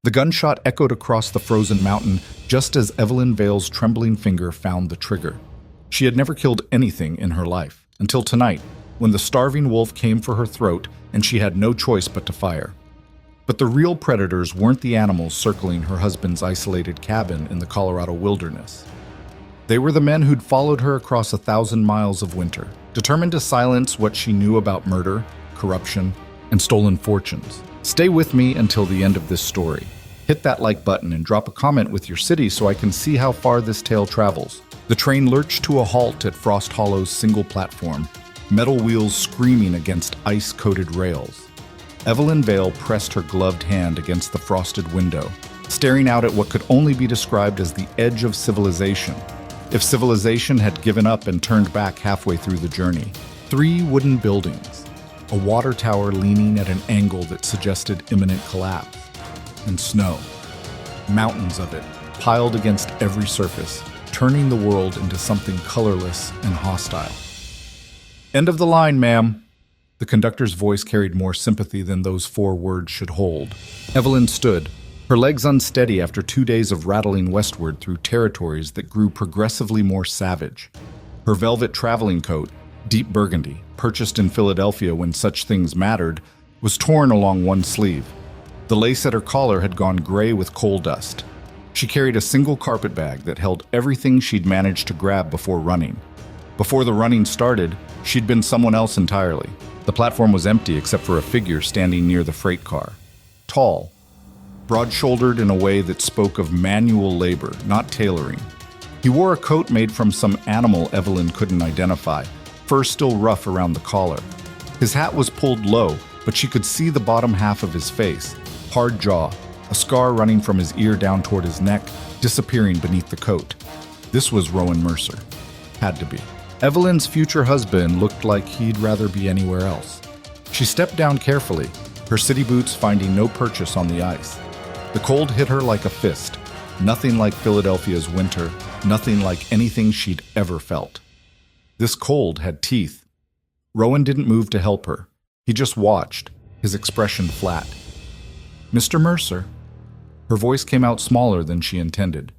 The gunshot echoed across the frozen mountain just as Evelyn Vale's trembling finger found the trigger. She had never killed anything in her life, until tonight, when the starving wolf came for her throat and she had no choice but to fire. But the real predators weren't the animals circling her husband's isolated cabin in the Colorado wilderness. They were the men who'd followed her across 1,000 miles of winter, determined to silence what she knew about murder, corruption, and stolen fortunes. Stay with me until the end of this story. Hit that like button and drop a comment with your city so I can see how far this tale travels. The train lurched to a halt at Frost Hollow's single platform, metal wheels screaming against ice-coated rails. Evelyn Vale pressed her gloved hand against the frosted window, staring out at what could only be described as the edge of civilization, if civilization had given up and turned back halfway through the journey. 3 wooden buildings, a water tower leaning at an angle that suggested imminent collapse, and snow, mountains of it, piled against every surface, turning the world into something colorless and hostile. "End of the line, ma'am." The conductor's voice carried more sympathy than those 4 words should hold. Evelyn stood, her legs unsteady after 2 days of rattling westward through territories that grew progressively more savage. Her velvet traveling coat, deep burgundy, purchased in Philadelphia when such things mattered, was torn along one sleeve. The lace at her collar had gone gray with coal dust. She carried a single carpet bag that held everything she'd managed to grab before running. Before the running started, she'd been someone else entirely. The platform was empty except for a figure standing near the freight car. Tall, broad-shouldered in a way that spoke of manual labor, not tailoring. He wore a coat made from some animal Evelyn couldn't identify, fur still rough around the collar. His hat was pulled low, but she could see the bottom half of his face, hard jaw, a scar running from his ear down toward his neck, disappearing beneath the coat. This was Rowan Mercer. Had to be. Evelyn's future husband looked like he'd rather be anywhere else. She stepped down carefully, her city boots finding no purchase on the ice. The cold hit her like a fist, nothing like Philadelphia's winter, nothing like anything she'd ever felt. This cold had teeth. Rowan didn't move to help her. He just watched, his expression flat. "Mr. Mercer." Her voice came out smaller than she intended.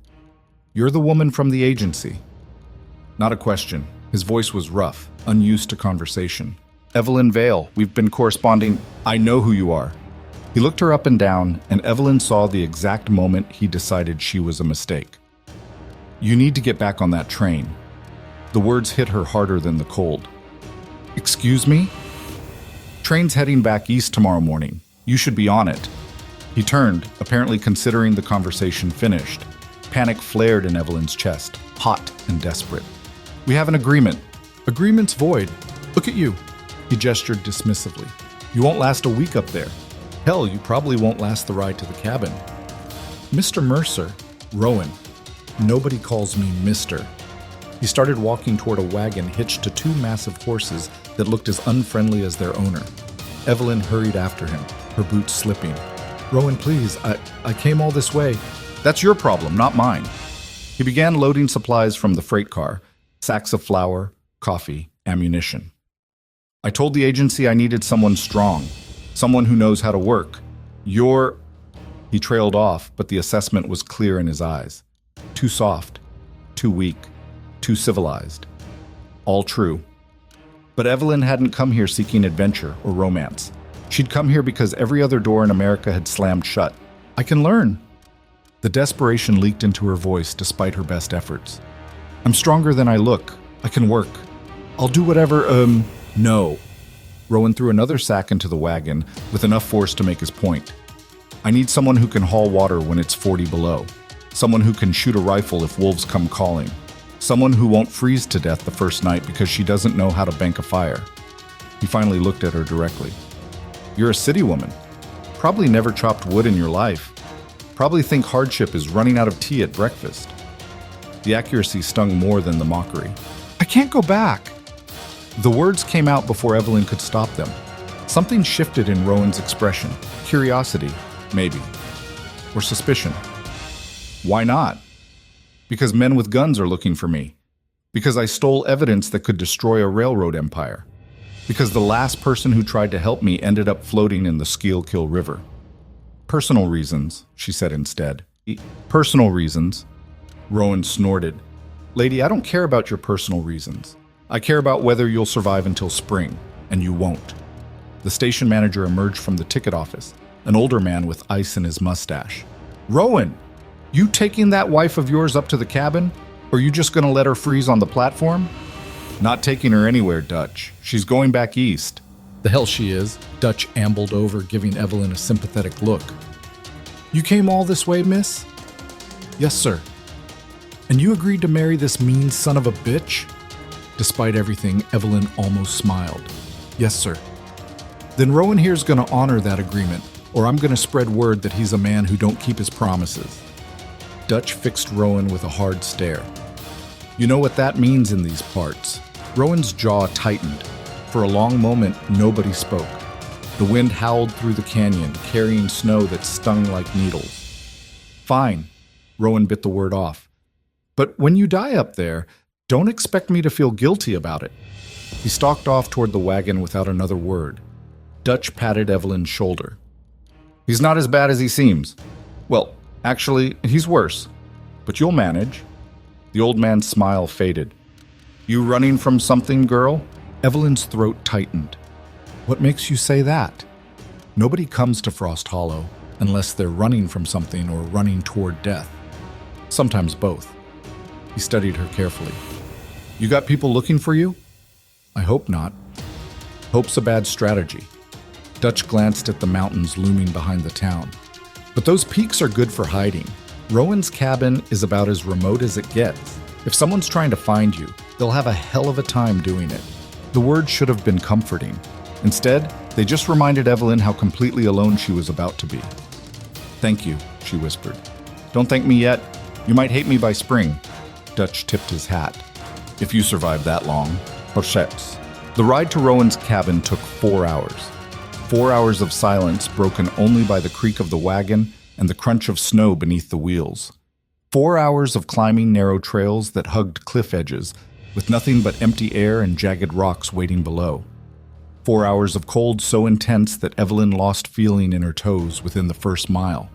"You're the woman from the agency." Not a question. His voice was rough, unused to conversation. "Evelyn Vale, we've been corresponding. I know who you are." He looked her up and down, and Evelyn saw the exact moment he decided she was a mistake. "You need to get back on that train." The words hit her harder than the cold. "Excuse me?" "Train's heading back east tomorrow morning. You should be on it." He turned, apparently considering the conversation finished. Panic flared in Evelyn's chest, hot and desperate. "We have an agreement." "Agreement's void. Look at you." He gestured dismissively. "You won't last a week up there. Hell, you probably won't last the ride to the cabin." "Mr. Mercer." "Rowan. Nobody calls me Mr." He started walking toward a wagon hitched to 2 massive horses that looked as unfriendly as their owner. Evelyn hurried after him, her boots slipping. "Rowan, please, I came all this way." "That's your problem, not mine." He began loading supplies from the freight car, sacks of flour, coffee, ammunition. "I told the agency I needed someone strong, someone who knows how to work. You're..." He trailed off, but the assessment was clear in his eyes. Too soft, too weak, too civilized. All true. But Evelyn hadn't come here seeking adventure or romance. She'd come here because every other door in America had slammed shut. "I can learn." The desperation leaked into her voice despite her best efforts. "I'm stronger than I look. I can work. I'll do whatever, No." Rowan threw another sack into the wagon with enough force to make his point. "I need someone who can haul water when it's 40 below. Someone who can shoot a rifle if wolves come calling. Someone who won't freeze to death the first night because she doesn't know how to bank a fire." He finally looked at her directly. "You're a city woman. Probably never chopped wood in your life. Probably think hardship is running out of tea at breakfast." The accuracy stung more than the mockery. "I can't go back." The words came out before Evelyn could stop them. Something shifted in Rowan's expression. Curiosity, maybe. Or suspicion. "Why not?" "Because men with guns are looking for me. Because I stole evidence that could destroy a railroad empire. Because the last person who tried to help me ended up floating in the Schuylkill River." Personal reasons, she said instead. Personal reasons. Rowan snorted. Lady, I don't care about your personal reasons. I care about whether you'll survive until spring, and you won't. The station manager emerged from the ticket office, an older man with ice in his mustache. Rowan, you taking that wife of yours up to the cabin? Or you just gonna let her freeze on the platform? Not taking her anywhere, Dutch. She's going back east. The hell she is, Dutch ambled over, giving Evelyn a sympathetic look. You came all this way, miss? Yes, sir. And you agreed to marry this mean son of a bitch? Despite everything, Evelyn almost smiled. Yes, sir. Then Rowan here's gonna honor that agreement, or I'm gonna spread word that he's a man who don't keep his promises. Dutch fixed Rowan with a hard stare. You know what that means in these parts. Rowan's jaw tightened. For a long moment, nobody spoke. The wind howled through the canyon, carrying snow that stung like needles. Fine, Rowan bit the word off. But when you die up there, don't expect me to feel guilty about it. He stalked off toward the wagon without another word. Dutch patted Evelyn's shoulder. He's not as bad as he seems. Well, actually, he's worse. But you'll manage. The old man's smile faded. You running from something, girl? Evelyn's throat tightened. What makes you say that? Nobody comes to Frost Hollow unless they're running from something or running toward death. Sometimes both. He studied her carefully. You got people looking for you? I hope not. Hope's a bad strategy. Dutch glanced at the mountains looming behind the town. But those peaks are good for hiding. Rowan's cabin is about as remote as it gets. If someone's trying to find you, they'll have a hell of a time doing it. The words should have been comforting. Instead, they just reminded Evelyn how completely alone she was about to be. Thank you, she whispered. Don't thank me yet. You might hate me by spring. Dutch tipped his hat. If you survive that long. Perhaps. The ride to Rowan's cabin took 4 hours. 4 hours of silence broken only by the creak of the wagon and the crunch of snow beneath the wheels. 4 hours of climbing narrow trails that hugged cliff edges, with nothing but empty air and jagged rocks waiting below. 4 hours of cold so intense that Evelyn lost feeling in her toes within the first mile.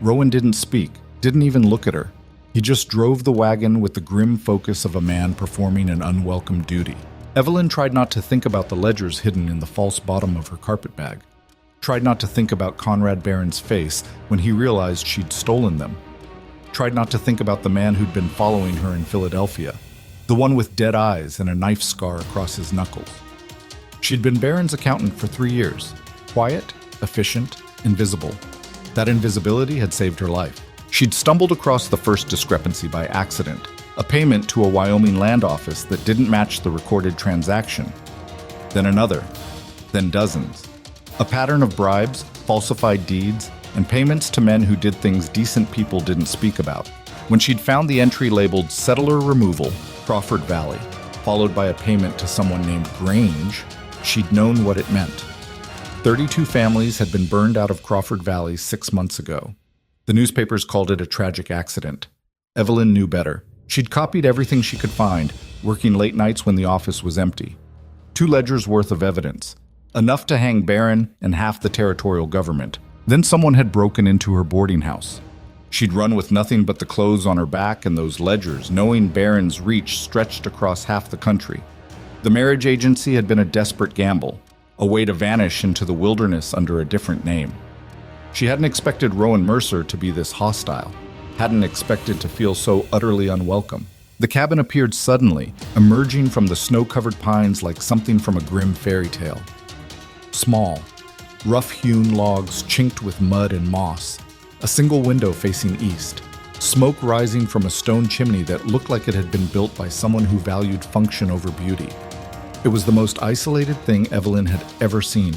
Rowan didn't speak, didn't even look at her. He just drove the wagon with the grim focus of a man performing an unwelcome duty. Evelyn tried not to think about the ledgers hidden in the false bottom of her carpet bag. Tried not to think about Conrad Barron's face when he realized she'd stolen them. Tried not to think about the man who'd been following her in Philadelphia, the one with dead eyes and a knife scar across his knuckles. She'd been Barron's accountant for 3 years. Quiet, efficient, invisible. That invisibility had saved her life. She'd stumbled across the first discrepancy by accident, a payment to a Wyoming land office that didn't match the recorded transaction. Then another, then dozens. A pattern of bribes, falsified deeds, and payments to men who did things decent people didn't speak about. When she'd found the entry labeled Settler Removal, Crawford Valley, followed by a payment to someone named Grange, she'd known what it meant. 32 families had been burned out of Crawford Valley 6 months ago. The newspapers called it a tragic accident. Evelyn knew better. She'd copied everything she could find, working late nights when the office was empty. 2 ledgers worth of evidence, enough to hang Barron and half the territorial government. Then someone had broken into her boarding house. She'd run with nothing but the clothes on her back and those ledgers, knowing Barron's reach stretched across half the country. The marriage agency had been a desperate gamble, a way to vanish into the wilderness under a different name. She hadn't expected Rowan Mercer to be this hostile, hadn't expected to feel so utterly unwelcome. The cabin appeared suddenly, emerging from the snow-covered pines like something from a grim fairy tale. Small, rough-hewn logs chinked with mud and moss, a single window facing east, smoke rising from a stone chimney that looked like it had been built by someone who valued function over beauty. It was the most isolated thing Evelyn had ever seen.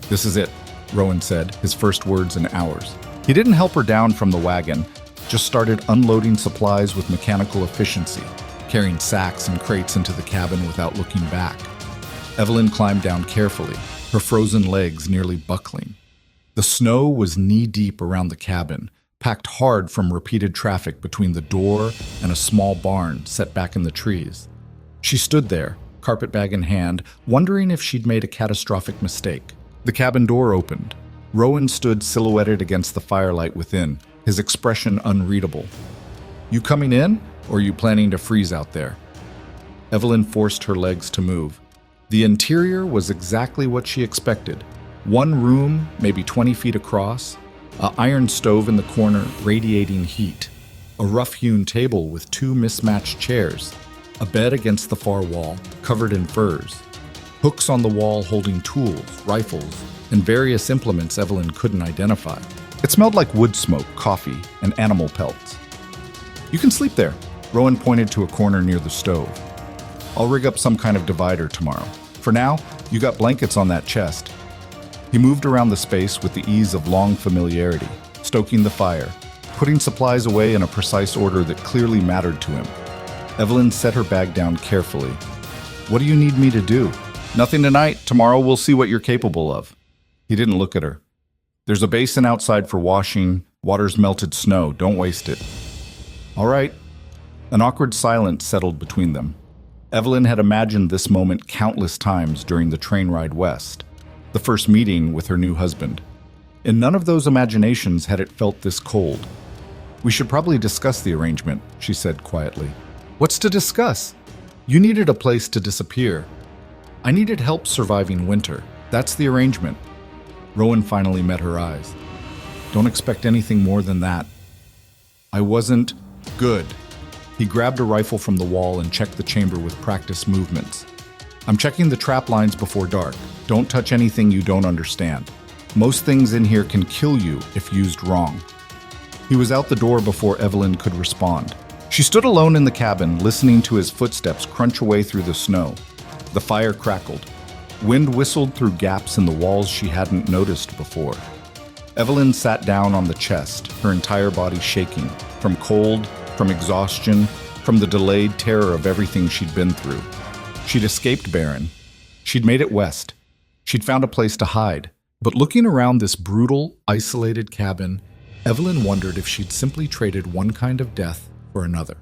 This is it, Rowan said, his first words in hours. He didn't help her down from the wagon, just started unloading supplies with mechanical efficiency, carrying sacks and crates into the cabin without looking back. Evelyn climbed down carefully, her frozen legs nearly buckling. The snow was knee-deep around the cabin, packed hard from repeated traffic between the door and a small barn set back in the trees. She stood there, carpet bag in hand, wondering if she'd made a catastrophic mistake. The cabin door opened. Rowan stood silhouetted against the firelight within, his expression unreadable. "You coming in, or are you planning to freeze out there?" Evelyn forced her legs to move. The interior was exactly what she expected. One room, maybe 20 feet across, an iron stove in the corner radiating heat, a rough-hewn table with two mismatched chairs, a bed against the far wall, covered in furs, hooks on the wall holding tools, rifles, and various implements Evelyn couldn't identify. It smelled like wood smoke, coffee, and animal pelts. "You can sleep there," Rowan pointed to a corner near the stove. "I'll rig up some kind of divider tomorrow. For now, you got blankets on that chest." He moved around the space with the ease of long familiarity, stoking the fire, putting supplies away in a precise order that clearly mattered to him. Evelyn set her bag down carefully. "What do you need me to do?" "Nothing tonight. Tomorrow we'll see what you're capable of." He didn't look at her. "There's a basin outside for washing. Water's melted snow. Don't waste it." "All right." An awkward silence settled between them. Evelyn had imagined this moment countless times during the train ride west, the first meeting with her new husband. In none of those imaginations had it felt this cold. "We should probably discuss the arrangement," she said quietly. "What's to discuss?" "You needed a place to disappear. I needed help surviving winter. That's the arrangement." Rowan finally met her eyes. "Don't expect anything more than that." "I wasn't good." He grabbed a rifle from the wall and checked the chamber with practiced movements. "I'm checking the trap lines before dark. Don't touch anything you don't understand. Most things in here can kill you if used wrong." He was out the door before Evelyn could respond. She stood alone in the cabin, listening to his footsteps crunch away through the snow. The fire crackled. Wind whistled through gaps in the walls she hadn't noticed before. Evelyn sat down on the chest, her entire body shaking, from cold, from exhaustion, from the delayed terror of everything she'd been through. She'd escaped Barren. She'd made it west. She'd found a place to hide. But looking around this brutal, isolated cabin, Evelyn wondered if she'd simply traded one kind of death for another.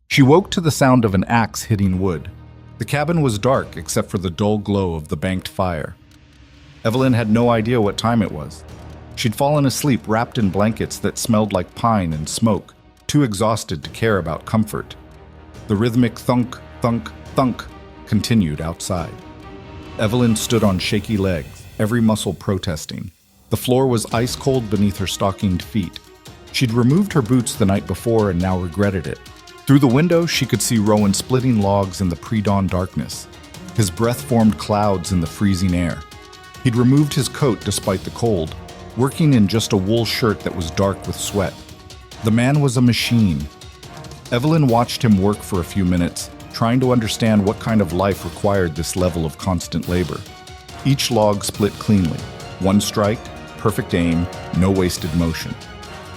She woke to the sound of an axe hitting wood. The cabin was dark except for the dull glow of the banked fire. Evelyn had no idea what time it was. She'd fallen asleep wrapped in blankets that smelled like pine and smoke, too exhausted to care about comfort. The rhythmic thunk, thunk, thunk continued outside. Evelyn stood on shaky legs, every muscle protesting. The floor was ice cold beneath her stockinged feet. She'd removed her boots the night before and now regretted it. Through the window, she could see Rowan splitting logs in the pre-dawn darkness. His breath formed clouds in the freezing air. He'd removed his coat despite the cold, working in just a wool shirt that was dark with sweat. The man was a machine. Evelyn watched him work for a few minutes, trying to understand what kind of life required this level of constant labor. Each log split cleanly. One strike, perfect aim, no wasted motion.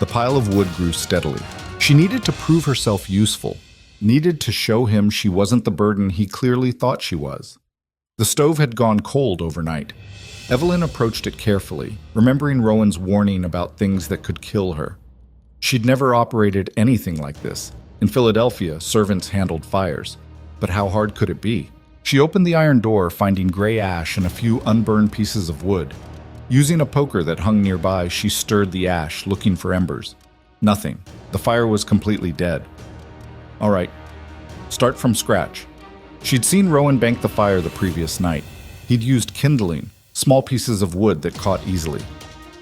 The pile of wood grew steadily. She needed to prove herself useful, needed to show him she wasn't the burden he clearly thought she was. The stove had gone cold overnight. Evelyn approached it carefully, remembering Rowan's warning about things that could kill her. She'd never operated anything like this. In Philadelphia, servants handled fires. But how hard could it be? She opened the iron door, finding gray ash and a few unburned pieces of wood. Using a poker that hung nearby, she stirred the ash, looking for embers. Nothing. The fire was completely dead. All right, start from scratch. She'd seen Rowan bank the fire the previous night. He'd used kindling, small pieces of wood that caught easily.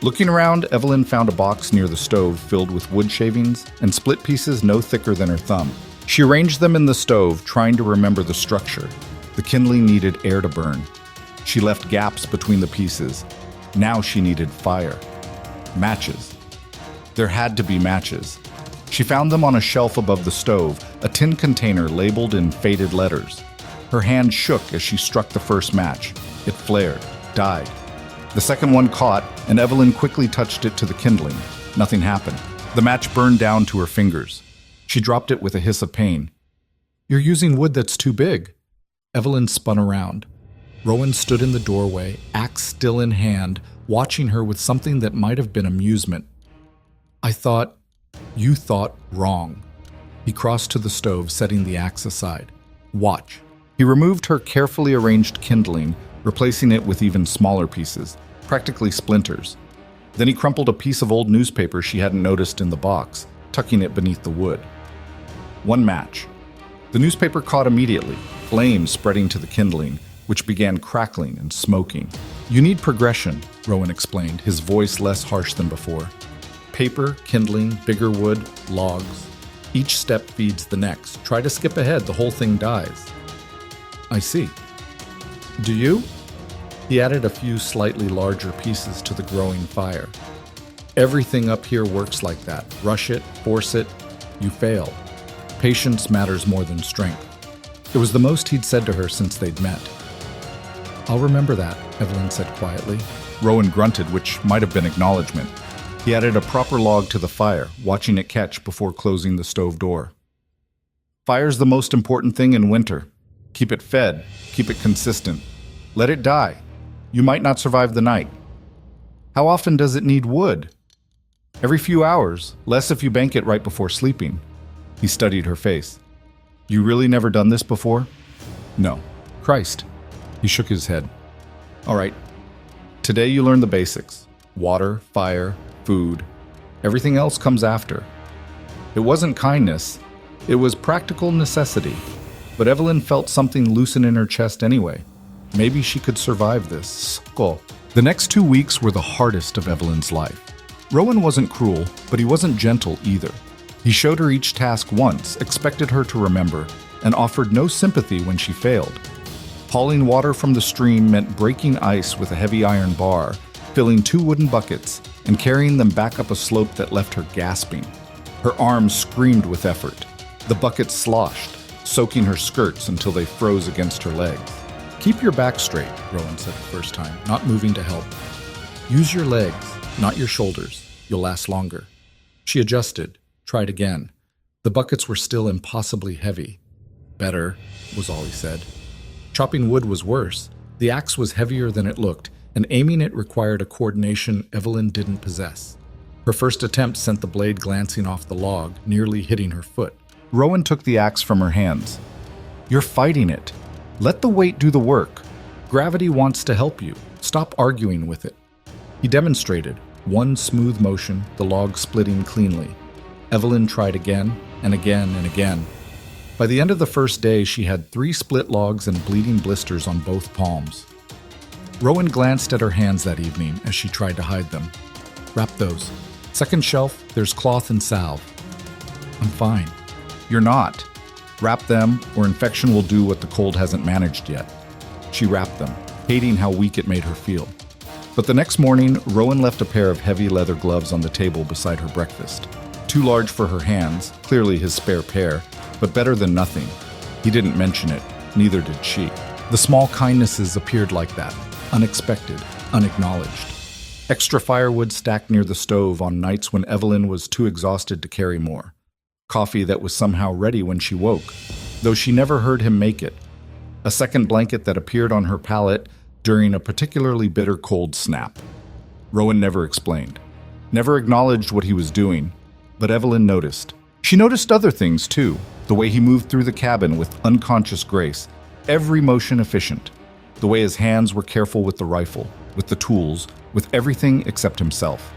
Looking around, Evelyn found a box near the stove filled with wood shavings and split pieces no thicker than her thumb. She arranged them in the stove, trying to remember the structure. The kindling needed air to burn. She left gaps between the pieces. Now she needed fire. Matches. There had to be matches. She found them on a shelf above the stove, a tin container labeled in faded letters. Her hand shook as she struck the first match. It flared, died. The second one caught, and Evelyn quickly touched it to the kindling. Nothing happened. The match burned down to her fingers. She dropped it with a hiss of pain. "You're using wood that's too big." Evelyn spun around. Rowan stood in the doorway, axe still in hand, watching her with something that might have been amusement. You thought wrong." He crossed to the stove, setting the axe aside. "Watch." He removed her carefully arranged kindling, replacing it with even smaller pieces, practically splinters. Then he crumpled a piece of old newspaper she hadn't noticed in the box, tucking it beneath the wood. One match. The newspaper caught immediately, flames spreading to the kindling, which began crackling and smoking. "You need progression," Rowan explained, his voice less harsh than before. "Paper, kindling, bigger wood, logs. Each step feeds the next. Try to skip ahead, the whole thing dies." "I see. Do you?" He added a few slightly larger pieces to the growing fire. "Everything up here works like that. Rush it, force it, you fail. Patience matters more than strength." It was the most he'd said to her since they'd met. "I'll remember that," Evelyn said quietly. Rowan grunted, which might have been acknowledgement. He added a proper log to the fire, watching it catch before closing the stove door. "Fire's the most important thing in winter. Keep it fed, keep it consistent. Let it die. You might not survive the night." "How often does it need wood?" "Every few hours, less if you bank it right before sleeping." He studied her face. "You really never done this before?" "No." "Christ." He shook his head. "All right. Today you learn the basics. Water, fire, food. Everything else comes after." It wasn't kindness. It was practical necessity. But Evelyn felt something loosen in her chest anyway. Maybe she could survive this. Go. The next 2 weeks were the hardest of Evelyn's life. Rowan wasn't cruel, but he wasn't gentle either. He showed her each task once, expected her to remember, and offered no sympathy when she failed. Hauling water from the stream meant breaking ice with a heavy iron bar, filling 2 wooden buckets, and carrying them back up a slope that left her gasping. Her arms screamed with effort. The buckets sloshed, soaking her skirts until they froze against her legs. "Keep your back straight," Rowan said the first time, not moving to help. "Use your legs, not your shoulders. You'll last longer." She adjusted, tried again. The buckets were still impossibly heavy. "Better," was all he said. Chopping wood was worse. The axe was heavier than it looked, and aiming it required a coordination Evelyn didn't possess. Her first attempt sent the blade glancing off the log, nearly hitting her foot. Rowan took the axe from her hands. "You're fighting it. Let the weight do the work. Gravity wants to help you. Stop arguing with it." He demonstrated, one smooth motion, the log splitting cleanly. Evelyn tried again and again and again. By the end of the first day, she had 3 split logs and bleeding blisters on both palms. Rowan glanced at her hands that evening as she tried to hide them. "Wrap those. Second shelf, there's cloth and salve." "I'm fine." "You're not. Wrap them, or infection will do what the cold hasn't managed yet." She wrapped them, hating how weak it made her feel. But the next morning, Rowan left a pair of heavy leather gloves on the table beside her breakfast. Too large for her hands, clearly his spare pair, but better than nothing. He didn't mention it, neither did she. The small kindnesses appeared like that, unexpected, unacknowledged. Extra firewood stacked near the stove on nights when Evelyn was too exhausted to carry more. Coffee that was somehow ready when she woke, though she never heard him make it. A second blanket that appeared on her pallet during a particularly bitter cold snap. Rowan never explained, never acknowledged what he was doing, but Evelyn noticed. She noticed other things too, the way he moved through the cabin with unconscious grace, every motion efficient, the way his hands were careful with the rifle, with the tools, with everything except himself.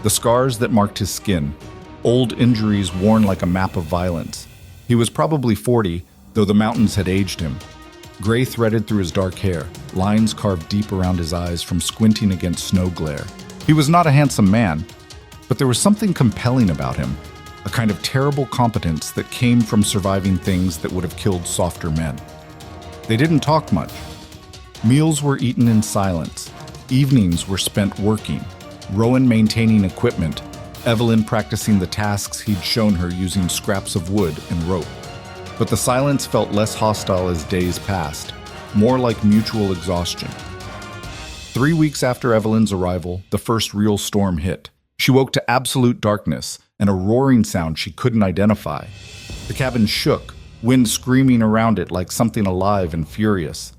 The scars that marked his skin, old injuries worn like a map of violence. He was probably 40, though the mountains had aged him. Gray threaded through his dark hair, lines carved deep around his eyes from squinting against snow glare. He was not a handsome man, but there was something compelling about him, a kind of terrible competence that came from surviving things that would have killed softer men. They didn't talk much. Meals were eaten in silence. Evenings were spent working, Rowan maintaining equipment, Evelyn practicing the tasks he'd shown her using scraps of wood and rope. But the silence felt less hostile as days passed, more like mutual exhaustion. 3 weeks after Evelyn's arrival, the first real storm hit. She woke to absolute darkness and a roaring sound she couldn't identify. The cabin shook, wind screaming around it like something alive and furious.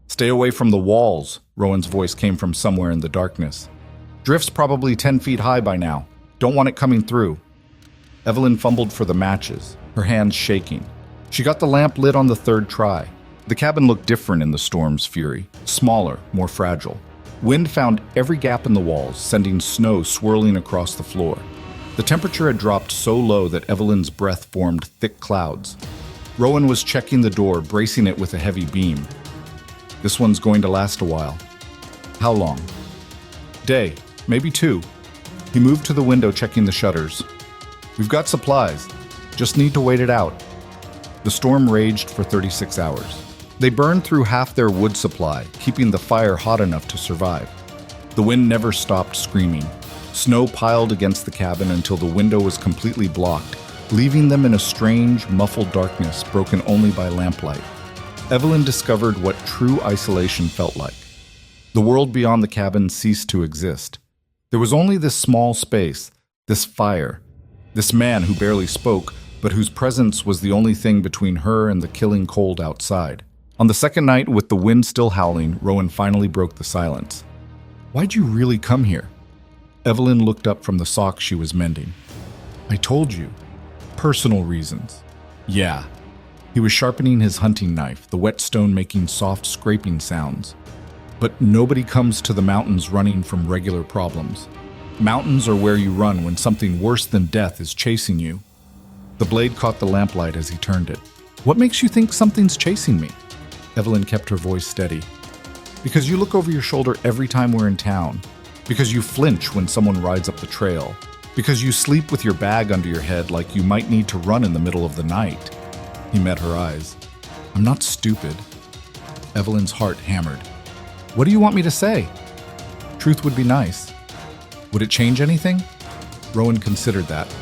"Stay away from the walls," Rowan's voice came from somewhere in the darkness. "Drift's probably 10 feet high by now. Don't want it coming through." Evelyn fumbled for the matches, her hands shaking. She got the lamp lit on the 3rd try. The cabin looked different in the storm's fury, smaller, more fragile. Wind found every gap in the walls, sending snow swirling across the floor. The temperature had dropped so low that Evelyn's breath formed thick clouds. Rowan was checking the door, bracing it with a heavy beam. This one's going to last a while. How long? Day, maybe 2. He moved to the window, checking the shutters. We've got supplies. Just need to wait it out. The storm raged for 36 hours. They burned through half their wood supply, keeping the fire hot enough to survive. The wind never stopped screaming. Snow piled against the cabin until the window was completely blocked, leaving them in a strange, muffled darkness broken only by lamplight. Evelyn discovered what true isolation felt like. The world beyond the cabin ceased to exist. There was only this small space, this fire, this man who barely spoke, but whose presence was the only thing between her and the killing cold outside. On the second night, with the wind still howling, Rowan finally broke the silence. Why'd you really come here? Evelyn looked up from the sock she was mending. I told you. Personal reasons. Yeah. He was sharpening his hunting knife, the whetstone making soft scraping sounds. But nobody comes to the mountains running from regular problems. Mountains are where you run when something worse than death is chasing you. The blade caught the lamplight as he turned it. What makes you think something's chasing me? Evelyn kept her voice steady. Because you look over your shoulder every time we're in town. Because you flinch when someone rides up the trail. Because you sleep with your bag under your head like you might need to run in the middle of the night. He met her eyes. I'm not stupid. Evelyn's heart hammered. What do you want me to say? Truth would be nice. Would it change anything? Rowan considered that.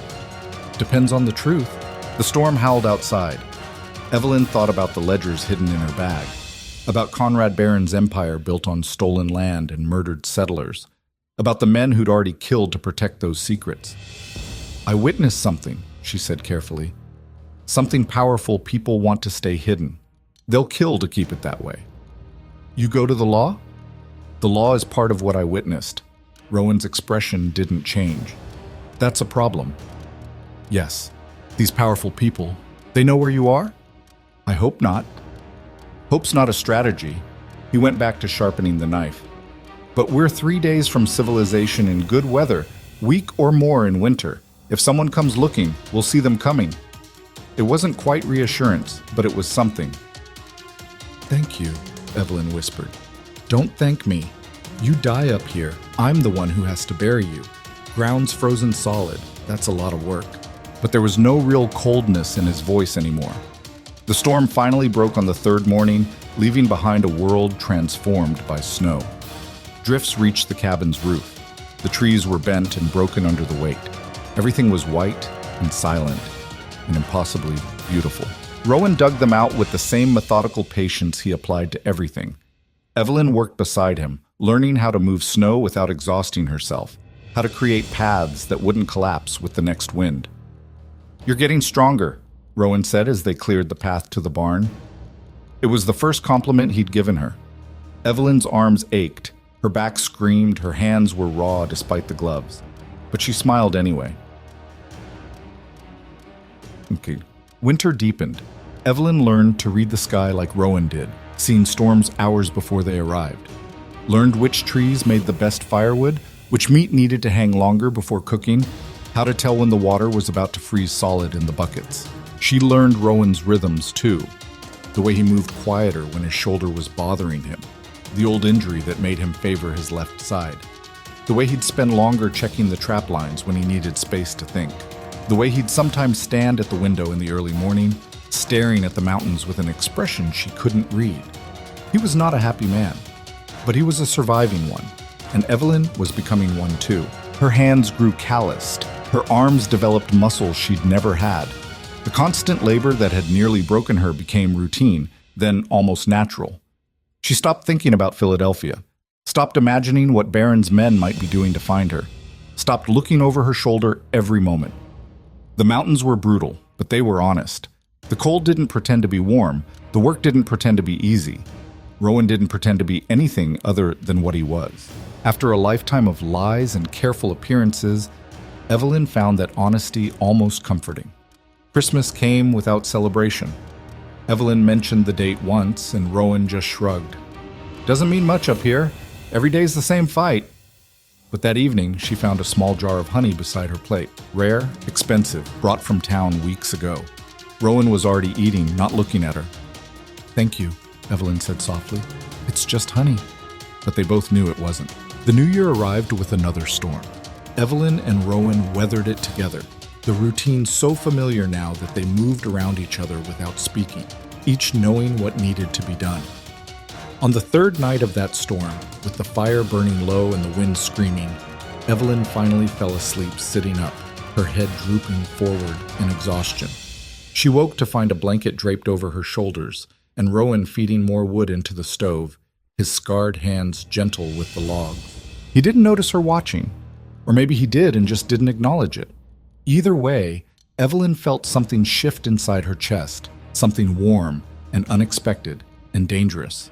Depends on the truth. The storm howled outside. Evelyn thought about the ledgers hidden in her bag, about Conrad Barron's empire built on stolen land and murdered settlers, about the men who'd already killed to protect those secrets. I witnessed something, she said carefully. Something powerful people want to stay hidden. They'll kill to keep it that way. You go to the law? The law is part of what I witnessed. Rowan's expression didn't change. That's a problem. Yes, these powerful people, they know where you are? I hope not. Hope's not a strategy. He went back to sharpening the knife. But we're 3 days from civilization in good weather, week or more in winter. If someone comes looking, we'll see them coming. It wasn't quite reassurance, but it was something. Thank you, Evelyn whispered. Don't thank me. You die up here. I'm the one who has to bury you. Ground's frozen solid. That's a lot of work. But there was no real coldness in his voice anymore. The storm finally broke on the third morning, leaving behind a world transformed by snow. Drifts reached the cabin's roof. The trees were bent and broken under the weight. Everything was white and silent and impossibly beautiful. Rowan dug them out with the same methodical patience he applied to everything. Evelyn worked beside him, learning how to move snow without exhausting herself, how to create paths that wouldn't collapse with the next wind. You're getting stronger, Rowan said as they cleared the path to the barn. It was the first compliment he'd given her. Evelyn's arms ached, her back screamed, her hands were raw despite the gloves. But she smiled anyway. Okay. Winter deepened. Evelyn learned to read the sky like Rowan did, seeing storms hours before they arrived. Learned which trees made the best firewood, which meat needed to hang longer before cooking, how to tell when the water was about to freeze solid in the buckets. She learned Rowan's rhythms too, the way he moved quieter when his shoulder was bothering him, the old injury that made him favor his left side, the way he'd spend longer checking the trap lines when he needed space to think, the way he'd sometimes stand at the window in the early morning, staring at the mountains with an expression she couldn't read. He was not a happy man, but he was a surviving one, and Evelyn was becoming one too. Her hands grew calloused, her arms developed muscles she'd never had. The constant labor that had nearly broken her became routine, then almost natural. She stopped thinking about Philadelphia, stopped imagining what Barron's men might be doing to find her, stopped looking over her shoulder every moment. The mountains were brutal, but they were honest. The cold didn't pretend to be warm, the work didn't pretend to be easy. Rowan didn't pretend to be anything other than what he was. After a lifetime of lies and careful appearances, Evelyn found that honesty almost comforting. Christmas came without celebration. Evelyn mentioned the date once, and Rowan just shrugged. Doesn't mean much up here. Every day's the same fight. But that evening, she found a small jar of honey beside her plate. Rare, expensive, brought from town weeks ago. Rowan was already eating, not looking at her. Thank you, Evelyn said softly. It's just honey. But they both knew it wasn't. The new year arrived with another storm. Evelyn and Rowan weathered it together. The routine so familiar now that they moved around each other without speaking, each knowing what needed to be done. On the third night of that storm, with the fire burning low and the wind screaming, Evelyn finally fell asleep sitting up, her head drooping forward in exhaustion. She woke to find a blanket draped over her shoulders and Rowan feeding more wood into the stove, his scarred hands gentle with the logs. He didn't notice her watching, or maybe he did and just didn't acknowledge it. Either way, Evelyn felt something shift inside her chest, something warm and unexpected and dangerous.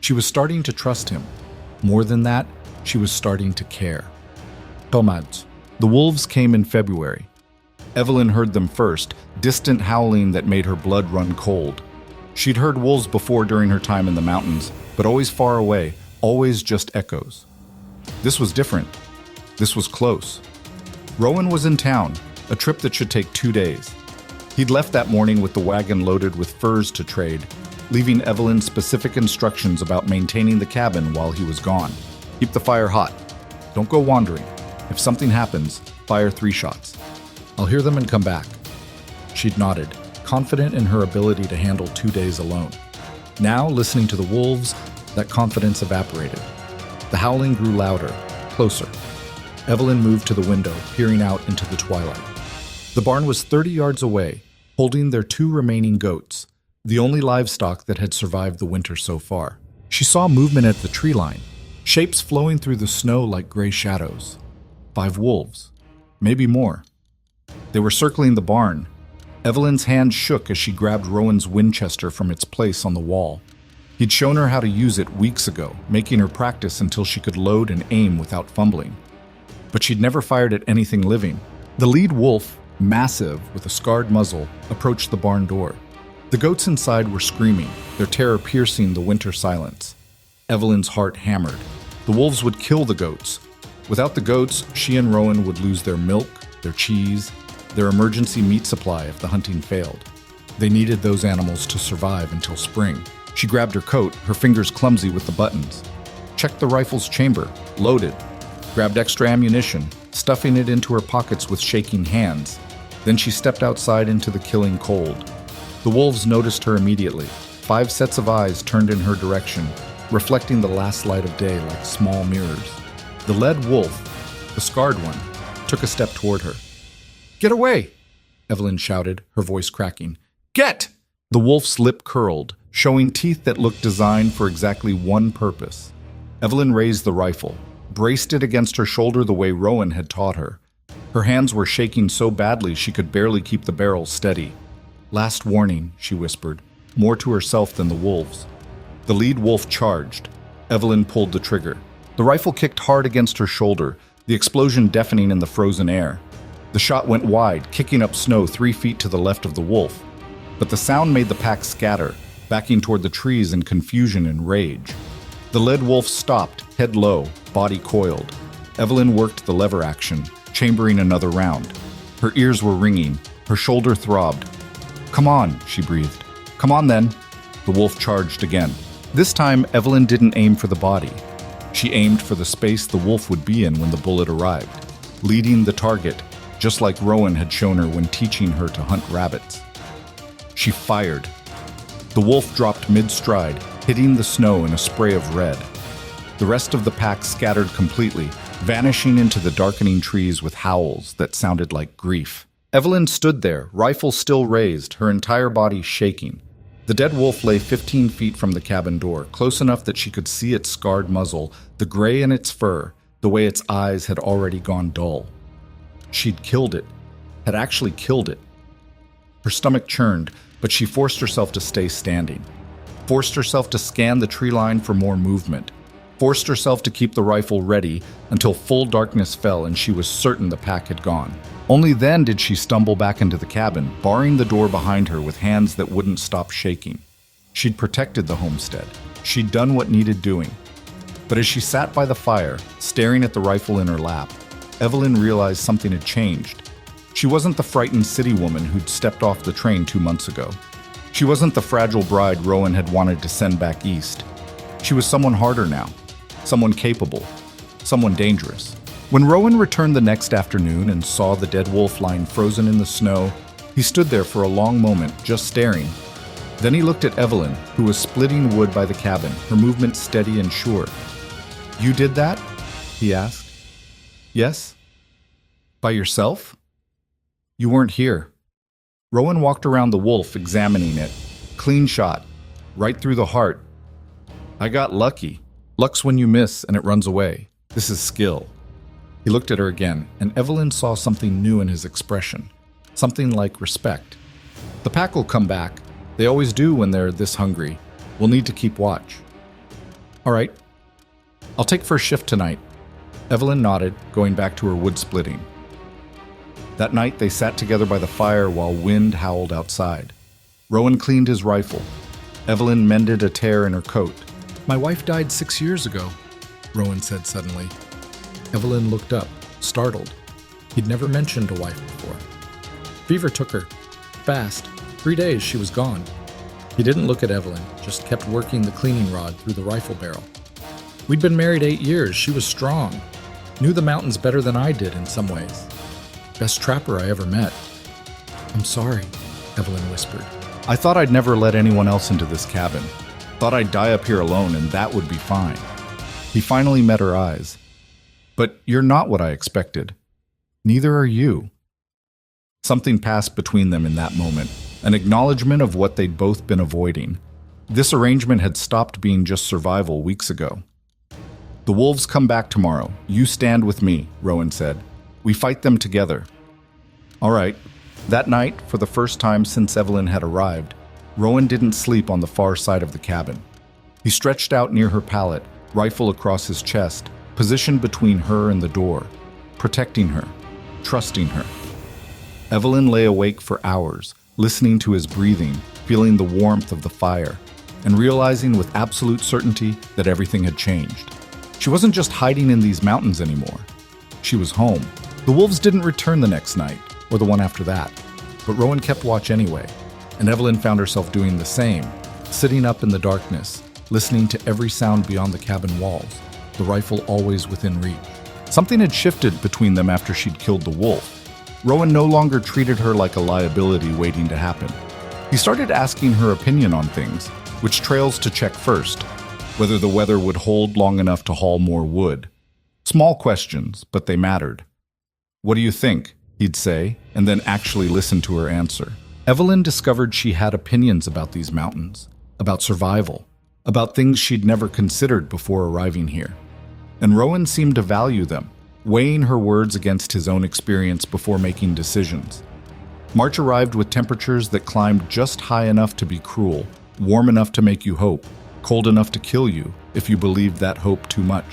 She was starting to trust him. More than that, she was starting to care. Tomads. The wolves came in February. Evelyn heard them first, distant howling that made her blood run cold. She'd heard wolves before during her time in the mountains, but always far away, always just echoes. This was different. This was close. Rowan was in town, a trip that should take 2 days. He'd left that morning with the wagon loaded with furs to trade, leaving Evelyn specific instructions about maintaining the cabin while he was gone. Keep the fire hot. Don't go wandering. If something happens, fire 3 shots. I'll hear them and come back. She'd nodded, confident in her ability to handle 2 days alone. Now, listening to the wolves, that confidence evaporated. The howling grew louder, closer. Evelyn moved to the window, peering out into the twilight. The barn was 30 yards away, holding their 2 remaining goats, the only livestock that had survived the winter so far. She saw movement at the tree line, shapes flowing through the snow like gray shadows. 5 wolves, maybe more. They were circling the barn. Evelyn's hand shook as she grabbed Rowan's Winchester from its place on the wall. He'd shown her how to use it weeks ago, making her practice until she could load and aim without fumbling. But she'd never fired at anything living. The lead wolf, massive with a scarred muzzle, approached the barn door. The goats inside were screaming, their terror piercing the winter silence. Evelyn's heart hammered. The wolves would kill the goats. Without the goats, she and Rowan would lose their milk, their cheese, their emergency meat supply if the hunting failed. They needed those animals to survive until spring. She grabbed her coat, her fingers clumsy with the buttons. Checked the rifle's chamber, loaded. Grabbed extra ammunition, stuffing it into her pockets with shaking hands. Then she stepped outside into the killing cold. The wolves noticed her immediately. 5 sets of eyes turned in her direction, reflecting the last light of day like small mirrors. The lead wolf, the scarred one, took a step toward her. "Get away!" Evelyn shouted, her voice cracking. "Get!" The wolf's lip curled, showing teeth that looked designed for exactly one purpose. Evelyn raised the rifle, braced it against her shoulder the way Rowan had taught her. Her hands were shaking so badly she could barely keep the barrel steady. "Last warning," she whispered, more to herself than the wolves. The lead wolf charged. Evelyn pulled the trigger. The rifle kicked hard against her shoulder, the explosion deafening in the frozen air. The shot went wide, kicking up snow 3 feet to the left of the wolf. But the sound made the pack scatter, backing toward the trees in confusion and rage. The lead wolf stopped, head low, body coiled. Evelyn worked the lever action, chambering another round. Her ears were ringing, her shoulder throbbed. "Come on," she breathed. "Come on then." The wolf charged again. This time, Evelyn didn't aim for the body. She aimed for the space the wolf would be in when the bullet arrived, leading the target, just like Rowan had shown her when teaching her to hunt rabbits. She fired. The wolf dropped mid-stride, hitting the snow in a spray of red. The rest of the pack scattered completely, vanishing into the darkening trees with howls that sounded like grief. Evelyn stood there, rifle still raised, her entire body shaking. The dead wolf lay 15 feet from the cabin door, close enough that she could see its scarred muzzle, the gray in its fur, the way its eyes had already gone dull. She'd killed it, had actually killed it. Her stomach churned, but she forced herself to stay standing. Forced herself to scan the tree line for more movement. Forced herself to keep the rifle ready until full darkness fell and she was certain the pack had gone. Only then did she stumble back into the cabin, barring the door behind her with hands that wouldn't stop shaking. She'd protected the homestead. She'd done what needed doing. But as she sat by the fire, staring at the rifle in her lap, Evelyn realized something had changed. She wasn't the frightened city woman who'd stepped off the train 2 months ago. She wasn't the fragile bride Rowan had wanted to send back east. She was someone harder now, someone capable, someone dangerous. When Rowan returned the next afternoon and saw the dead wolf lying frozen in the snow, he stood there for a long moment, just staring. Then he looked at Evelyn, who was splitting wood by the cabin, her movement steady and sure. "You did that?" he asked. "Yes." "By yourself?" "You weren't here." Rowan walked around the wolf, examining it. Clean shot, right through the heart. "I got lucky. Luck's when you miss and it runs away. This is skill." He looked at her again, and Evelyn saw something new in his expression, something like respect. "The pack will come back. They always do when they're this hungry. We'll need to keep watch." "All right. I'll take first shift tonight." Evelyn nodded, going back to her wood splitting. That night, they sat together by the fire while wind howled outside. Rowan cleaned his rifle. Evelyn mended a tear in her coat. "My wife died 6 years ago," Rowan said suddenly. Evelyn looked up, startled. He'd never mentioned a wife before. "Fever took her. Fast. 3 days she was gone." He didn't look at Evelyn, just kept working the cleaning rod through the rifle barrel. "We'd been married 8 years. She was strong. Knew the mountains better than I did in some ways. Best trapper I ever met." "I'm sorry," Evelyn whispered. "I thought I'd never let anyone else into this cabin. Thought I'd die up here alone and that would be fine." He finally met her eyes. "But you're not what I expected. Neither are you." Something passed between them in that moment, an acknowledgement of what they'd both been avoiding. This arrangement had stopped being just survival weeks ago. "The wolves come back tomorrow. You stand with me," Rowan said. "We fight them together." "All right." That night, for the first time since Evelyn had arrived, Rowan didn't sleep on the far side of the cabin. He stretched out near her pallet, rifle across his chest, positioned between her and the door, protecting her, trusting her. Evelyn lay awake for hours, listening to his breathing, feeling the warmth of the fire, and realizing with absolute certainty that everything had changed. She wasn't just hiding in these mountains anymore. She was home. The wolves didn't return the next night, or the one after that, but Rowan kept watch anyway, and Evelyn found herself doing the same, sitting up in the darkness, listening to every sound beyond the cabin walls, the rifle always within reach. Something had shifted between them after she'd killed the wolf. Rowan no longer treated her like a liability waiting to happen. He started asking her opinion on things, which trails to check first, whether the weather would hold long enough to haul more wood. Small questions, but they mattered. "What do you think?" he'd say, and then actually listen to her answer. Evelyn discovered she had opinions about these mountains, about survival, about things she'd never considered before arriving here. And Rowan seemed to value them, weighing her words against his own experience before making decisions. March arrived with temperatures that climbed just high enough to be cruel, warm enough to make you hope, cold enough to kill you if you believed that hope too much.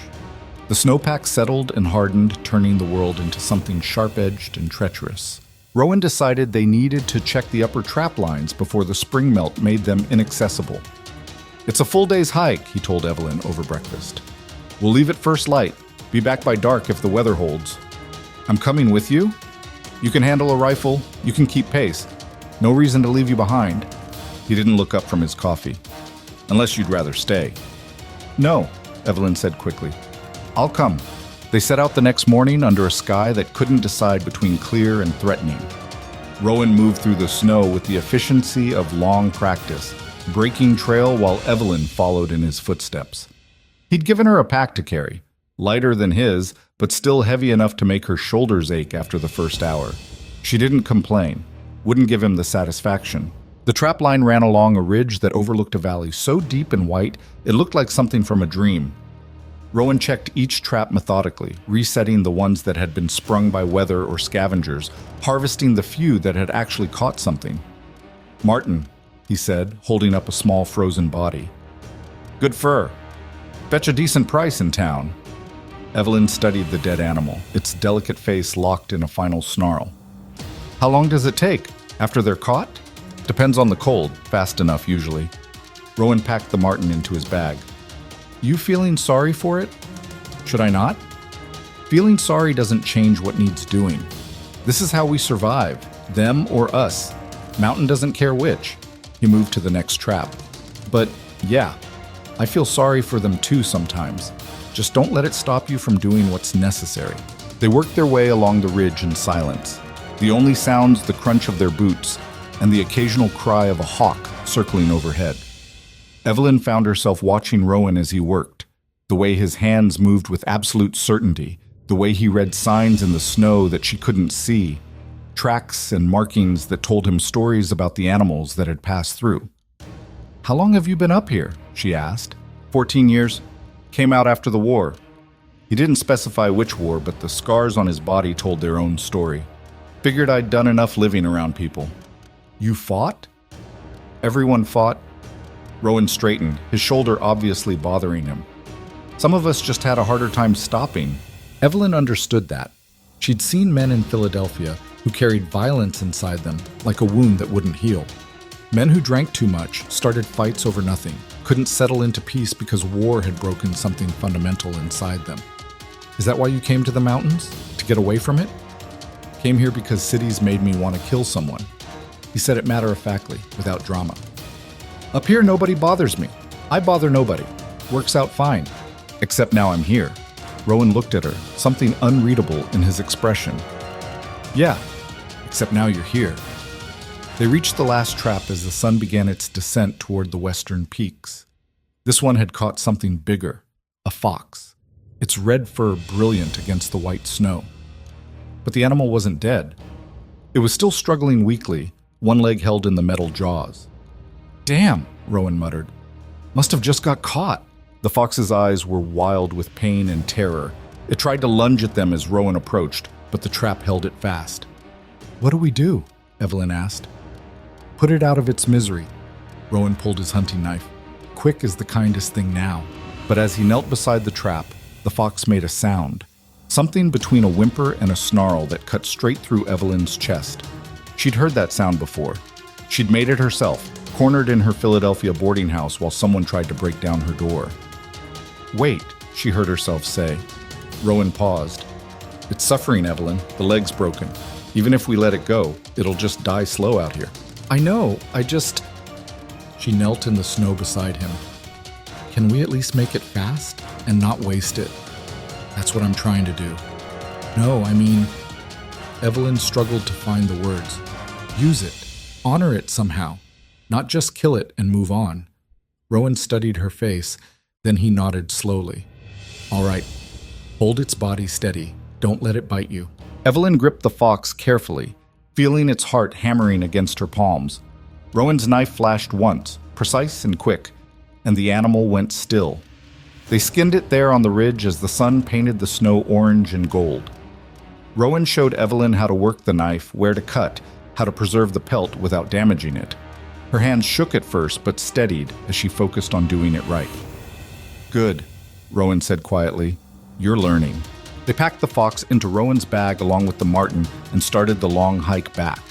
The snowpack settled and hardened, turning the world into something sharp-edged and treacherous. Rowan decided they needed to check the upper trap lines before the spring melt made them inaccessible. "It's a full day's hike," he told Evelyn over breakfast. "We'll leave at first light. Be back by dark if the weather holds." "I'm coming with you? You can handle a rifle. You can keep pace. No reason to leave you behind." He didn't look up from his coffee. "Unless you'd rather stay." "No," Evelyn said quickly. "I'll come." They set out the next morning under a sky that couldn't decide between clear and threatening. Rowan moved through the snow with the efficiency of long practice, breaking trail while Evelyn followed in his footsteps. He'd given her a pack to carry, lighter than his, but still heavy enough to make her shoulders ache after the first hour. She didn't complain, wouldn't give him the satisfaction. The trap line ran along a ridge that overlooked a valley so deep and white it looked like something from a dream. Rowan checked each trap methodically, resetting the ones that had been sprung by weather or scavengers, harvesting the few that had actually caught something. "Martin," he said, holding up a small frozen body. "Good fur. Fetch a decent price in town." Evelyn studied the dead animal, its delicate face locked in a final snarl. How long does it take? After they're caught? Depends on the cold, fast enough usually. Rowan packed the marten into his bag. You feeling sorry for it? Should I not? Feeling sorry doesn't change what needs doing. This is how we survive, them or us. Mountain doesn't care which. He moved to the next trap. But yeah, I feel sorry for them too sometimes. Just don't let it stop you from doing what's necessary. They worked their way along the ridge in silence. The only sounds the crunch of their boots and the occasional cry of a hawk circling overhead. Evelyn found herself watching Rowan as he worked, the way his hands moved with absolute certainty, the way he read signs in the snow that she couldn't see, tracks and markings that told him stories about the animals that had passed through. How long have you been up here? She asked. 14 years. Came out after the war. He didn't specify which war, but the scars on his body told their own story. Figured I'd done enough living around people. You fought? Everyone fought. Rowan straightened, his shoulder obviously bothering him. Some of us just had a harder time stopping. Evelyn understood that. She'd seen men in Philadelphia who carried violence inside them, like a wound that wouldn't heal. Men who drank too much, started fights over nothing, couldn't settle into peace because war had broken something fundamental inside them. Is that why you came to the mountains? To get away from it? Came here because cities made me want to kill someone. He said it matter-of-factly, without drama. Up here, nobody bothers me. I bother nobody. Works out fine. Except now I'm here. Rowan looked at her, something unreadable in his expression. Yeah, except now you're here. They reached the last trap as the sun began its descent toward the western peaks. This one had caught something bigger, a fox, its red fur brilliant against the white snow. But the animal wasn't dead. It was still struggling weakly, one leg held in the metal jaws. Damn, Rowan muttered. Must have just got caught. The fox's eyes were wild with pain and terror. It tried to lunge at them as Rowan approached, but the trap held it fast. What do we do? Evelyn asked. Put it out of its misery. Rowan pulled his hunting knife. Quick is the kindest thing now. But as he knelt beside the trap, the fox made a sound. Something between a whimper and a snarl that cut straight through Evelyn's chest. She'd heard that sound before. She'd made it herself, cornered in her Philadelphia boarding house while someone tried to break down her door. Wait, she heard herself say. Rowan paused. It's suffering, Evelyn. The leg's broken. Even if we let it go, it'll just die slow out here. I know, She knelt in the snow beside him. Can we at least make it fast and not waste it? That's what I'm trying to do. No, I mean... Evelyn struggled to find the words. Use it. Honor it somehow. Not just kill it and move on. Rowan studied her face, then he nodded slowly. All right. Hold its body steady. Don't let it bite you. Evelyn gripped the fox carefully, feeling its heart hammering against her palms. Rowan's knife flashed once, precise and quick, and the animal went still. They skinned it there on the ridge as the sun painted the snow orange and gold. Rowan showed Evelyn how to work the knife, where to cut, how to preserve the pelt without damaging it. Her hands shook at first, but steadied as she focused on doing it right. Good, Rowan said quietly. You're learning. They packed the fox into Rowan's bag along with the marten and started the long hike back.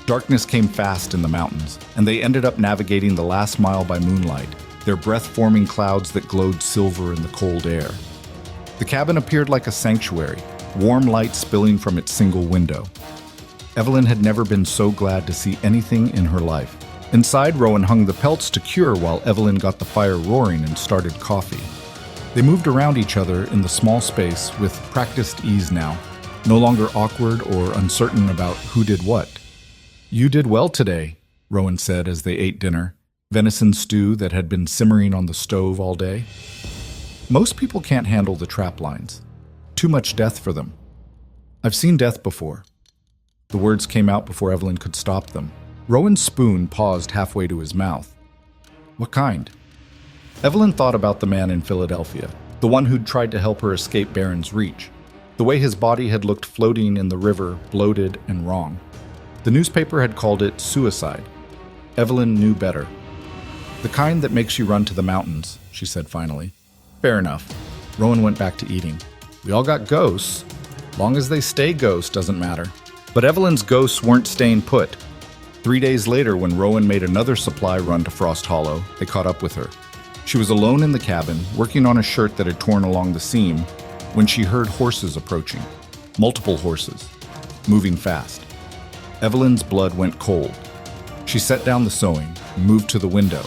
Darkness came fast in the mountains, and they ended up navigating the last mile by moonlight, their breath-forming clouds that glowed silver in the cold air. The cabin appeared like a sanctuary, warm light spilling from its single window. Evelyn had never been so glad to see anything in her life. Inside, Rowan hung the pelts to cure while Evelyn got the fire roaring and started coffee. They moved around each other in the small space with practiced ease now, no longer awkward or uncertain about who did what. You did well today, Rowan said as they ate dinner, venison stew that had been simmering on the stove all day. Most people can't handle the trap lines. Too much death for them. I've seen death before. The words came out before Evelyn could stop them. Rowan's spoon paused halfway to his mouth. What kind? Evelyn thought about the man in Philadelphia, the one who'd tried to help her escape Baron's reach, the way his body had looked floating in the river, bloated and wrong. The newspaper had called it suicide. Evelyn knew better. The kind that makes you run to the mountains, she said finally. Fair enough. Rowan went back to eating. We all got ghosts. Long as they stay ghosts doesn't matter. But Evelyn's ghosts weren't staying put. 3 days later, when Rowan made another supply run to Frost Hollow, they caught up with her. She was alone in the cabin, working on a shirt that had torn along the seam, when she heard horses approaching. Multiple horses, moving fast. Evelyn's blood went cold. She set down the sewing and moved to the window.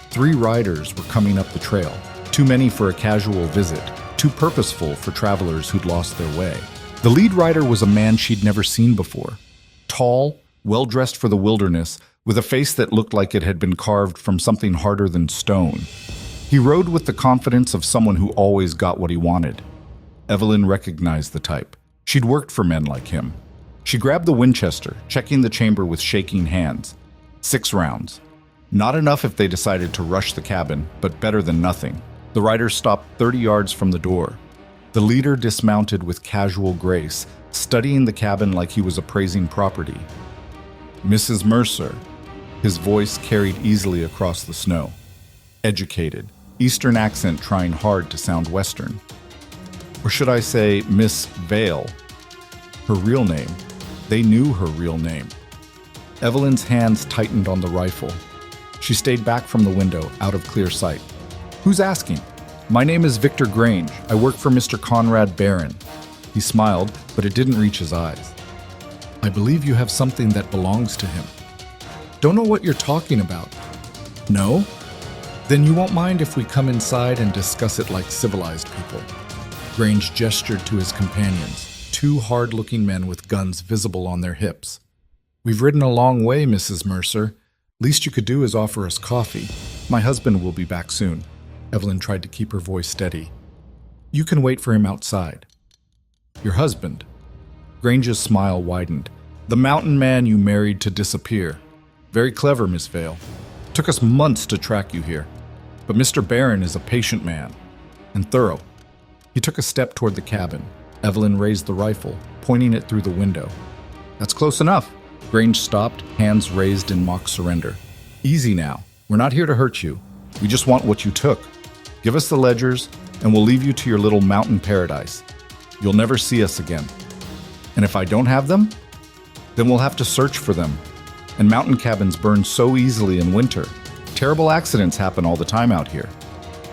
3 riders were coming up the trail, too many for a casual visit, too purposeful for travelers who'd lost their way. The lead rider was a man she'd never seen before. Tall, well-dressed for the wilderness, with a face that looked like it had been carved from something harder than stone. He rode with the confidence of someone who always got what he wanted. Evelyn recognized the type. She'd worked for men like him. She grabbed the Winchester, checking the chamber with shaking hands. 6 rounds. Not enough if they decided to rush the cabin, but better than nothing. The riders stopped 30 yards from the door. The leader dismounted with casual grace, studying the cabin like he was appraising property. Mrs. Mercer. His voice carried easily across the snow. Educated, Eastern accent trying hard to sound Western. Or should I say Miss Vale? Her real name. They knew her real name. Evelyn's hands tightened on the rifle. She stayed back from the window, out of clear sight. Who's asking? My name is Victor Grange. I work for Mr. Conrad Barron. He smiled, but it didn't reach his eyes. I believe you have something that belongs to him. Don't know what you're talking about. No? Then you won't mind if we come inside and discuss it like civilized people. Grange gestured to his companions, 2 hard-looking men with guns visible on their hips. We've ridden a long way, Mrs. Mercer. Least you could do is offer us coffee. My husband will be back soon. Evelyn tried to keep her voice steady. You can wait for him outside. Your husband? Grange's smile widened. The mountain man you married to disappear. Very clever, Miss Vale. Took us months to track you here. But Mr. Barron is a patient man. And thorough. He took a step toward the cabin. Evelyn raised the rifle, pointing it through the window. That's close enough. Grange stopped, hands raised in mock surrender. Easy now. We're not here to hurt you. We just want what you took. Give us the ledgers, and we'll leave you to your little mountain paradise. You'll never see us again. And if I don't have them, then we'll have to search for them. And mountain cabins burn so easily in winter. Terrible accidents happen all the time out here.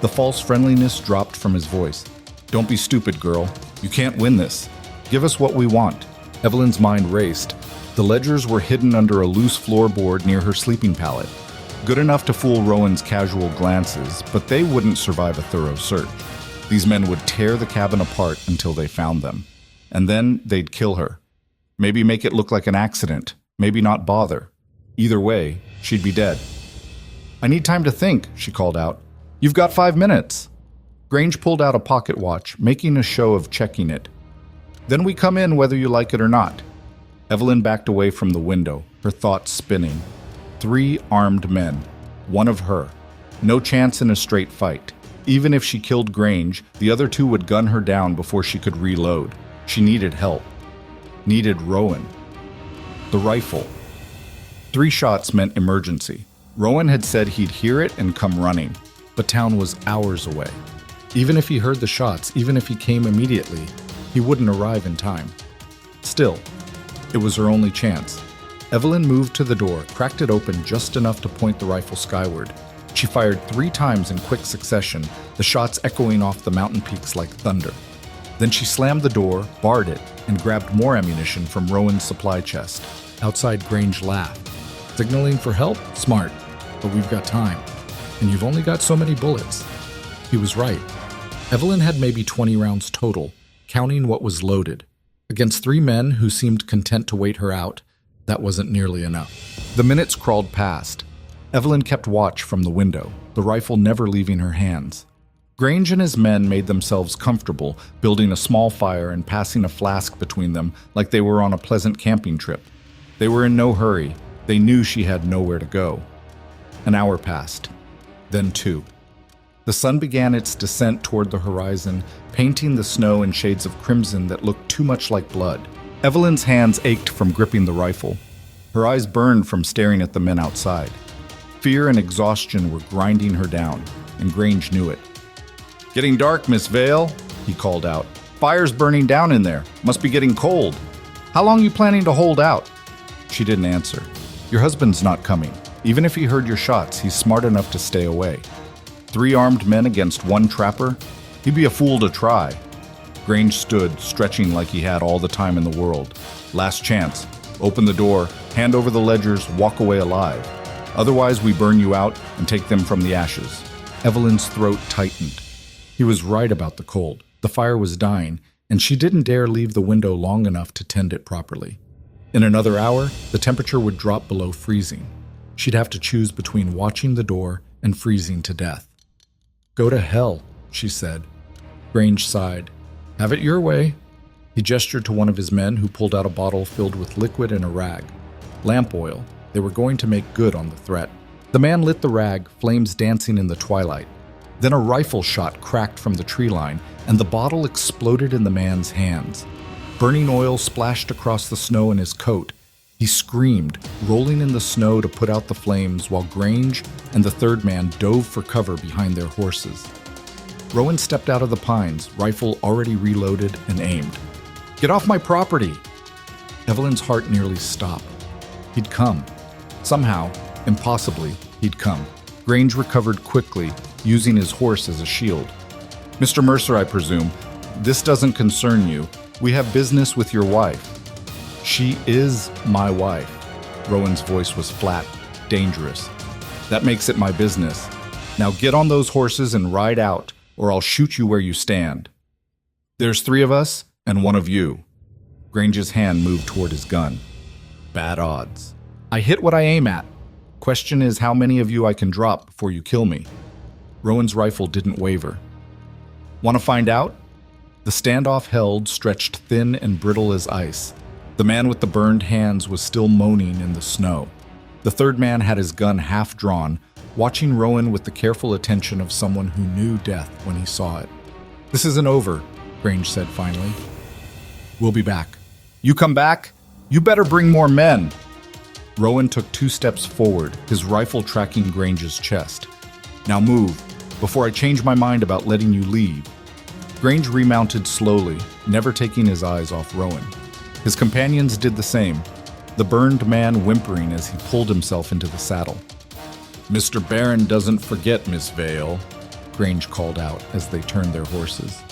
The false friendliness dropped from his voice. Don't be stupid, girl. You can't win this. Give us what we want. Evelyn's mind raced. The ledgers were hidden under a loose floorboard near her sleeping pallet. Good enough to fool Rowan's casual glances, but they wouldn't survive a thorough search. These men would tear the cabin apart until they found them. And then they'd kill her. Maybe make it look like an accident. Maybe not bother. Either way, she'd be dead. I need time to think, she called out. You've got 5 minutes. Grange pulled out a pocket watch, making a show of checking it. Then we come in whether you like it or not. Evelyn backed away from the window, her thoughts spinning. 3 armed men. 1 of her. No chance in a straight fight. Even if she killed Grange, the other 2 would gun her down before she could reload. She needed help. Needed Rowan. The rifle. 3 shots meant emergency. Rowan had said he'd hear it and come running, but town was hours away. Even if he heard the shots, even if he came immediately, he wouldn't arrive in time. Still, it was her only chance. Evelyn moved to the door, cracked it open just enough to point the rifle skyward. She fired 3 times in quick succession, the shots echoing off the mountain peaks like thunder. Then she slammed the door, barred it, and grabbed more ammunition from Rowan's supply chest. Outside, Grange laughed. Signaling for help? Smart. But we've got time. And you've only got so many bullets. He was right. Evelyn had maybe 20 rounds total, counting what was loaded. Against 3 men who seemed content to wait her out, that wasn't nearly enough. The minutes crawled past. Evelyn kept watch from the window, the rifle never leaving her hands. Grange and his men made themselves comfortable, building a small fire and passing a flask between them like they were on a pleasant camping trip. They were in no hurry. They knew she had nowhere to go. An hour passed. Then 2. The sun began its descent toward the horizon, painting the snow in shades of crimson that looked too much like blood. Evelyn's hands ached from gripping the rifle. Her eyes burned from staring at the men outside. Fear and exhaustion were grinding her down, and Grange knew it. Getting dark, Miss Vale, he called out. Fire's burning down in there. Must be getting cold. How long you planning to hold out? She didn't answer. Your husband's not coming. Even if he heard your shots, he's smart enough to stay away. 3 armed men against 1 trapper? He'd be a fool to try. Grange stood, stretching like he had all the time in the world. Last chance. Open the door, hand over the ledgers, walk away alive. Otherwise, we burn you out and take them from the ashes. Evelyn's throat tightened. He was right about the cold. The fire was dying, and she didn't dare leave the window long enough to tend it properly. In another hour, the temperature would drop below freezing. She'd have to choose between watching the door and freezing to death. Go to hell, she said. Grange sighed. Have it your way. He gestured to one of his men who pulled out a bottle filled with liquid and a rag. Lamp oil. They were going to make good on the threat. The man lit the rag, flames dancing in the twilight. Then a rifle shot cracked from the tree line, and the bottle exploded in the man's hands. Burning oil splashed across the snow in his coat. He screamed, rolling in the snow to put out the flames, while Grange and the third man dove for cover behind their horses. Rowan stepped out of the pines, rifle already reloaded and aimed. Get off my property! Evelyn's heart nearly stopped. He'd come. Somehow, impossibly, he'd come. Grange recovered quickly, using his horse as a shield. Mr. Mercer, I presume, this doesn't concern you. We have business with your wife. She is my wife. Rowan's voice was flat, dangerous. That makes it my business. Now get on those horses and ride out, or I'll shoot you where you stand. There's 3 of us, and 1 of you. Grange's hand moved toward his gun. Bad odds. I hit what I aim at. Question is how many of you I can drop before you kill me. Rowan's rifle didn't waver. Want to find out? The standoff held, stretched thin and brittle as ice. The man with the burned hands was still moaning in the snow. The third man had his gun half drawn, watching Rowan with the careful attention of someone who knew death when he saw it. This isn't over, Grange said finally. We'll be back. You come back? You better bring more men. Rowan took 2 steps forward, his rifle tracking Grange's chest. Now move, before I change my mind about letting you leave. Grange remounted slowly, never taking his eyes off Rowan. His companions did the same, the burned man whimpering as he pulled himself into the saddle. Mr. Barron doesn't forget, Miss Vale, Grange called out as they turned their horses.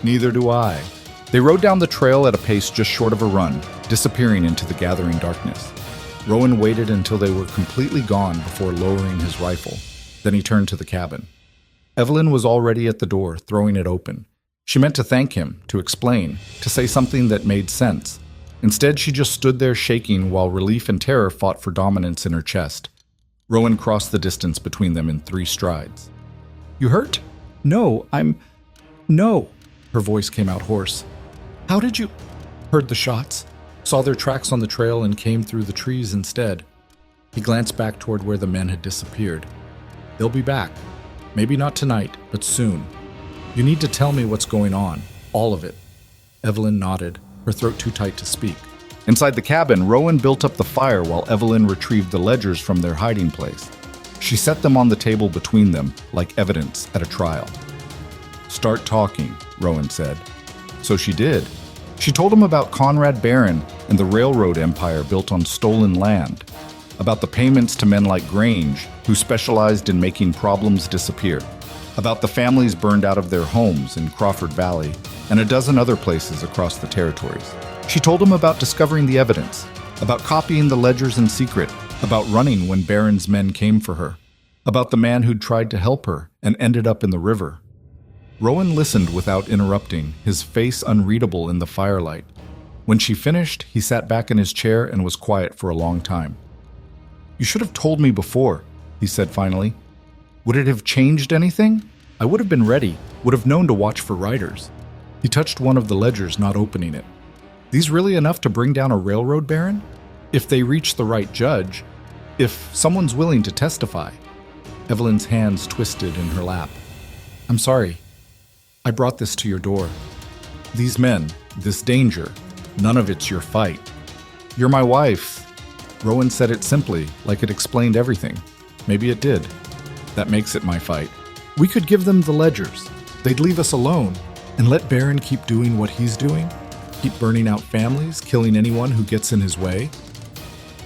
Neither do I. They rode down the trail at a pace just short of a run, disappearing into the gathering darkness. Rowan waited until they were completely gone before lowering his rifle. Then he turned to the cabin. Evelyn was already at the door, throwing it open. She meant to thank him, to explain, to say something that made sense. Instead, she just stood there shaking while relief and terror fought for dominance in her chest. Rowan crossed the distance between them in 3 strides. You hurt? No, No. Her voice came out hoarse. How did you... Heard the shots, saw their tracks on the trail and came through the trees instead. He glanced back toward where the men had disappeared. They'll be back. Maybe not tonight, but soon. You need to tell me what's going on. All of it. Evelyn nodded, her throat too tight to speak. Inside the cabin, Rowan built up the fire while Evelyn retrieved the ledgers from their hiding place. She set them on the table between them, like evidence at a trial. Start talking, Rowan said. So she did. She told him about Conrad Barron and the railroad empire built on stolen land, about the payments to men like Grange, who specialized in making problems disappear, about the families burned out of their homes in Crawford Valley and a dozen other places across the territories. She told him about discovering the evidence, about copying the ledgers in secret, about running when Barron's men came for her, about the man who'd tried to help her and ended up in the river. Rowan listened without interrupting, his face unreadable in the firelight. When she finished, he sat back in his chair and was quiet for a long time. You should have told me before, he said finally. Would it have changed anything? I would have been ready, would have known to watch for riders. He touched one of the ledgers, not opening it. These really enough to bring down a railroad baron? If they reach the right judge, if someone's willing to testify. Evelyn's hands twisted in her lap. I'm sorry. I brought this to your door. These men, this danger, none of it's your fight. You're my wife. Rowan said it simply, like it explained everything. Maybe it did. That makes it my fight. We could give them the ledgers. They'd leave us alone and let Barron keep doing what he's doing. Keep burning out families, killing anyone who gets in his way?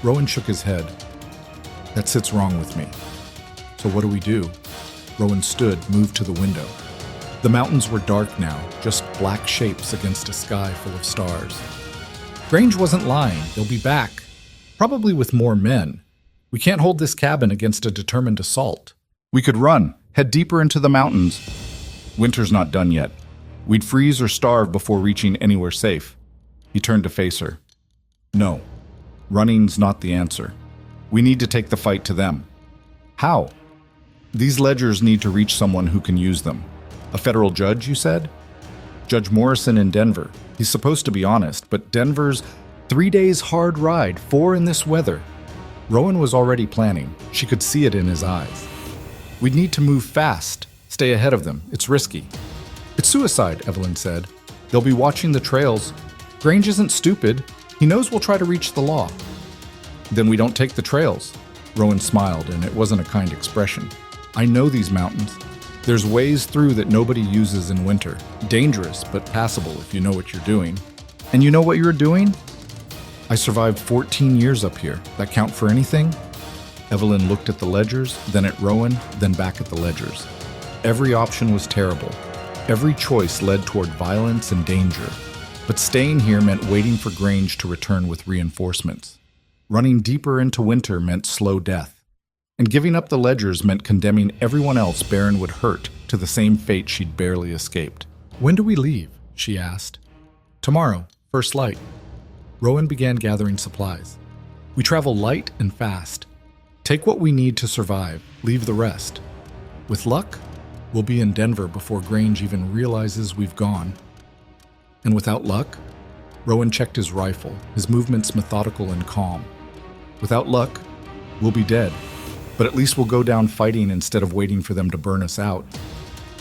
Rowan shook his head. That sits wrong with me. So what do we do? Rowan stood, moved to the window. The mountains were dark now, just black shapes against a sky full of stars. Grange wasn't lying. They'll be back. Probably with more men. We can't hold this cabin against a determined assault. We could run, head deeper into the mountains. Winter's not done yet. We'd freeze or starve before reaching anywhere safe. He turned to face her. No, running's not the answer. We need to take the fight to them. How? These ledgers need to reach someone who can use them. A federal judge, you said? Judge Morrison in Denver. He's supposed to be honest, but Denver's 3 days hard ride, 4 in this weather. Rowan was already planning. She could see it in his eyes. We'd need to move fast, stay ahead of them. It's risky. It's suicide, Evelyn said. They'll be watching the trails. Grange isn't stupid. He knows we'll try to reach the law. Then we don't take the trails. Rowan smiled, and it wasn't a kind expression. I know these mountains. There's ways through that nobody uses in winter. Dangerous, but passable if you know what you're doing. And you know what you're doing? I survived 14 years up here. That count for anything? Evelyn looked at the ledgers, then at Rowan, then back at the ledgers. Every option was terrible. Every choice led toward violence and danger. But staying here meant waiting for Grange to return with reinforcements. Running deeper into winter meant slow death. And giving up the ledgers meant condemning everyone else Barron would hurt to the same fate she'd barely escaped. When do we leave? She asked. Tomorrow, first light. Rowan began gathering supplies. We travel light and fast. Take what we need to survive, leave the rest. With luck, we'll be in Denver before Grange even realizes we've gone. And without luck, Rowan checked his rifle, his movements methodical and calm. Without luck, we'll be dead. But at least we'll go down fighting instead of waiting for them to burn us out.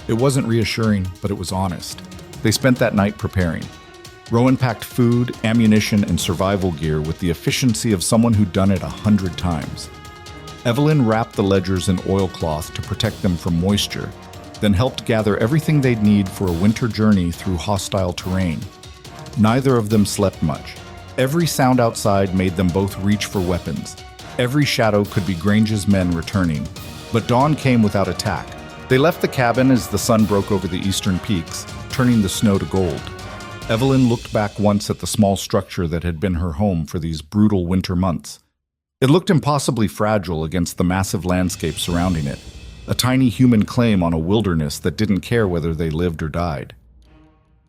It wasn't reassuring, but it was honest. They spent that night preparing. Rowan packed food, ammunition, and survival gear with the efficiency of someone who'd done it 100 times. Evelyn wrapped the ledgers in oilcloth to protect them from moisture, then helped gather everything they'd need for a winter journey through hostile terrain. Neither of them slept much. Every sound outside made them both reach for weapons. Every shadow could be Grange's men returning. But dawn came without attack. They left the cabin as the sun broke over the eastern peaks, turning the snow to gold. Evelyn looked back once at the small structure that had been her home for these brutal winter months. It looked impossibly fragile against the massive landscape surrounding it, a tiny human claim on a wilderness that didn't care whether they lived or died.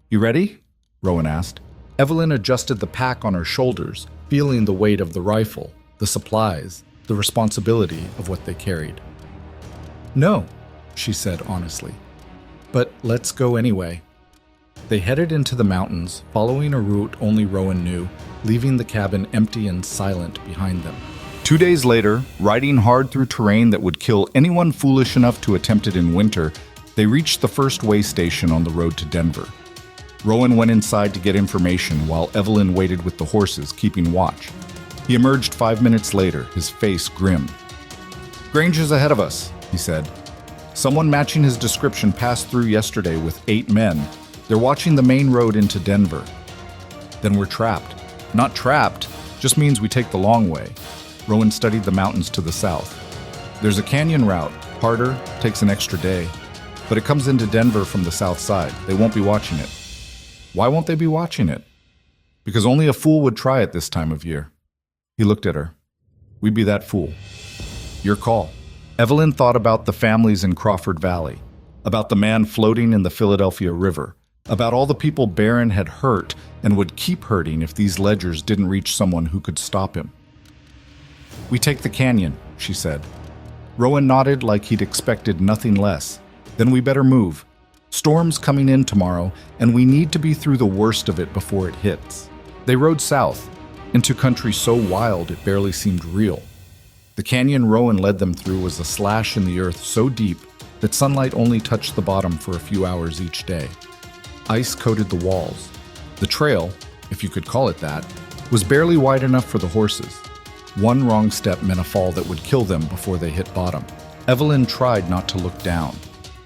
You ready? Rowan asked. Evelyn adjusted the pack on her shoulders, feeling the weight of the rifle, the supplies, the responsibility of what they carried. No, she said honestly. But let's go anyway. They headed into the mountains, following a route only Rowan knew, leaving the cabin empty and silent behind them. 2 days later, riding hard through terrain that would kill anyone foolish enough to attempt it in winter, they reached the first way station on the road to Denver. Rowan went inside to get information while Evelyn waited with the horses, keeping watch. He emerged 5 minutes later, his face grim. Grange is ahead of us, he said. Someone matching his description passed through yesterday with 8 men. They're watching the main road into Denver. Then we're trapped. Not trapped, just means we take the long way. Rowan studied the mountains to the south. There's a canyon route, harder, takes an extra day. But it comes into Denver from the south side. They won't be watching it. Why won't they be watching it? Because only a fool would try it this time of year. He looked at her. We'd be that fool. Your call. Evelyn thought about the families in Crawford Valley, about the man floating in the Philadelphia River, about all the people Barron had hurt and would keep hurting if these ledgers didn't reach someone who could stop him. We take the canyon, she said. Rowan nodded like he'd expected nothing less. Then we better move. Storm's coming in tomorrow, and we need to be through the worst of it before it hits. They rode south, into country so wild it barely seemed real. The canyon Rowan led them through was a slash in the earth so deep that sunlight only touched the bottom for a few hours each day. Ice coated the walls. The trail, if you could call it that, was barely wide enough for the horses. One wrong step meant a fall that would kill them before they hit bottom. Evelyn tried not to look down,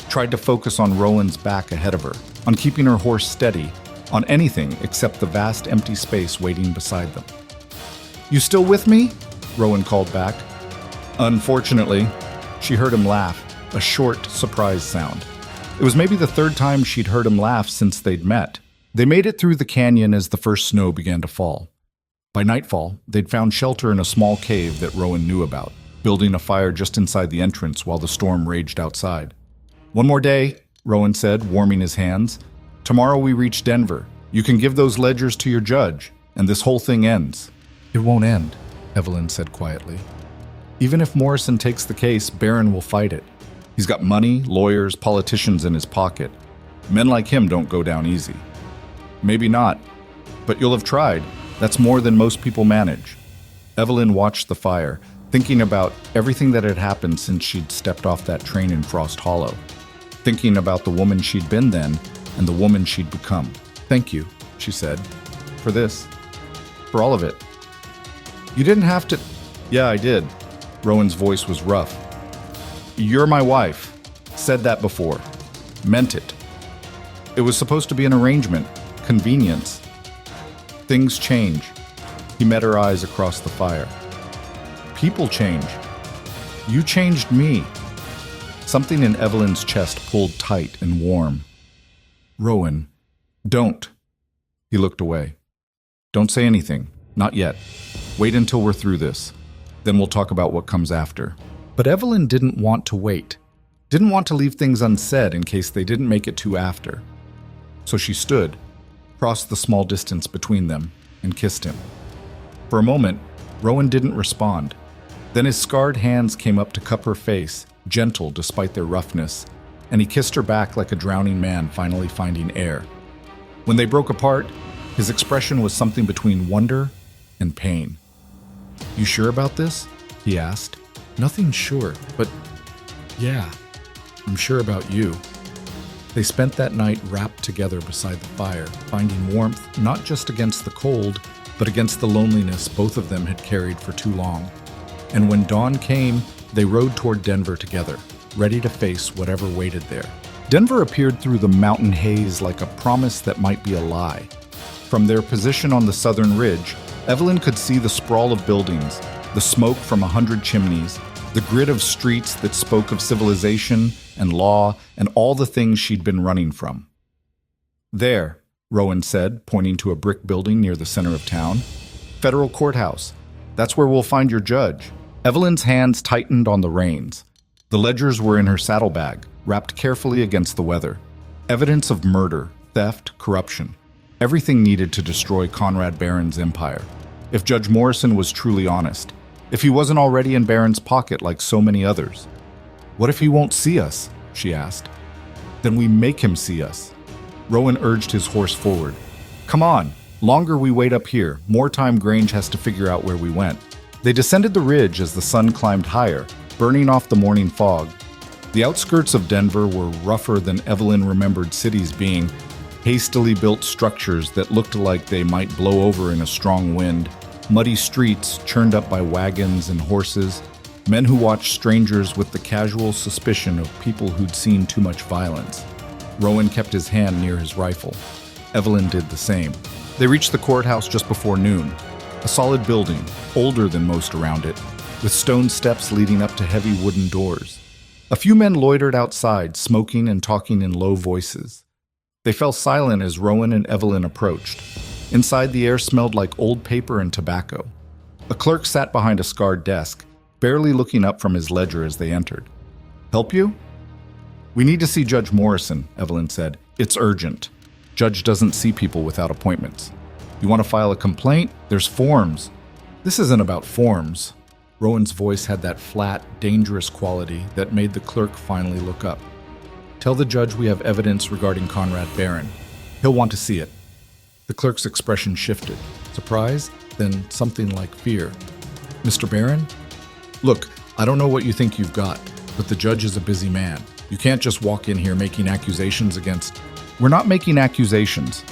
tried to focus on Rowan's back ahead of her, on keeping her horse steady, on anything except the vast empty space waiting beside them. "You still with me?" Rowan called back. Unfortunately, she heard him laugh, a short, surprised sound. It was maybe the third time she'd heard him laugh since they'd met. They made it through the canyon as the first snow began to fall. By nightfall, they'd found shelter in a small cave that Rowan knew about, building a fire just inside the entrance while the storm raged outside. "One more day," Rowan said, warming his hands. "Tomorrow we reach Denver. You can give those ledgers to your judge, and this whole thing ends." "It won't end," Evelyn said quietly. "Even if Morrison takes the case, Barron will fight it. He's got money, lawyers, politicians in his pocket. Men like him don't go down easy." "Maybe not, but you'll have tried. That's more than most people manage." Evelyn watched the fire, thinking about everything that had happened since she'd stepped off that train in Frost Hollow, thinking about the woman she'd been then and the woman she'd become. "Thank you," she said, "for this, for all of it." "You didn't have to—" "Yeah, I did." Rowan's voice was rough. "You're my wife. Said that before. Meant it. It was supposed to be an arrangement, convenience. Things change." He met her eyes across the fire. "People change. You changed me." Something in Evelyn's chest pulled tight and warm. "Rowan, don't." He looked away. "Don't say anything. Not yet. Wait until we're through this. Then we'll talk about what comes after." But Evelyn didn't want to wait. Didn't want to leave things unsaid in case they didn't make it to after. So she stood, crossed the small distance between them, and kissed him. For a moment, Rowan didn't respond. Then his scarred hands came up to cup her face, gentle despite their roughness, and he kissed her back like a drowning man finally finding air. When they broke apart, his expression was something between wonder and pain. "You sure about this?" he asked. "Nothing sure, but yeah, I'm sure about you." They spent that night wrapped together beside the fire, finding warmth not just against the cold, but against the loneliness both of them had carried for too long. And when dawn came, they rode toward Denver together, ready to face whatever waited there. Denver appeared through the mountain haze like a promise that might be a lie. From their position on the southern ridge, Evelyn could see the sprawl of buildings, the smoke from 100 chimneys, the grid of streets that spoke of civilization and law and all the things she'd been running from. "There," Rowan said, pointing to a brick building near the center of town. "Federal courthouse. That's where we'll find your judge." Evelyn's hands tightened on the reins. The ledgers were in her saddlebag, wrapped carefully against the weather. Evidence of murder, theft, corruption. Everything needed to destroy Conrad Barron's empire. If Judge Morrison was truly honest, if he wasn't already in Barron's pocket like so many others. "What if he won't see us?" she asked. "Then we make him see us." Rowan urged his horse forward. "Come on, longer we wait up here, more time Grange has to figure out where we went." They descended the ridge as the sun climbed higher, burning off the morning fog. The outskirts of Denver were rougher than Evelyn remembered cities being, hastily built structures that looked like they might blow over in a strong wind, muddy streets churned up by wagons and horses, men who watched strangers with the casual suspicion of people who'd seen too much violence. Rowan kept his hand near his rifle. Evelyn did the same. They reached the courthouse just before noon, a solid building, older than most around it, with stone steps leading up to heavy wooden doors. A few men loitered outside, smoking and talking in low voices. They fell silent as Rowan and Evelyn approached. Inside, the air smelled like old paper and tobacco. A clerk sat behind a scarred desk, barely looking up from his ledger as they entered. "Help you?" "We need to see Judge Morrison," Evelyn said. "It's urgent. Judge doesn't see people without appointments. You want to file a complaint? There's forms." "This isn't about forms." Rowan's voice had that flat, dangerous quality that made the clerk finally look up. "Tell the judge we have evidence regarding Conrad Barron. He'll want to see it." The clerk's expression shifted. Surprise, then something like fear. "Mr. Barron? Look, I don't know what you think you've got, but the judge is a busy man. You can't just walk in here making accusations against—" "We're not making accusations."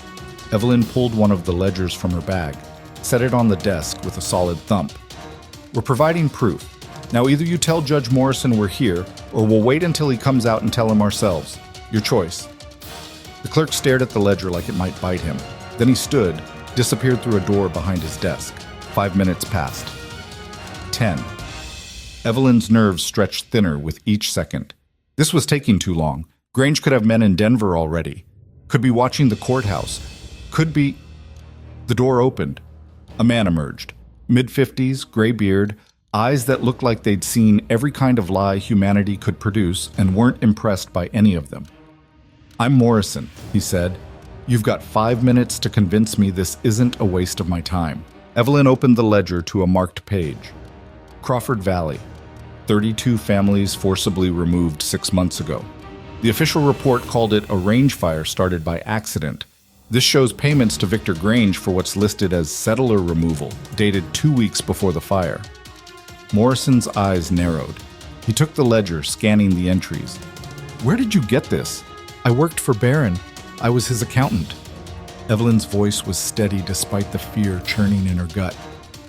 Evelyn pulled one of the ledgers from her bag, set it on the desk with a solid thump. "We're providing proof. Now either you tell Judge Morrison we're here, or we'll wait until he comes out and tell him ourselves. Your choice." The clerk stared at the ledger like it might bite him. Then he stood, disappeared through a door behind his desk. 5 minutes passed. 10. Evelyn's nerves stretched thinner with each second. This was taking too long. Grange could have men in Denver already. Could be watching the courthouse. Could be... The door opened. A man emerged. Mid-50s, gray beard, eyes that looked like they'd seen every kind of lie humanity could produce and weren't impressed by any of them. "I'm Morrison," he said. "You've got 5 minutes to convince me this isn't a waste of my time." Evelyn opened the ledger to a marked page. Crawford Valley. 32 families forcibly removed 6 months ago. The official report called it a range fire started by accident. This shows payments to Victor Grange for what's listed as settler removal, dated 2 weeks before the fire. Morrison's eyes narrowed. He took the ledger, scanning the entries. "Where did you get this?" "I worked for Barron. I was his accountant." Evelyn's voice was steady despite the fear churning in her gut.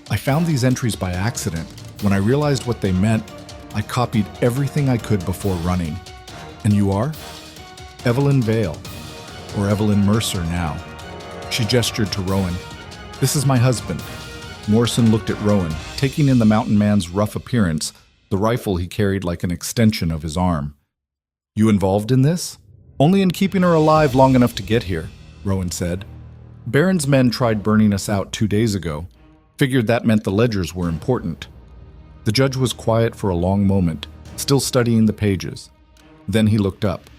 "I found these entries by accident. When I realized what they meant, I copied everything I could before running." "And you are?" "Evelyn Vale. Or Evelyn Mercer now." She gestured to Rowan. "This is my husband." Morrison looked at Rowan, taking in the mountain man's rough appearance, the rifle he carried like an extension of his arm. "You involved in this?" "Only in keeping her alive long enough to get here," Rowan said. "Barron's men tried burning us out 2 days ago. Figured that meant the ledgers were important." The judge was quiet for a long moment, still studying the pages. Then he looked up.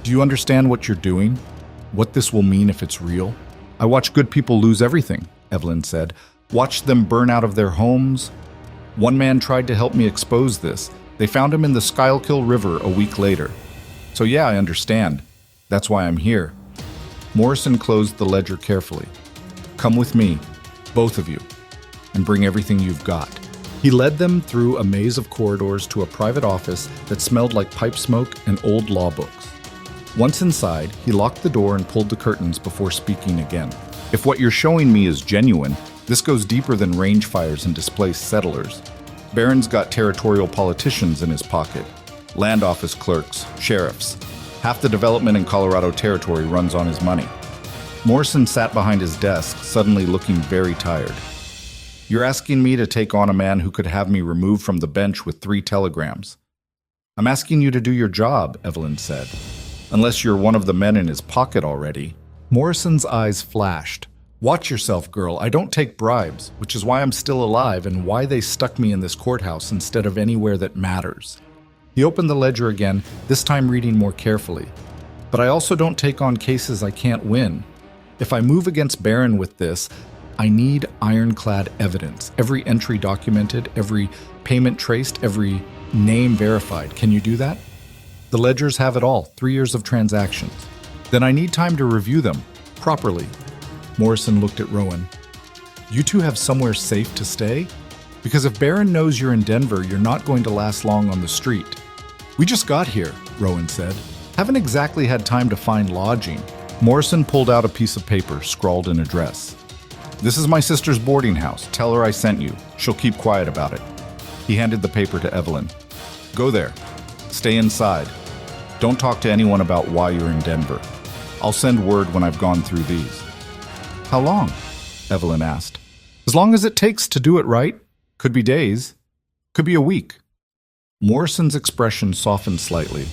"Do you understand what you're doing? What this will mean if it's real?" "I watch good people lose everything," Evelyn said. "Watched them burn out of their homes. One man tried to help me expose this. They found him in the Schuylkill River a week later. So yeah, I understand. That's why I'm here." Morrison closed the ledger carefully. "Come with me, both of you, and bring everything you've got." He led them through a maze of corridors to a private office that smelled like pipe smoke and old law books. Once inside, he locked the door and pulled the curtains before speaking again. "If what you're showing me is genuine, this goes deeper than range fires and displaced settlers. Barron's got territorial politicians in his pocket, land office clerks, sheriffs. Half the development in Colorado Territory runs on his money." Morrison sat behind his desk, suddenly looking very tired. "You're asking me to take on a man who could have me removed from the bench with 3 telegrams." "I'm asking you to do your job," Evelyn said. "Unless you're one of the men in his pocket already." Morrison's eyes flashed. "Watch yourself, girl. I don't take bribes, which is why I'm still alive and why they stuck me in this courthouse instead of anywhere that matters." He opened the ledger again, this time reading more carefully. "But I also don't take on cases I can't win. If I move against Barron with this, I need ironclad evidence. Every entry documented, every payment traced, every name verified. Can you do that?" "The ledgers have it all, 3 years of transactions." "Then I need time to review them, properly." Morrison looked at Rowan. "You two have somewhere safe to stay? Because if Barron knows you're in Denver, you're not going to last long on the street." "We just got here," Rowan said. "Haven't exactly had time to find lodging." Morrison pulled out a piece of paper, scrawled an address. "This is my sister's boarding house. Tell her I sent you. She'll keep quiet about it." He handed the paper to Evelyn. "Go there. Stay inside. Don't talk to anyone about why you're in Denver. I'll send word when I've gone through these." "How long?" Evelyn asked. "As long as it takes to do it right. Could be days. Could be a week." Morrison's expression softened slightly.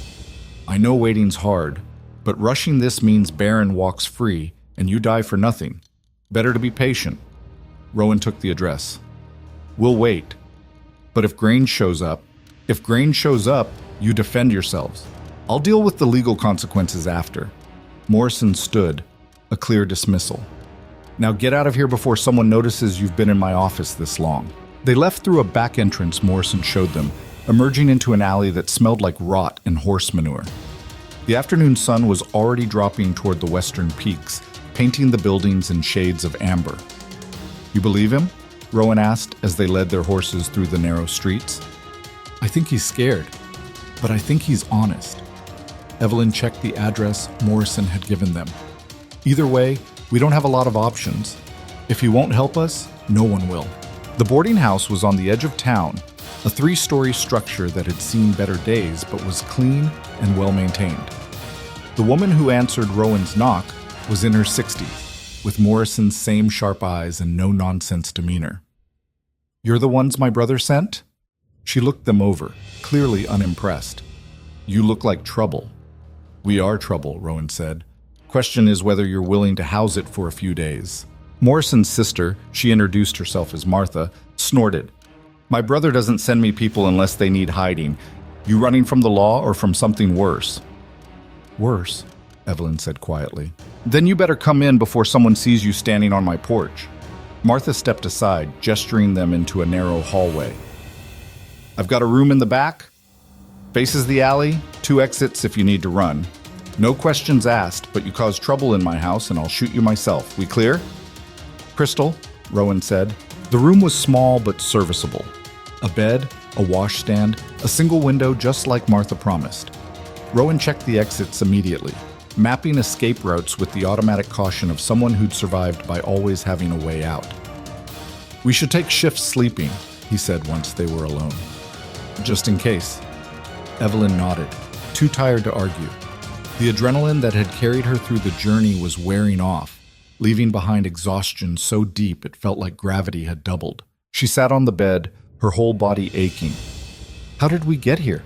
"I know waiting's hard, but rushing this means Barron walks free and you die for nothing. Better to be patient." Rowan took the address. "We'll wait. But if Grange shows up, you defend yourselves. I'll deal with the legal consequences after." Morrison stood, a clear dismissal. "Now get out of here before someone notices you've been in my office this long." They left through a back entrance Morrison showed them, emerging into an alley that smelled like rot and horse manure. The afternoon sun was already dropping toward the western peaks, painting the buildings in shades of amber. "You believe him?" Rowan asked as they led their horses through the narrow streets. "I think he's scared, but I think he's honest." Evelyn checked the address Morrison had given them. "Either way, we don't have a lot of options. If he won't help us, no one will." The boarding house was on the edge of town, a 3-story structure that had seen better days but was clean and well maintained. The woman who answered Rowan's knock was in her 60s, with Morrison's same sharp eyes and no-nonsense demeanor. "You're the ones my brother sent?" She looked them over, clearly unimpressed. "You look like trouble." "We are trouble," Rowan said. "Question is whether you're willing to house it for a few days." Morrison's sister, she introduced herself as Martha, snorted. "My brother doesn't send me people unless they need hiding. You running from the law or from something worse?" "Worse," Evelyn said quietly. "Then you better come in before someone sees you standing on my porch." Martha stepped aside, gesturing them into a narrow hallway. "I've got a room in the back. Faces the alley, 2 exits if you need to run. No questions asked, but you cause trouble in my house and I'll shoot you myself. We clear?" "Crystal," Rowan said. The room was small but serviceable. A bed, a washstand, a single window just like Martha promised. Rowan checked the exits immediately, mapping escape routes with the automatic caution of someone who'd survived by always having a way out. "We should take shifts sleeping," he said once they were alone. "Just in case." Evelyn nodded, too tired to argue. The adrenaline that had carried her through the journey was wearing off, leaving behind exhaustion so deep it felt like gravity had doubled. She sat on the bed, her whole body aching. "How did we get here?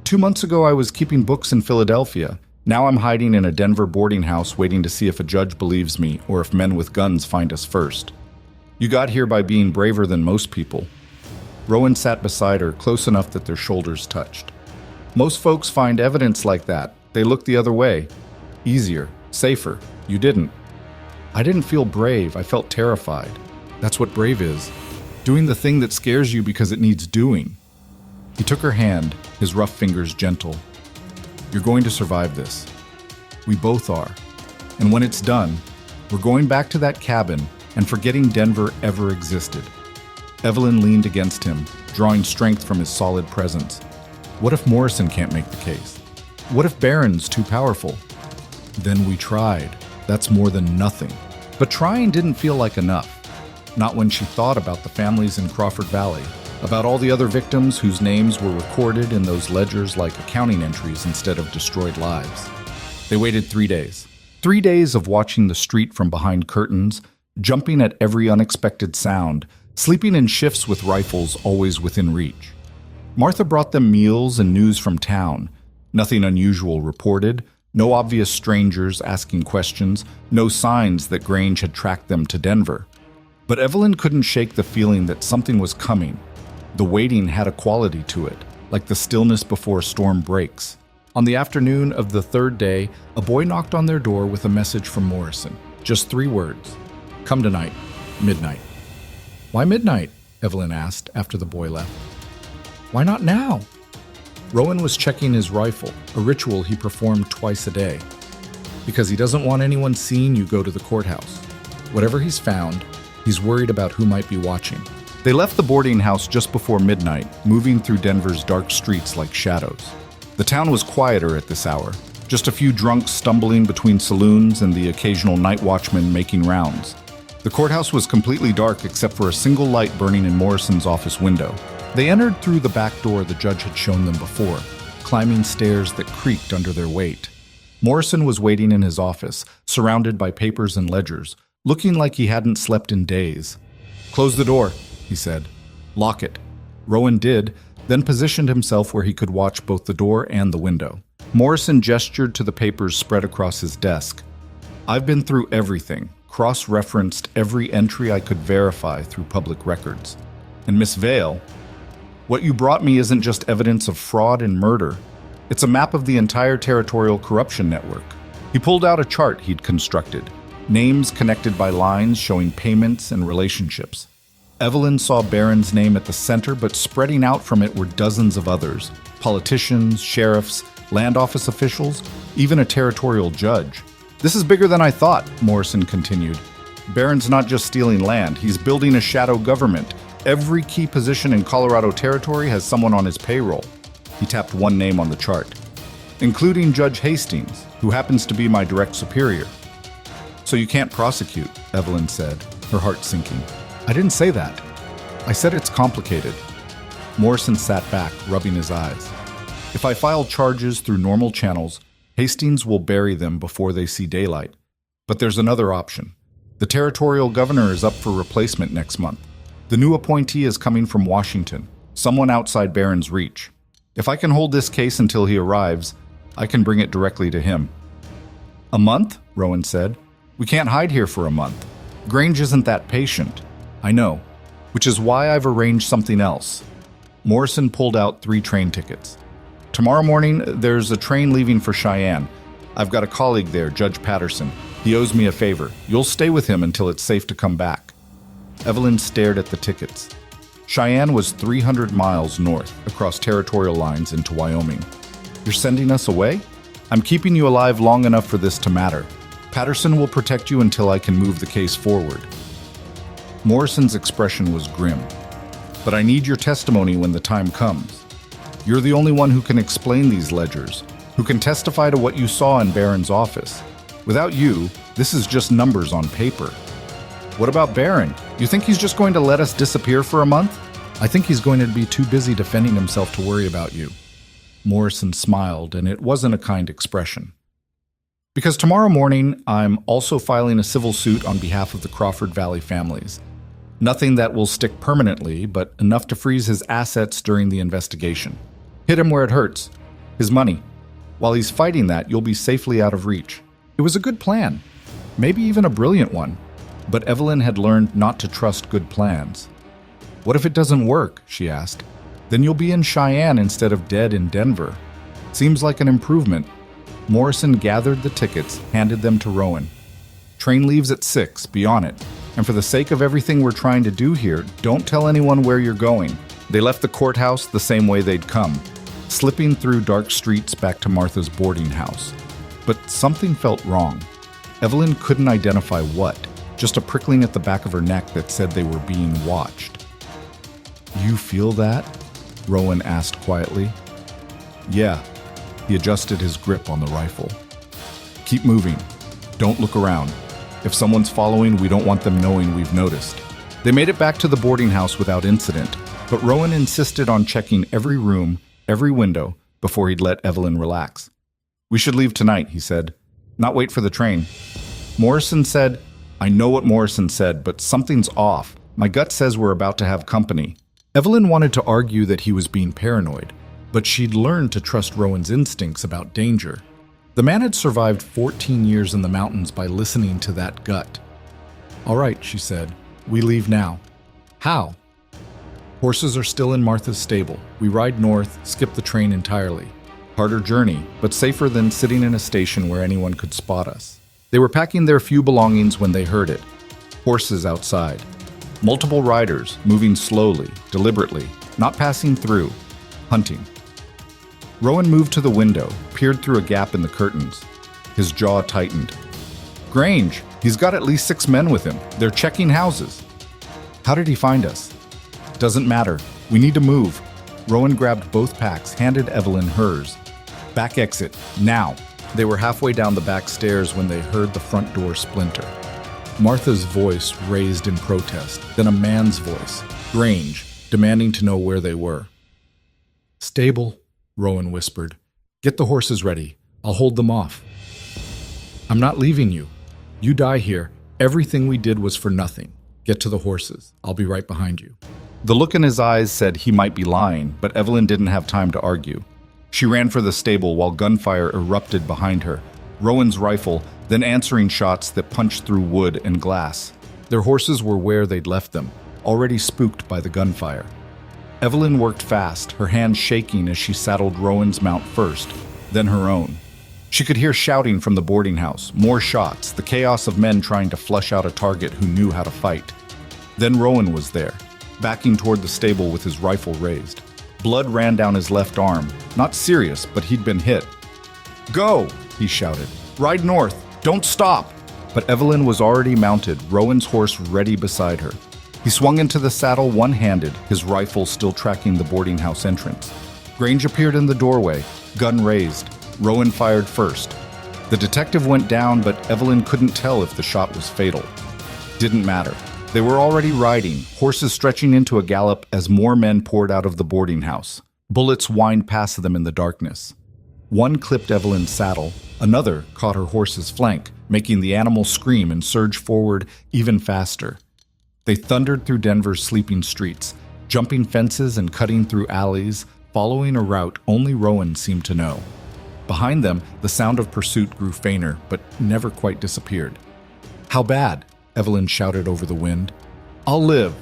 2 months ago I was keeping books in Philadelphia. Now I'm hiding in a Denver boarding house waiting to see if a judge believes me or if men with guns find us first. You got here by being braver than most people." Rowan sat beside her, close enough that their shoulders touched. "Most folks find evidence like that. They look the other way. Easier, safer. You didn't." "I didn't feel brave. I felt terrified. That's what brave is. Doing the thing that scares you because it needs doing." He took her hand, his rough fingers gentle. "You're going to survive this. We both are. And when it's done, we're going back to that cabin and forgetting Denver ever existed." Evelyn leaned against him, drawing strength from his solid presence. What if Morrison can't make the case? What if Barron's too powerful? Then we tried. That's more than nothing. But trying didn't feel like enough. Not when she thought about the families in Crawford Valley, about all the other victims whose names were recorded in those ledgers like accounting entries instead of destroyed lives. They waited 3 days. 3 days of watching the street from behind curtains, jumping at every unexpected sound, sleeping in shifts with rifles always within reach. Martha brought them meals and news from town. Nothing unusual reported, no obvious strangers asking questions, no signs that Grange had tracked them to Denver. But Evelyn couldn't shake the feeling that something was coming. The waiting had a quality to it, like the stillness before a storm breaks. On the afternoon of the 3rd day, a boy knocked on their door with a message from Morrison. Just 3 words. "Come tonight, midnight." "Why midnight?" Evelyn asked after the boy left. "Why not now?" Rowan was checking his rifle, a ritual he performed twice a day. "Because he doesn't want anyone seeing you go to the courthouse. Whatever he's found, he's worried about who might be watching." They left the boarding house just before midnight, moving through Denver's dark streets like shadows. The town was quieter at this hour, just a few drunks stumbling between saloons and the occasional night watchman making rounds. The courthouse was completely dark except for a single light burning in Morrison's office window. They entered through the back door the judge had shown them before, climbing stairs that creaked under their weight. Morrison was waiting in his office, surrounded by papers and ledgers, looking like he hadn't slept in days. "Close the door," he said. "Lock it." Rowan did, then positioned himself where he could watch both the door and the window. Morrison gestured to the papers spread across his desk. "I've been through everything, cross-referenced every entry I could verify through public records. And Miss Vale, what you brought me isn't just evidence of fraud and murder. It's a map of the entire territorial corruption network." He pulled out a chart he'd constructed, names connected by lines showing payments and relationships. Evelyn saw Barron's name at the center, but spreading out from it were dozens of others: politicians, sheriffs, land office officials, even a territorial judge. "This is bigger than I thought," Morrison continued. "Barron's not just stealing land, he's building a shadow government. Every key position in Colorado Territory has someone on his payroll." He tapped one name on the chart. "Including Judge Hastings, who happens to be my direct superior." "So you can't prosecute," Evelyn said, her heart sinking. "I didn't say that. I said it's complicated." Morrison sat back, rubbing his eyes. "If I file charges through normal channels, Hastings will bury them before they see daylight. But there's another option. The territorial governor is up for replacement next month. The new appointee is coming from Washington, someone outside Barron's reach. If I can hold this case until he arrives, I can bring it directly to him. A month? Rowan said. We can't hide here for a month. Grange isn't that patient. I know, which is why I've arranged something else. Morrison pulled out 3 train tickets. Tomorrow morning, there's a train leaving for Cheyenne. I've got a colleague there, Judge Patterson. He owes me a favor. You'll stay with him until it's safe to come back. Evelyn stared at the tickets. Cheyenne was 300 miles north, across territorial lines into Wyoming. You're sending us away? I'm keeping you alive long enough for this to matter. Patterson will protect you until I can move the case forward. Morrison's expression was grim. But I need your testimony when the time comes. You're the only one who can explain these ledgers, who can testify to what you saw in Barron's office. Without you, this is just numbers on paper. What about Barron? You think he's just going to let us disappear for a month? I think he's going to be too busy defending himself to worry about you. Morrison smiled, and it wasn't a kind expression. Because tomorrow morning, I'm also filing a civil suit on behalf of the Crawford Valley families. Nothing that will stick permanently, but enough to freeze his assets during the investigation. Hit him where it hurts. His money. While he's fighting that, you'll be safely out of reach. It was a good plan. Maybe even a brilliant one. But Evelyn had learned not to trust good plans. What if it doesn't work? She asked. Then you'll be in Cheyenne instead of dead in Denver. Seems like an improvement. Morrison gathered the tickets, handed them to Rowan. Train leaves at 6, be on it. And for the sake of everything we're trying to do here, don't tell anyone where you're going. They left the courthouse the same way they'd come, slipping through dark streets back to Martha's boarding house. But something felt wrong. Evelyn couldn't identify what, just a prickling at the back of her neck that said they were being watched. You feel that? Rowan asked quietly. Yeah. He adjusted his grip on the rifle. Keep moving. Don't look around. If someone's following, we don't want them knowing we've noticed. They made it back to the boarding house without incident, but Rowan insisted on checking every room, every window, before he'd let Evelyn relax. We should leave tonight, he said. Not wait for the train. Morrison said, I know what Morrison said, but something's off. My gut says we're about to have company. Evelyn wanted to argue that he was being paranoid, but she'd learned to trust Rowan's instincts about danger. The man had survived 14 years in the mountains by listening to that gut. All right, she said. We leave now. How? Horses are still in Martha's stable. We ride north, skip the train entirely. Harder journey, but safer than sitting in a station where anyone could spot us. They were packing their few belongings when they heard it. Horses outside. Multiple riders, moving slowly, deliberately, not passing through, hunting. Rowan moved to the window, peered through a gap in the curtains. His jaw tightened. Grange! He's got at least 6 men with him. They're checking houses. How did he find us? Doesn't matter. We need to move. Rowan grabbed both packs, handed Evelyn hers. Back exit, now. They were halfway down the back stairs when they heard the front door splinter. Martha's voice raised in protest, then a man's voice, Grange, demanding to know where they were. Stable, Rowan whispered. Get the horses ready. I'll hold them off. I'm not leaving you. You die here. Everything we did was for nothing. Get to the horses. I'll be right behind you. The look in his eyes said he might be lying, but Evelyn didn't have time to argue. She ran for the stable while gunfire erupted behind her. Rowan's rifle, then answering shots that punched through wood and glass. Their horses were where they'd left them, already spooked by the gunfire. Evelyn worked fast, her hands shaking as she saddled Rowan's mount first, then her own. She could hear shouting from the boarding house, more shots, the chaos of men trying to flush out a target who knew how to fight. Then Rowan was there, backing toward the stable with his rifle raised. Blood ran down his left arm, not serious, but he'd been hit. Go, he shouted. Ride north, don't stop. But Evelyn was already mounted, Rowan's horse ready beside her. He swung into the saddle one-handed, his rifle still tracking the boarding house entrance. Grange appeared in the doorway, gun raised. Rowan fired first. The detective went down, but Evelyn couldn't tell if the shot was fatal. Didn't matter. They were already riding, horses stretching into a gallop as more men poured out of the boarding house. Bullets whined past them in the darkness. One clipped Evelyn's saddle, another caught her horse's flank, making the animal scream and surge forward even faster. They thundered through Denver's sleeping streets, jumping fences and cutting through alleys, following a route only Rowan seemed to know. Behind them, the sound of pursuit grew fainter, but never quite disappeared. "How bad?" Evelyn shouted over the wind. "I'll live."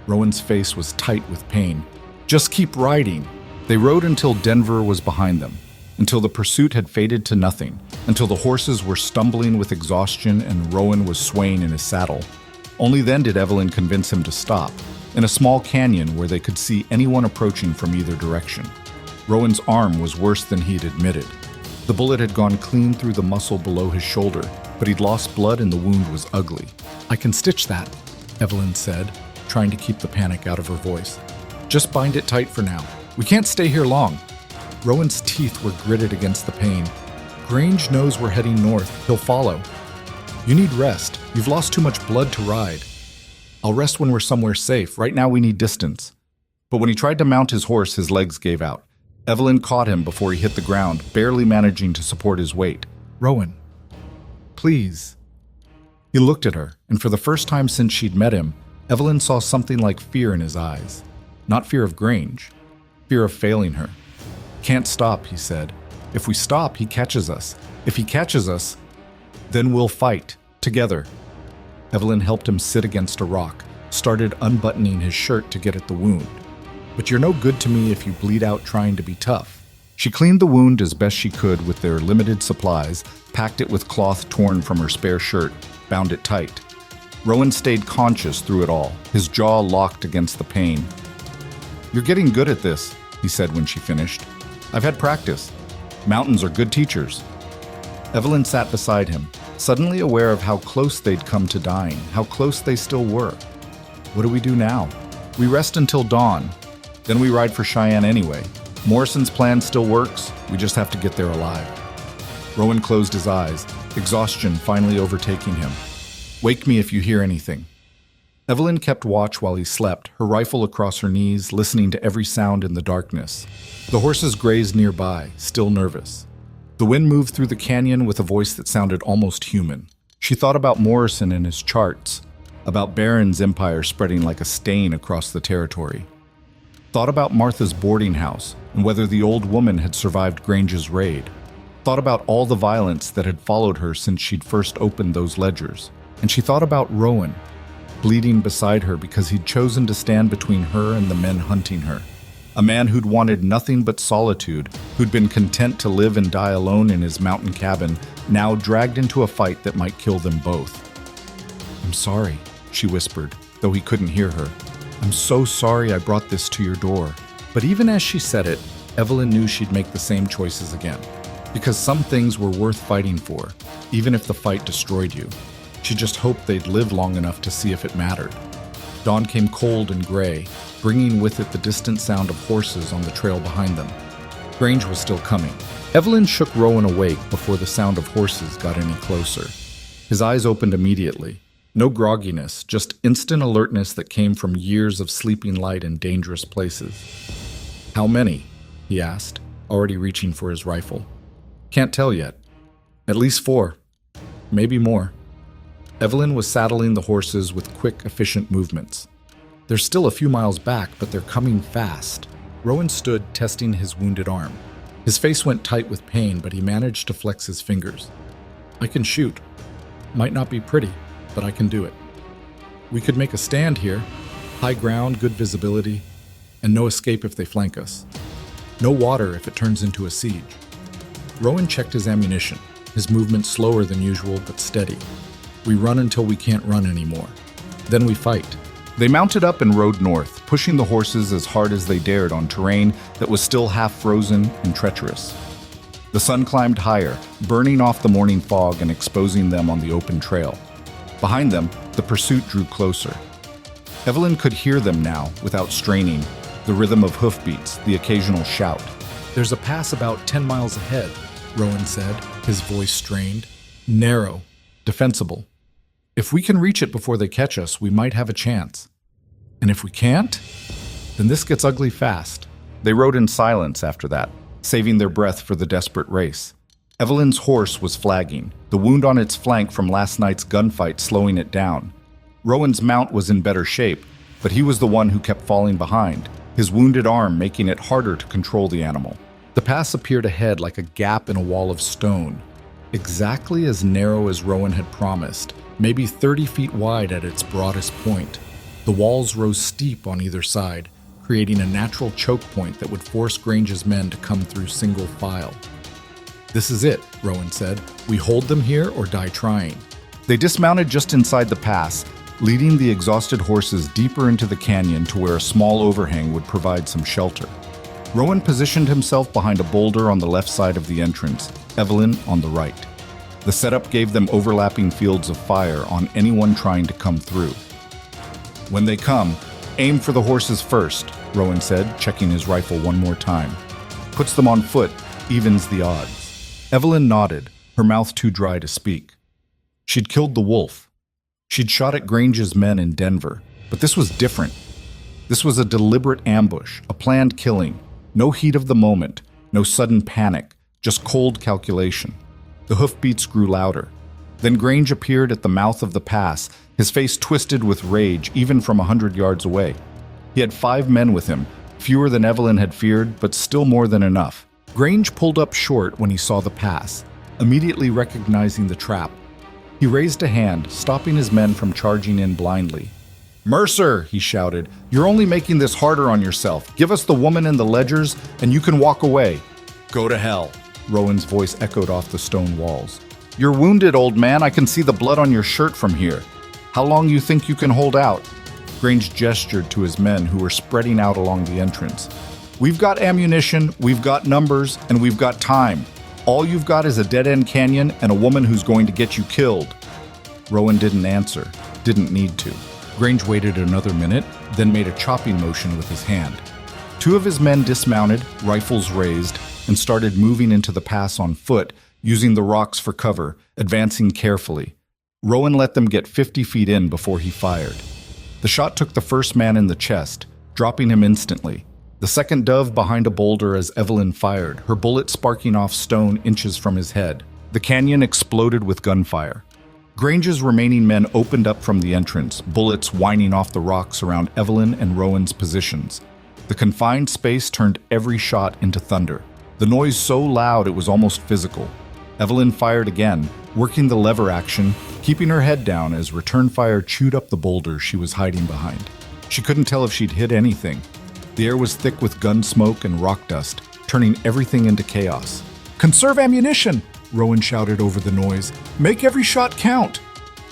Rowan's face was tight with pain. "Just keep riding." They rode until Denver was behind them, until the pursuit had faded to nothing, until the horses were stumbling with exhaustion and Rowan was swaying in his saddle. Only then did Evelyn convince him to stop, in a small canyon where they could see anyone approaching from either direction. Rowan's arm was worse than he'd admitted. The bullet had gone clean through the muscle below his shoulder, but he'd lost blood and the wound was ugly. "I can stitch that," Evelyn said, trying to keep the panic out of her voice. "Just bind it tight for now. We can't stay here long." Rowan's teeth were gritted against the pain. "Grange knows we're heading north. He'll follow." "You need rest. You've lost too much blood to ride." "I'll rest when we're somewhere safe. Right now we need distance." But when he tried to mount his horse, his legs gave out. Evelyn caught him before he hit the ground, barely managing to support his weight. "Rowan, please." He looked at her, and for the first time since she'd met him, Evelyn saw something like fear in his eyes. Not fear of Grange, fear of failing her. "Can't stop," he said. "If we stop, he catches us. If he catches us, then we'll fight, together." Evelyn helped him sit against a rock, started unbuttoning his shirt to get at the wound. "But you're no good to me if you bleed out trying to be tough." She cleaned the wound as best she could with their limited supplies, packed it with cloth torn from her spare shirt, bound it tight. Rowan stayed conscious through it all, his jaw locked against the pain. "You're getting good at this," he said when she finished. "I've had practice. Mountains are good teachers." Evelyn sat beside him, suddenly aware of how close they'd come to dying, how close they still were. "What do we do now?" "We rest until dawn. Then we ride for Cheyenne anyway. Morrison's plan still works. We just have to get there alive." Rowan closed his eyes, exhaustion finally overtaking him. "Wake me if you hear anything." Evelyn kept watch while he slept, her rifle across her knees, listening to every sound in the darkness. The horses grazed nearby, still nervous. The wind moved through the canyon with a voice that sounded almost human. She thought about Morrison and his charts, about Barron's empire spreading like a stain across the territory. Thought about Martha's boarding house and whether the old woman had survived Grange's raid. Thought about all the violence that had followed her since she'd first opened those ledgers. And she thought about Rowan, bleeding beside her because he'd chosen to stand between her and the men hunting her. A man who'd wanted nothing but solitude, who'd been content to live and die alone in his mountain cabin, now dragged into a fight that might kill them both. "I'm sorry," she whispered, though he couldn't hear her. "I'm so sorry I brought this to your door." But even as she said it, Evelyn knew she'd make the same choices again. Because some things were worth fighting for, even if the fight destroyed you. She just hoped they'd live long enough to see if it mattered. Dawn came cold and gray, bringing with it the distant sound of horses on the trail behind them. Grange was still coming. Evelyn shook Rowan awake before the sound of horses got any closer. His eyes opened immediately. No grogginess, just instant alertness that came from years of sleeping light in dangerous places. "How many?" he asked, already reaching for his rifle. "Can't tell yet. At least 4. Maybe more." Evelyn was saddling the horses with quick, efficient movements. "They're still a few miles back, but they're coming fast." Rowan stood, testing his wounded arm. His face went tight with pain, but he managed to flex his fingers. "I can shoot. Might not be pretty, but I can do it. We could make a stand here. High ground, good visibility, and no escape if they flank us. No water if it turns into a siege." Rowan checked his ammunition, his movement slower than usual but steady. "We run until we can't run anymore. Then we fight." They mounted up and rode north, pushing the horses as hard as they dared on terrain that was still half frozen and treacherous. The sun climbed higher, burning off the morning fog and exposing them on the open trail. Behind them, the pursuit drew closer. Evelyn could hear them now, without straining, the rhythm of hoofbeats, the occasional shout. "There's a pass about 10 miles ahead," Rowan said, his voice strained. "Narrow, defensible. If we can reach it before they catch us, we might have a chance. And if we can't, then this gets ugly fast." They rode in silence after that, saving their breath for the desperate race. Evelyn's horse was flagging, the wound on its flank from last night's gunfight slowing it down. Rowan's mount was in better shape, but he was the one who kept falling behind, his wounded arm making it harder to control the animal. The pass appeared ahead like a gap in a wall of stone, exactly as narrow as Rowan had promised, maybe 30 feet wide at its broadest point. The walls rose steep on either side, creating a natural choke point that would force Grange's men to come through single file. "This is it," Rowan said. "We hold them here or die trying." They dismounted just inside the pass, leading the exhausted horses deeper into the canyon to where a small overhang would provide some shelter. Rowan positioned himself behind a boulder on the left side of the entrance, Evelyn on the right. The setup gave them overlapping fields of fire on anyone trying to come through. "When they come, aim for the horses first," Rowan said, checking his rifle one more time. "Puts them on foot, evens the odds." Evelyn nodded, her mouth too dry to speak. She'd killed the wolf. She'd shot at Grange's men in Denver, but this was different. This was a deliberate ambush, a planned killing. No heat of the moment, no sudden panic, just cold calculation. The hoofbeats grew louder. Then Grange appeared at the mouth of the pass, his face twisted with rage even from 100 yards away. He had 5 men with him, fewer than Evelyn had feared, but still more than enough. Grange pulled up short when he saw the pass, immediately recognizing the trap. He raised a hand, stopping his men from charging in blindly. "Mercer," he shouted, "you're only making this harder on yourself. Give us the woman and the ledgers, and you can walk away." "Go to hell," Rowan's voice echoed off the stone walls. "You're wounded, old man. I can see the blood on your shirt from here. How long you think you can hold out?" Grange gestured to his men who were spreading out along the entrance. "We've got ammunition, we've got numbers, and we've got time. All you've got is a dead-end canyon and a woman who's going to get you killed." Rowan didn't answer, didn't need to. Grange waited another minute, then made a chopping motion with his hand. 2 of his men dismounted, rifles raised, and started moving into the pass on foot, using the rocks for cover, advancing carefully. Rowan let them get 50 feet in before he fired. The shot took the first man in the chest, dropping him instantly. The second dove behind a boulder as Evelyn fired, her bullet sparking off stone inches from his head. The canyon exploded with gunfire. Grange's remaining men opened up from the entrance, bullets whining off the rocks around Evelyn and Rowan's positions. The confined space turned every shot into thunder, the noise so loud it was almost physical. Evelyn fired again, working the lever action, keeping her head down as return fire chewed up the boulder she was hiding behind. She couldn't tell if she'd hit anything. The air was thick with gun smoke and rock dust, turning everything into chaos. "Conserve ammunition!" Rowan shouted over the noise. "Make every shot count!"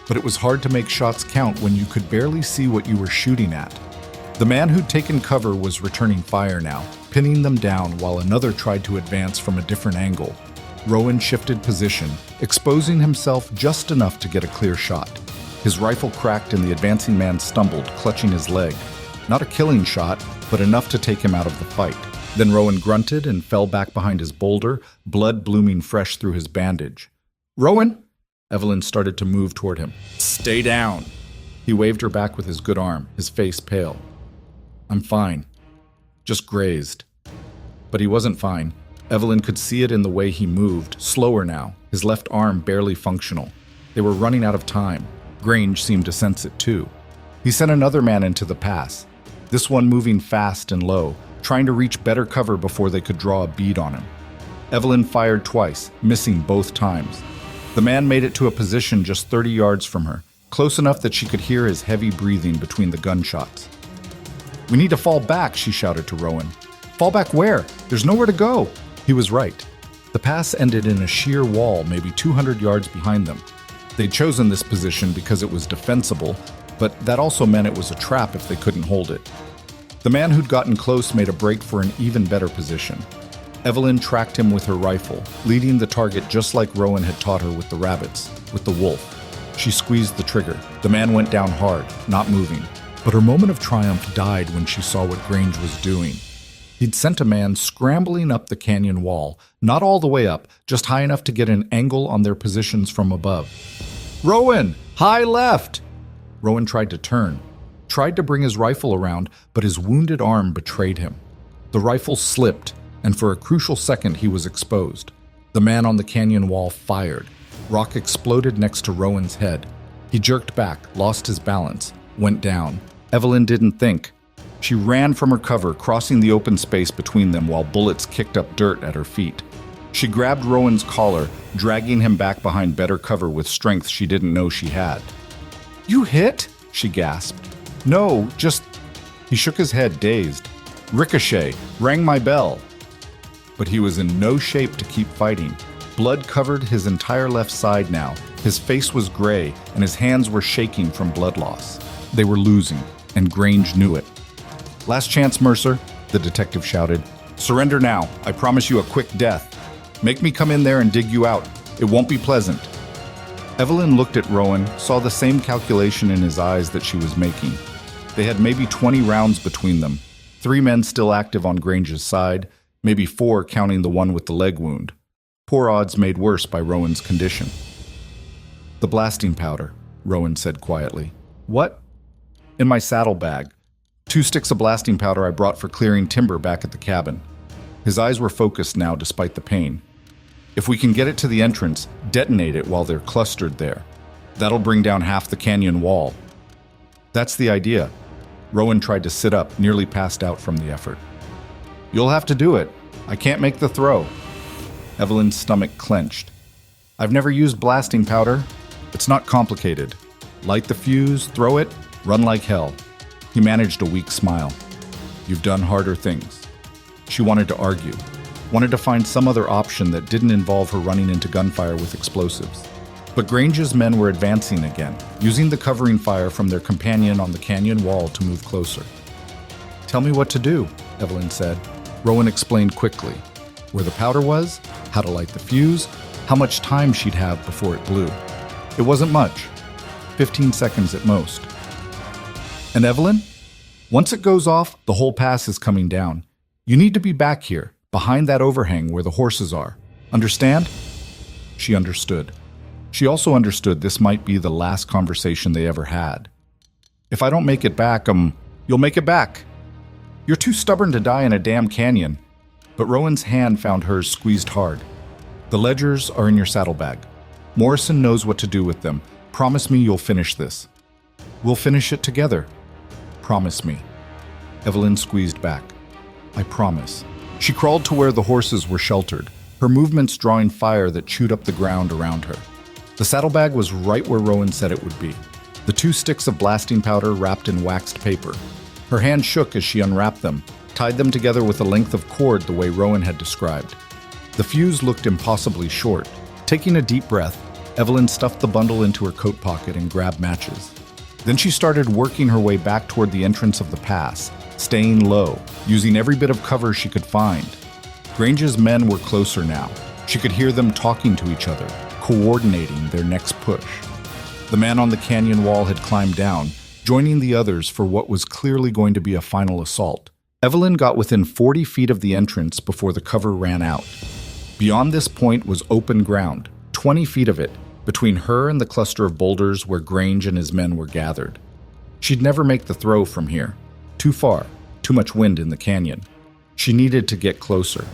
But it was hard to make shots count when you could barely see what you were shooting at. The man who'd taken cover was returning fire now, pinning them down while another tried to advance from a different angle. Rowan shifted position, exposing himself just enough to get a clear shot. His rifle cracked and the advancing man stumbled, clutching his leg. Not a killing shot, but enough to take him out of the fight. Then Rowan grunted and fell back behind his boulder, blood blooming fresh through his bandage. "Rowan!" Evelyn started to move toward him. "Stay down!" He waved her back with his good arm, his face pale. "I'm fine. Just grazed." But he wasn't fine. Evelyn could see it in the way he moved, slower now, his left arm barely functional. They were running out of time. Grange seemed to sense it too. He sent another man into the pass, this one moving fast and low, trying to reach better cover before they could draw a bead on him. Evelyn fired twice, missing both times. The man made it to a position just 30 yards from her, close enough that she could hear his heavy breathing between the gunshots. "We need to fall back," she shouted to Rowan. "Fall back where? There's nowhere to go." He was right. The pass ended in a sheer wall maybe 200 yards behind them. They'd chosen this position because it was defensible, but that also meant it was a trap if they couldn't hold it. The man who'd gotten close made a break for an even better position. Evelyn tracked him with her rifle, leading the target just like Rowan had taught her with the rabbits, with the wolf. She squeezed the trigger. The man went down hard, not moving. But her moment of triumph died when she saw what Grange was doing. He'd sent a man scrambling up the canyon wall, not all the way up, just high enough to get an angle on their positions from above. "Rowan! High left!" Rowan tried to turn, tried to bring his rifle around, but his wounded arm betrayed him. The rifle slipped, and for a crucial second he was exposed. The man on the canyon wall fired. Rock exploded next to Rowan's head. He jerked back, lost his balance, went down. Evelyn didn't think. She ran from her cover, crossing the open space between them while bullets kicked up dirt at her feet. She grabbed Rowan's collar, dragging him back behind better cover with strength she didn't know she had. "You hit?" she gasped. "No, just..." He shook his head, dazed. "Ricochet, rang my bell." But he was in no shape to keep fighting. Blood covered his entire left side now. His face was gray, and his hands were shaking from blood loss. They were losing, and Grange knew it. "Last chance, Mercer," the detective shouted. "Surrender now. I promise you a quick death. Make me come in there and dig you out. It won't be pleasant." Evelyn looked at Rowan, saw the same calculation in his eyes that she was making. They had maybe 20 rounds between them. 3 men still active on Grange's side, maybe 4 counting the one with the leg wound. Poor odds made worse by Rowan's condition. "The blasting powder," Rowan said quietly. "What?" "In my saddlebag. 2 sticks of blasting powder I brought for clearing timber back at the cabin." His eyes were focused now despite the pain. "If we can get it to the entrance, detonate it while they're clustered there. That'll bring down half the canyon wall." "That's the idea." Rowan tried to sit up, nearly passed out from the effort. "You'll have to do it. I can't make the throw." Evelyn's stomach clenched. "I've never used blasting powder. It's not complicated. Light the fuse, throw it, run like hell." He managed a weak smile. "You've done harder things." She wanted to argue, wanted to find some other option that didn't involve her running into gunfire with explosives. But Grange's men were advancing again, using the covering fire from their companion on the canyon wall to move closer. "Tell me what to do," Evelyn said. Rowan explained quickly where the powder was, how to light the fuse, how much time she'd have before it blew. It wasn't much, 15 seconds at most. "And Evelyn, once it goes off, the whole pass is coming down. You need to be back here, behind that overhang where the horses are. Understand?" She understood. She also understood this might be the last conversation they ever had. "If I don't make it back, you'll make it back. You're too stubborn to die in a damn canyon." But Rowan's hand found hers squeezed hard. "The ledgers are in your saddlebag. Morrison knows what to do with them. Promise me you'll finish this." "We'll finish it together." "Promise me." Evelyn squeezed back. "I promise." She crawled to where the horses were sheltered, her movements drawing fire that chewed up the ground around her. The saddlebag was right where Rowan said it would be, the 2 sticks of blasting powder wrapped in waxed paper. Her hand shook as she unwrapped them, tied them together with a length of cord the way Rowan had described. The fuse looked impossibly short. Taking a deep breath, Evelyn stuffed the bundle into her coat pocket and grabbed matches. Then she started working her way back toward the entrance of the pass, staying low, using every bit of cover she could find. Grange's men were closer now. She could hear them talking to each other, coordinating their next push. The man on the canyon wall had climbed down, joining the others for what was clearly going to be a final assault. Evelyn got within 40 feet of the entrance before the cover ran out. Beyond this point was open ground, 20 feet of it, between her and the cluster of boulders where Grange and his men were gathered. She'd never make the throw from here. Too far, too much wind in the canyon. She needed to get closer.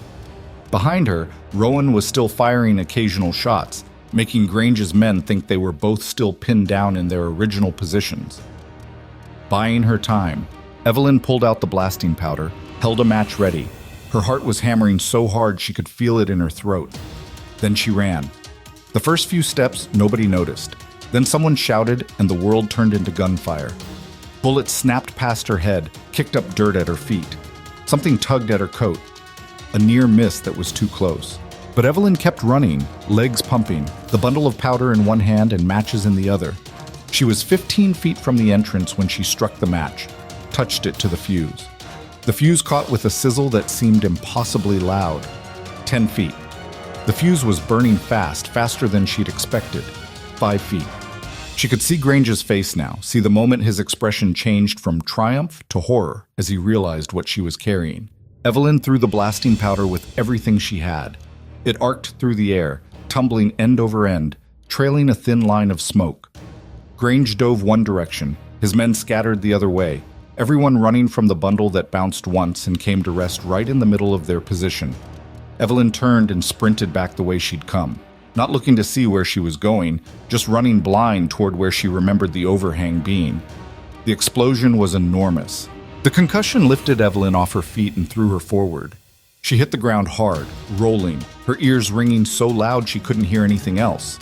Behind her, Rowan was still firing occasional shots, making Grange's men think they were both still pinned down in their original positions. Buying her time, Evelyn pulled out the blasting powder, held a match ready. Her heart was hammering so hard she could feel it in her throat. Then she ran. The first few steps, nobody noticed. Then someone shouted, and the world turned into gunfire. Bullets snapped past her head, kicked up dirt at her feet. Something tugged at her coat. A near miss that was too close. But Evelyn kept running, legs pumping, the bundle of powder in one hand and matches in the other. She was 15 feet from the entrance when she struck the match, touched it to the fuse. The fuse caught with a sizzle that seemed impossibly loud. 10 feet. The fuse was burning fast, faster than she'd expected. 5 feet. She could see Grange's face now, see the moment his expression changed from triumph to horror as he realized what she was carrying. Evelyn threw the blasting powder with everything she had. It arced through the air, tumbling end over end, trailing a thin line of smoke. Grange dove one direction, his men scattered the other way. everyone running from the bundle that bounced once and came to rest right in the middle of their position. Evelyn turned and sprinted back the way she'd come, not looking to see where she was going, just running blind toward where she remembered the overhang being. The explosion was enormous. The concussion lifted Evelyn off her feet and threw her forward. She hit the ground hard, rolling, her ears ringing so loud she couldn't hear anything else.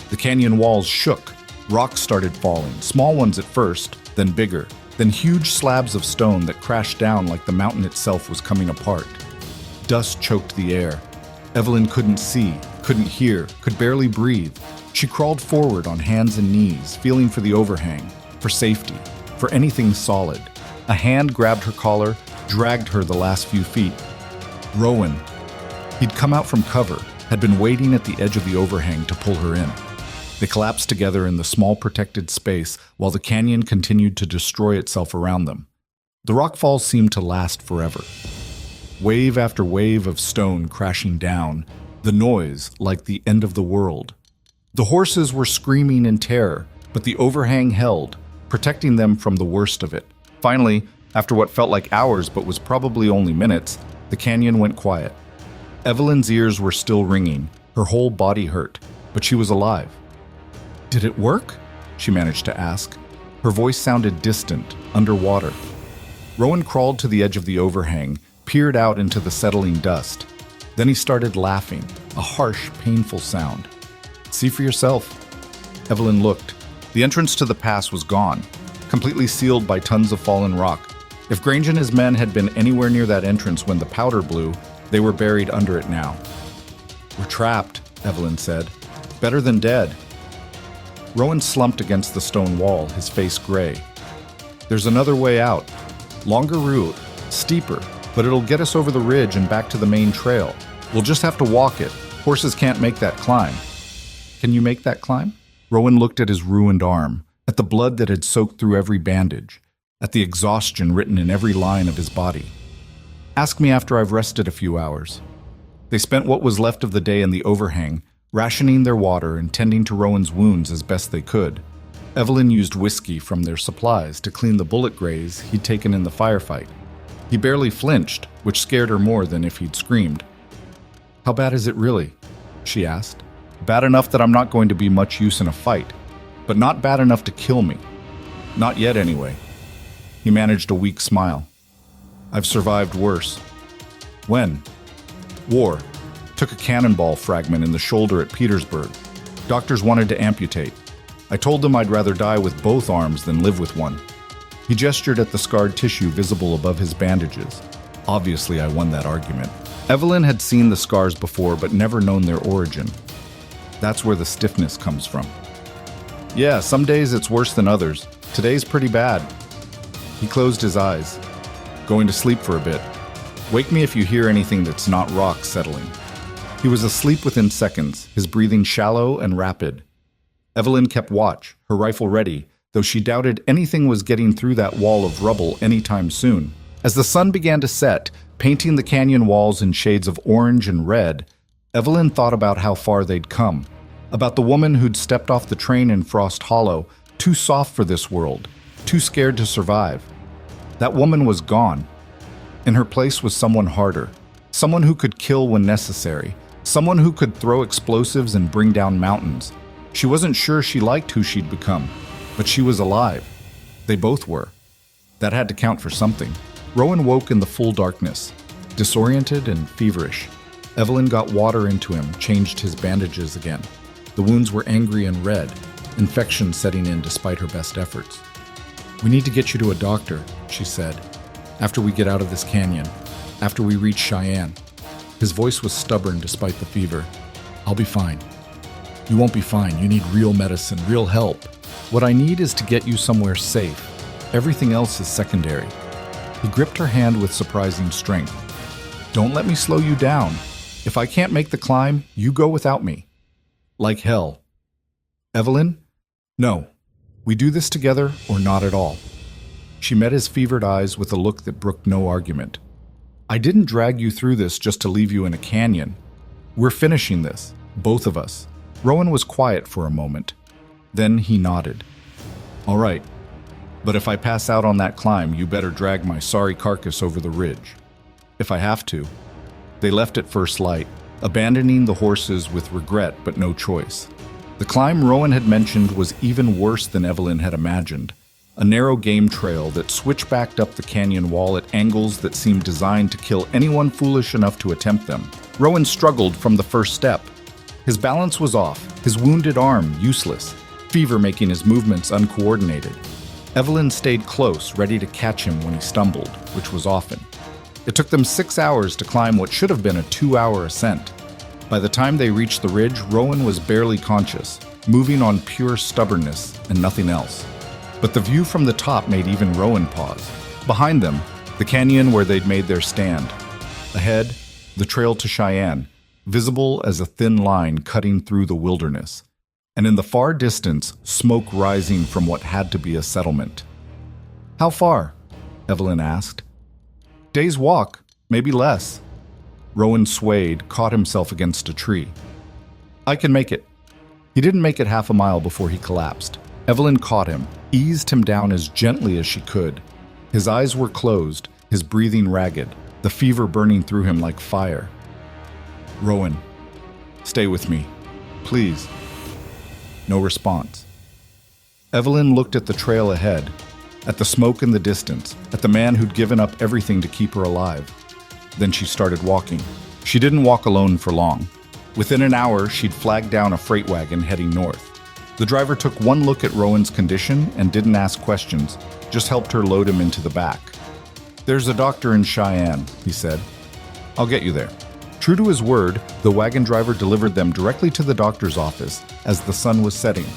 The canyon walls shook. Rocks started falling, small ones at first, then bigger, then huge slabs of stone that crashed down like the mountain itself was coming apart. Dust choked the air. Evelyn couldn't see, couldn't hear, could barely breathe. She crawled forward on hands and knees, feeling for the overhang, for safety, for anything solid. A hand grabbed her collar, dragged her the last few feet. Rowan. He'd come out from cover, had been waiting at the edge of the overhang to pull her in. They collapsed together in the small protected space while the canyon continued to destroy itself around them. The rockfalls seemed to last forever. Wave after wave of stone crashing down, the noise like the end of the world. The horses were screaming in terror, but the overhang held, protecting them from the worst of it. Finally, after what felt like hours but was probably only minutes, the canyon went quiet. Evelyn's ears were still ringing, her whole body hurt, but she was alive. "Did it work?" she managed to ask. Her voice sounded distant, underwater. Rowan crawled to the edge of the overhang, peered out into the settling dust. Then he started laughing, a harsh, painful sound. "See for yourself." Evelyn looked. The entrance to the pass was gone, completely sealed by tons of fallen rock. If Grange and his men had been anywhere near that entrance when the powder blew, they were buried under it now. "We're trapped," Evelyn said. "Better than dead." Rowan slumped against the stone wall, his face gray. "There's another way out. Longer route, steeper, but it'll get us over the ridge and back to the main trail. We'll just have to walk it. Horses can't make that climb." "Can you make that climb?" Rowan looked at his ruined arm, at the blood that had soaked through every bandage, at the exhaustion written in every line of his body. "Ask me after I've rested a few hours." They spent what was left of the day in the overhang, rationing their water and tending to Rowan's wounds as best they could. Evelyn used whiskey from their supplies to clean the bullet graze he'd taken in the firefight. He barely flinched, which scared her more than if he'd screamed. "How bad is it really?" she asked. "Bad enough that I'm not going to be much use in a fight, but not bad enough to kill me. Not yet, anyway." He managed a weak smile. "I've survived worse." "When?" "War. Took a cannonball fragment in the shoulder at Petersburg. Doctors wanted to amputate. I told them I'd rather die with both arms than live with one." He gestured at the scarred tissue visible above his bandages. "Obviously, I won that argument." Evelyn had seen the scars before but never known their origin. That's where the stiffness comes from. "Yeah, some days it's worse than others. Today's pretty bad." He closed his eyes. "Going to sleep for a bit. Wake me if you hear anything that's not rock settling." He was asleep within seconds, his breathing shallow and rapid. Evelyn kept watch, her rifle ready, though she doubted anything was getting through that wall of rubble anytime soon. As the sun began to set, painting the canyon walls in shades of orange and red, Evelyn thought about how far they'd come, about the woman who'd stepped off the train in Frost Hollow, too soft for this world, too scared to survive. That woman was gone. In her place was someone harder, someone who could kill when necessary, someone who could throw explosives and bring down mountains. She wasn't sure she liked who she'd become, but she was alive. They both were. That had to count for something. Rowan woke in the full darkness, disoriented and feverish. Evelyn got water into him, changed his bandages again. The wounds were angry and red, infection setting in despite her best efforts. "We need to get you to a doctor," she said, "after we get out of this canyon, after we reach Cheyenne." His voice was stubborn despite the fever. "I'll be fine." "You won't be fine. You need real medicine, real help. What I need is to get you somewhere safe. Everything else is secondary." He gripped her hand with surprising strength. "Don't let me slow you down. If I can't make the climb, you go without me." "Like hell." "Evelyn? No. We do this together or not at all." She met his fevered eyes with a look that brooked no argument. "I didn't drag you through this just to leave you in a canyon. We're finishing this, both of us." Rowan was quiet for a moment. Then he nodded. "All right. But if I pass out on that climb, you better drag my sorry carcass over the ridge. If I have to. They left at first light, abandoning the horses with regret but no choice. The climb Rowan had mentioned was even worse than Evelyn had imagined. A narrow game trail that switchbacked up the canyon wall at angles that seemed designed to kill anyone foolish enough to attempt them. Rowan struggled from the first step. His balance was off, his wounded arm useless, fever making his movements uncoordinated. Evelyn stayed close, ready to catch him when he stumbled, which was often. It took them 6 hours to climb what should have been a 2-hour ascent. By the time they reached the ridge, Rowan was barely conscious, moving on pure stubbornness and nothing else. But the view from the top made even Rowan pause. Behind them, the canyon where they'd made their stand. Ahead, the trail to Cheyenne, visible as a thin line cutting through the wilderness. And in the far distance, smoke rising from what had to be a settlement. "How far?" Evelyn asked. "Day's walk, maybe less." Rowan swayed, caught himself against a tree. "I can make it." He didn't make it half a mile before he collapsed. Evelyn caught him, eased him down as gently as she could. His eyes were closed, his breathing ragged, the fever burning through him like fire. "Rowan, stay with me, please." No response. Evelyn looked at the trail ahead, at the smoke in the distance, at the man who'd given up everything to keep her alive. Then she started walking. She didn't walk alone for long. Within an hour, she'd flagged down a freight wagon heading north. The driver took one look at Rowan's condition and didn't ask questions, just helped her load him into the back. "There's a doctor in Cheyenne," he said. "I'll get you there." True to his word, the wagon driver delivered them directly to the doctor's office as the sun was setting.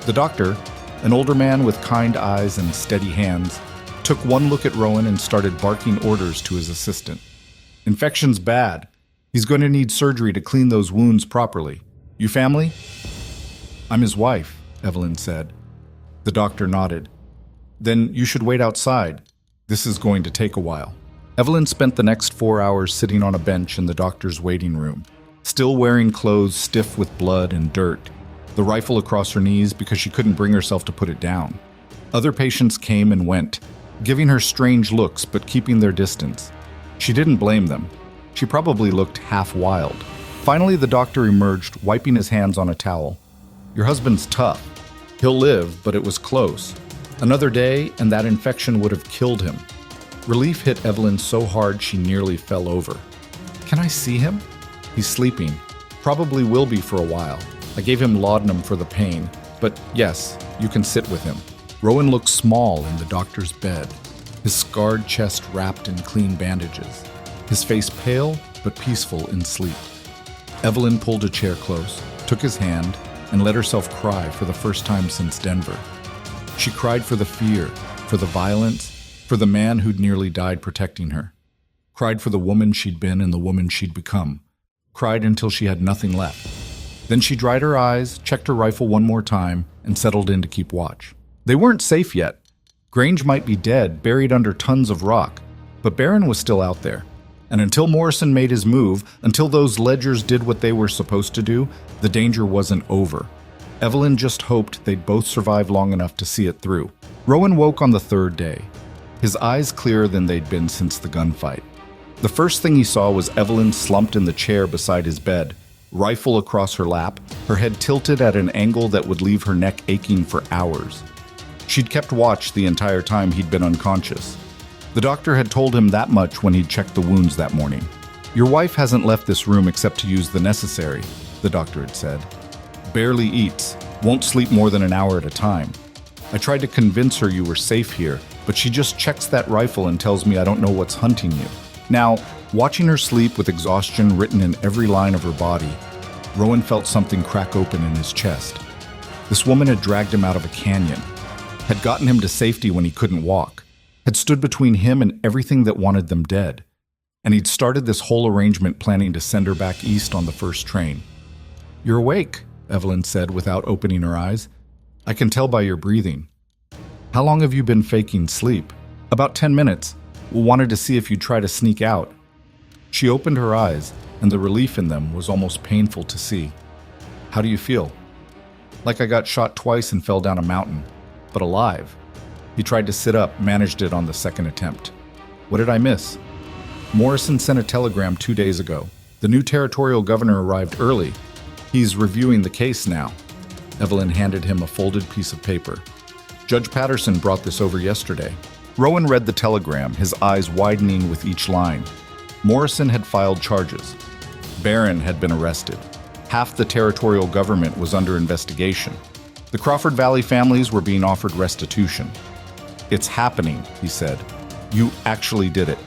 The doctor, an older man with kind eyes and steady hands, took one look at Rowan and started barking orders to his assistant. "Infection's bad. He's going to need surgery to clean those wounds properly. You family?" "I'm his wife," Evelyn said. The doctor nodded. "Then you should wait outside. This is going to take a while." Evelyn spent the next 4 hours sitting on a bench in the doctor's waiting room, still wearing clothes stiff with blood and dirt, the rifle across her knees because she couldn't bring herself to put it down. Other patients came and went, giving her strange looks but keeping their distance. She didn't blame them. She probably looked half wild. Finally, the doctor emerged, wiping his hands on a towel. "Your husband's tough. He'll live, but it was close. Another day, and that infection would have killed him." Relief hit Evelyn so hard she nearly fell over. "Can I see him?" "He's sleeping. Probably will be for a while. I gave him laudanum for the pain, but yes, you can sit with him." Rowan looked small in the doctor's bed, his scarred chest wrapped in clean bandages, his face pale but peaceful in sleep. Evelyn pulled a chair close, took his hand, and let herself cry for the first time since Denver. She cried for the fear, for the violence, for the man who'd nearly died protecting her. Cried for the woman she'd been and the woman she'd become. Cried until she had nothing left. Then she dried her eyes, checked her rifle one more time, and settled in to keep watch. They weren't safe yet. Grange might be dead, buried under tons of rock, but Barron was still out there. And until Morrison made his move, until those ledgers did what they were supposed to do, the danger wasn't over. Evelyn just hoped they'd both survive long enough to see it through. Rowan woke on the third day, his eyes clearer than they'd been since the gunfight. The first thing he saw was Evelyn slumped in the chair beside his bed, rifle across her lap, her head tilted at an angle that would leave her neck aching for hours. She'd kept watch the entire time he'd been unconscious. The doctor had told him that much when he'd checked the wounds that morning. "Your wife hasn't left this room except to use the necessary," the doctor had said. "Barely eats, won't sleep more than an hour at a time. I tried to convince her you were safe here, but she just checks that rifle and tells me I don't know what's hunting you." Now, watching her sleep with exhaustion written in every line of her body, Rowan felt something crack open in his chest. This woman had dragged him out of a canyon, had gotten him to safety when he couldn't walk, had stood between him and everything that wanted them dead. And he'd started this whole arrangement planning to send her back east on the first train. "You're awake," Evelyn said without opening her eyes. "I can tell by your breathing." "How long have you been faking sleep?" "About 10 minutes. Wanted to see if you'd try to sneak out." She opened her eyes, and the relief in them was almost painful to see. "How do you feel?" "Like I got shot twice and fell down a mountain, but alive." He tried to sit up, managed it on the second attempt. What did I miss? Morrison sent a telegram 2 days ago. The new territorial governor arrived early. He's reviewing the case now. Evelyn handed him a folded piece of paper. Judge Patterson brought this over yesterday. Rowan read the telegram, his eyes widening with each line. Morrison had filed charges. Barron had been arrested. Half the territorial government was under investigation. The Crawford Valley families were being offered restitution. It's happening, he said. You actually did it.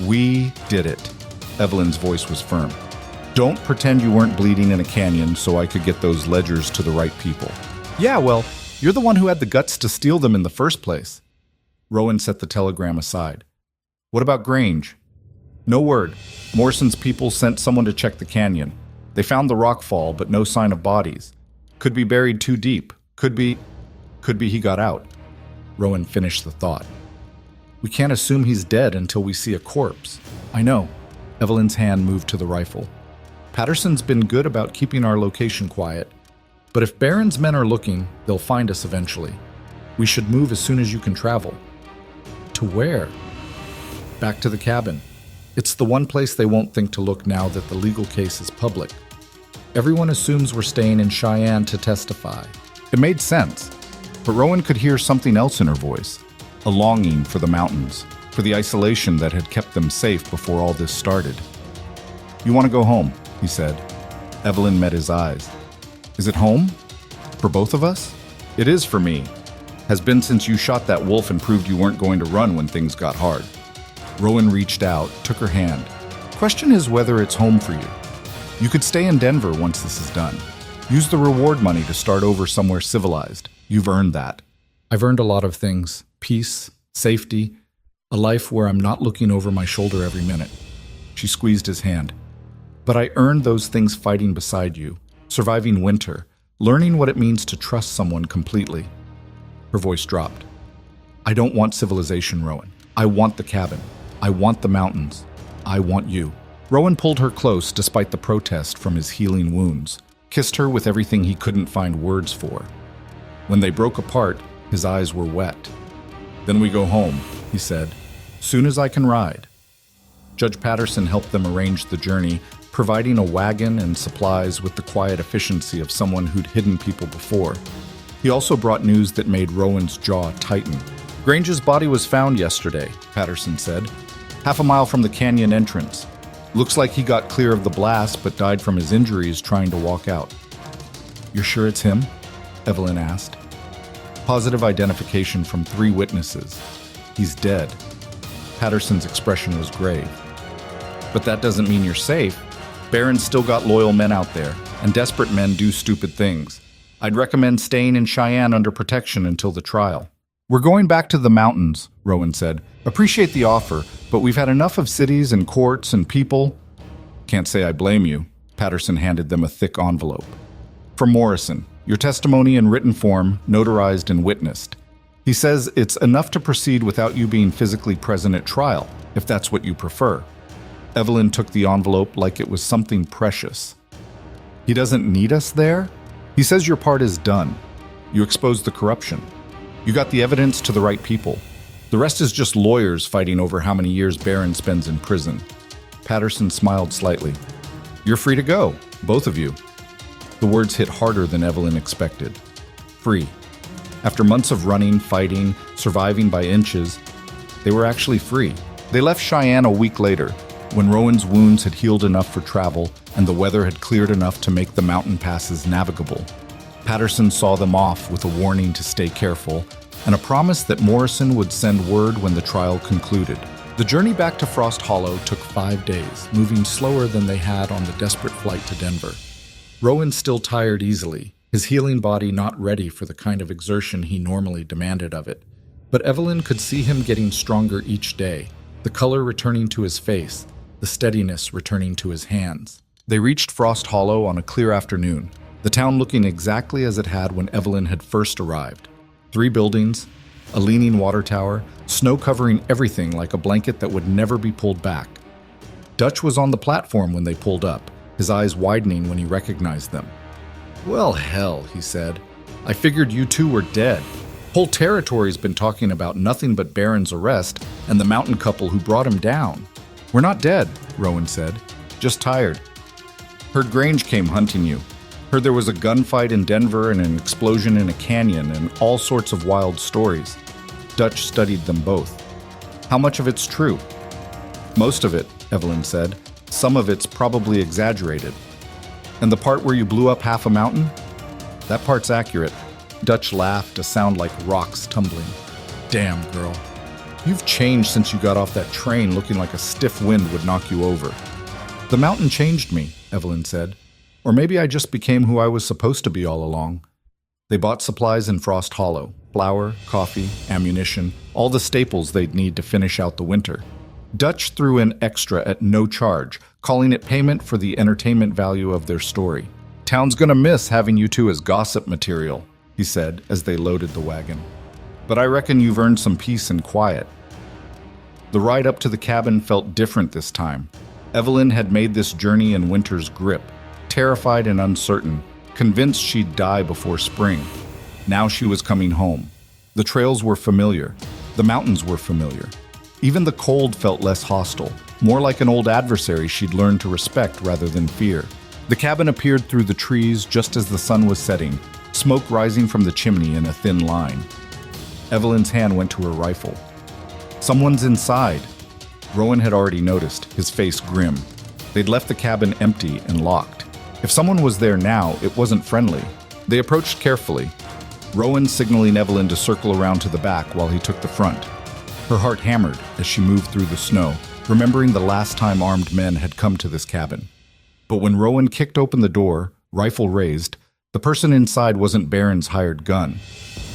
We did it. Evelyn's voice was firm. Don't pretend you weren't bleeding in a canyon so I could get those ledgers to the right people. Yeah, well, you're the one who had the guts to steal them in the first place. Rowan set the telegram aside. What about Grange? No word. Morrison's people sent someone to check the canyon. They found the rock fall, but no sign of bodies. Could be buried too deep. Could be he got out. Rowan finished the thought. We can't assume he's dead until we see a corpse. I know. Evelyn's hand moved to the rifle. Patterson's been good about keeping our location quiet. But if Barron's men are looking, they'll find us eventually. We should move as soon as you can travel. To where? Back to the cabin. It's the one place they won't think to look now that the legal case is public. Everyone assumes we're staying in Cheyenne to testify. It made sense, but Rowan could hear something else in her voice. A longing for the mountains, for the isolation that had kept them safe before all this started. You want to go home, he said. Evelyn met his eyes. Is it home? For both of us? It is for me. Has been since you shot that wolf and proved you weren't going to run when things got hard. Rowan reached out, took her hand. Question is whether it's home for you. You could stay in Denver once this is done. Use the reward money to start over somewhere civilized. You've earned that. I've earned a lot of things. Peace, safety, a life where I'm not looking over my shoulder every minute. She squeezed his hand. But I earned those things fighting beside you, surviving winter, learning what it means to trust someone completely. Her voice dropped. I don't want civilization, Rowan. I want the cabin. I want the mountains. I want you. Rowan pulled her close despite the protest from his healing wounds, kissed her with everything he couldn't find words for. When they broke apart, his eyes were wet. Then we go home, he said, soon as I can ride. Judge Patterson helped them arrange the journey, providing a wagon and supplies with the quiet efficiency of someone who'd hidden people before. He also brought news that made Rowan's jaw tighten. Grange's body was found yesterday, Patterson said, half a mile from the canyon entrance. Looks like he got clear of the blast but died from his injuries trying to walk out. You're sure it's him? Evelyn asked. Positive identification from 3 witnesses. He's dead. Patterson's expression was grave. But that doesn't mean you're safe. Barron's still got loyal men out there, and desperate men do stupid things. I'd recommend staying in Cheyenne under protection until the trial. We're going back to the mountains, Rowan said. Appreciate the offer, but we've had enough of cities and courts and people. Can't say I blame you. Patterson handed them a thick envelope. From Morrison, your testimony in written form, notarized and witnessed. He says it's enough to proceed without you being physically present at trial, if that's what you prefer. Evelyn took the envelope like it was something precious. He doesn't need us there? He says your part is done. You exposed the corruption. You got the evidence to the right people. The rest is just lawyers fighting over how many years Barron spends in prison. Patterson smiled slightly. You're free to go, both of you. The words hit harder than Evelyn expected. Free. After months of running, fighting, surviving by inches, they were actually free. They left Cheyenne a week later, when Rowan's wounds had healed enough for travel and the weather had cleared enough to make the mountain passes navigable. Patterson saw them off with a warning to stay careful and a promise that Morrison would send word when the trial concluded. The journey back to Frost Hollow took 5 days, moving slower than they had on the desperate flight to Denver. Rowan still tired easily, his healing body not ready for the kind of exertion he normally demanded of it. But Evelyn could see him getting stronger each day, the color returning to his face, the steadiness returning to his hands. They reached Frost Hollow on a clear afternoon, the town looking exactly as it had when Evelyn had first arrived. 3 buildings, a leaning water tower, snow covering everything like a blanket that would never be pulled back. Dutch was on the platform when they pulled up, his eyes widening when he recognized them. Well, hell, he said. I figured you two were dead. Whole territory's been talking about nothing but Baron's arrest and the mountain couple who brought him down. We're not dead, Rowan said. Just tired. Heard Grange came hunting you. Heard there was a gunfight in Denver and an explosion in a canyon and all sorts of wild stories. Dutch studied them both. How much of it's true? Most of it, Evelyn said. Some of it's probably exaggerated. And the part where you blew up half a mountain? That part's accurate. Dutch laughed, a sound like rocks tumbling. Damn, girl. You've changed since you got off that train looking like a stiff wind would knock you over. The mountain changed me, Evelyn said. Or maybe I just became who I was supposed to be all along. They bought supplies in Frost Hollow. Flour, coffee, ammunition, all the staples they'd need to finish out the winter. Dutch threw in extra at no charge, calling it payment for the entertainment value of their story. Town's gonna miss having you two as gossip material, he said as they loaded the wagon. But I reckon you've earned some peace and quiet. The ride up to the cabin felt different this time. Evelyn had made this journey in winter's grip, terrified and uncertain, convinced she'd die before spring. Now she was coming home. The trails were familiar. The mountains were familiar. Even the cold felt less hostile, more like an old adversary she'd learned to respect rather than fear. The cabin appeared through the trees just as the sun was setting, smoke rising from the chimney in a thin line. Evelyn's hand went to her rifle. Someone's inside. Rowan had already noticed, his face grim. They'd left the cabin empty and locked. If someone was there now, it wasn't friendly. They approached carefully, Rowan signaling Evelyn to circle around to the back while he took the front. Her heart hammered as she moved through the snow, remembering the last time armed men had come to this cabin. But when Rowan kicked open the door, rifle raised, the person inside wasn't Baron's hired gun.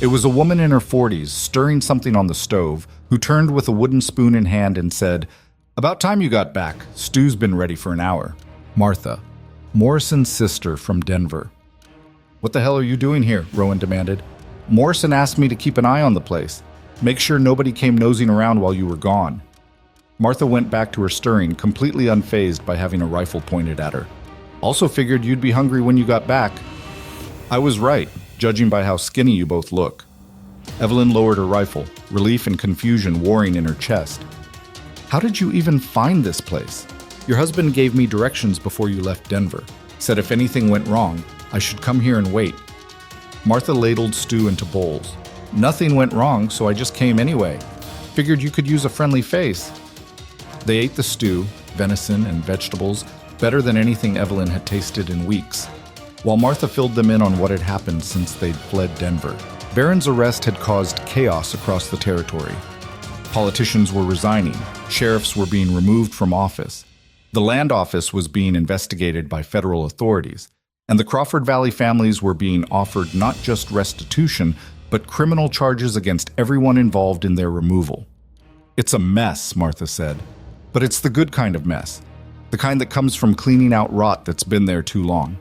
It was a woman in her 40s, stirring something on the stove, who turned with a wooden spoon in hand and said, "About time you got back. Stew's been ready for an hour." Martha, Morrison's sister from Denver. "What the hell are you doing here?" Rowan demanded. "Morrison asked me to keep an eye on the place. Make sure nobody came nosing around while you were gone." Martha went back to her stirring, completely unfazed by having a rifle pointed at her. "Also figured you'd be hungry when you got back." "I was right, judging by how skinny you both look." Evelyn lowered her rifle, relief and confusion warring in her chest. "How did you even find this place? Your husband gave me directions before you left Denver. Said if anything went wrong, I should come here and wait." Martha ladled stew into bowls. "Nothing went wrong, so I just came anyway. Figured you could use a friendly face." They ate the stew, venison and vegetables, better than anything Evelyn had tasted in weeks, while Martha filled them in on what had happened since they'd fled Denver. Baron's arrest had caused chaos across the territory. Politicians were resigning, sheriffs were being removed from office, the land office was being investigated by federal authorities, and the Crawford Valley families were being offered not just restitution, but criminal charges against everyone involved in their removal. "It's a mess," Martha said. "But it's the good kind of mess. The kind that comes from cleaning out rot that's been there too long."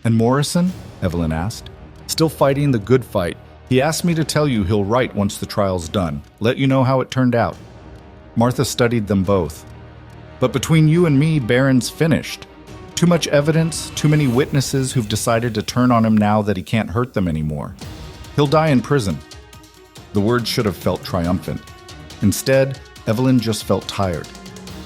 "And Morrison?" Evelyn asked. "Still fighting the good fight. He asked me to tell you he'll write once the trial's done. Let you know how it turned out." Martha studied them both. "But between you and me, Baron's finished. Too much evidence, too many witnesses who've decided to turn on him now that he can't hurt them anymore. He'll die in prison." The words should have felt triumphant. Instead, Evelyn just felt tired.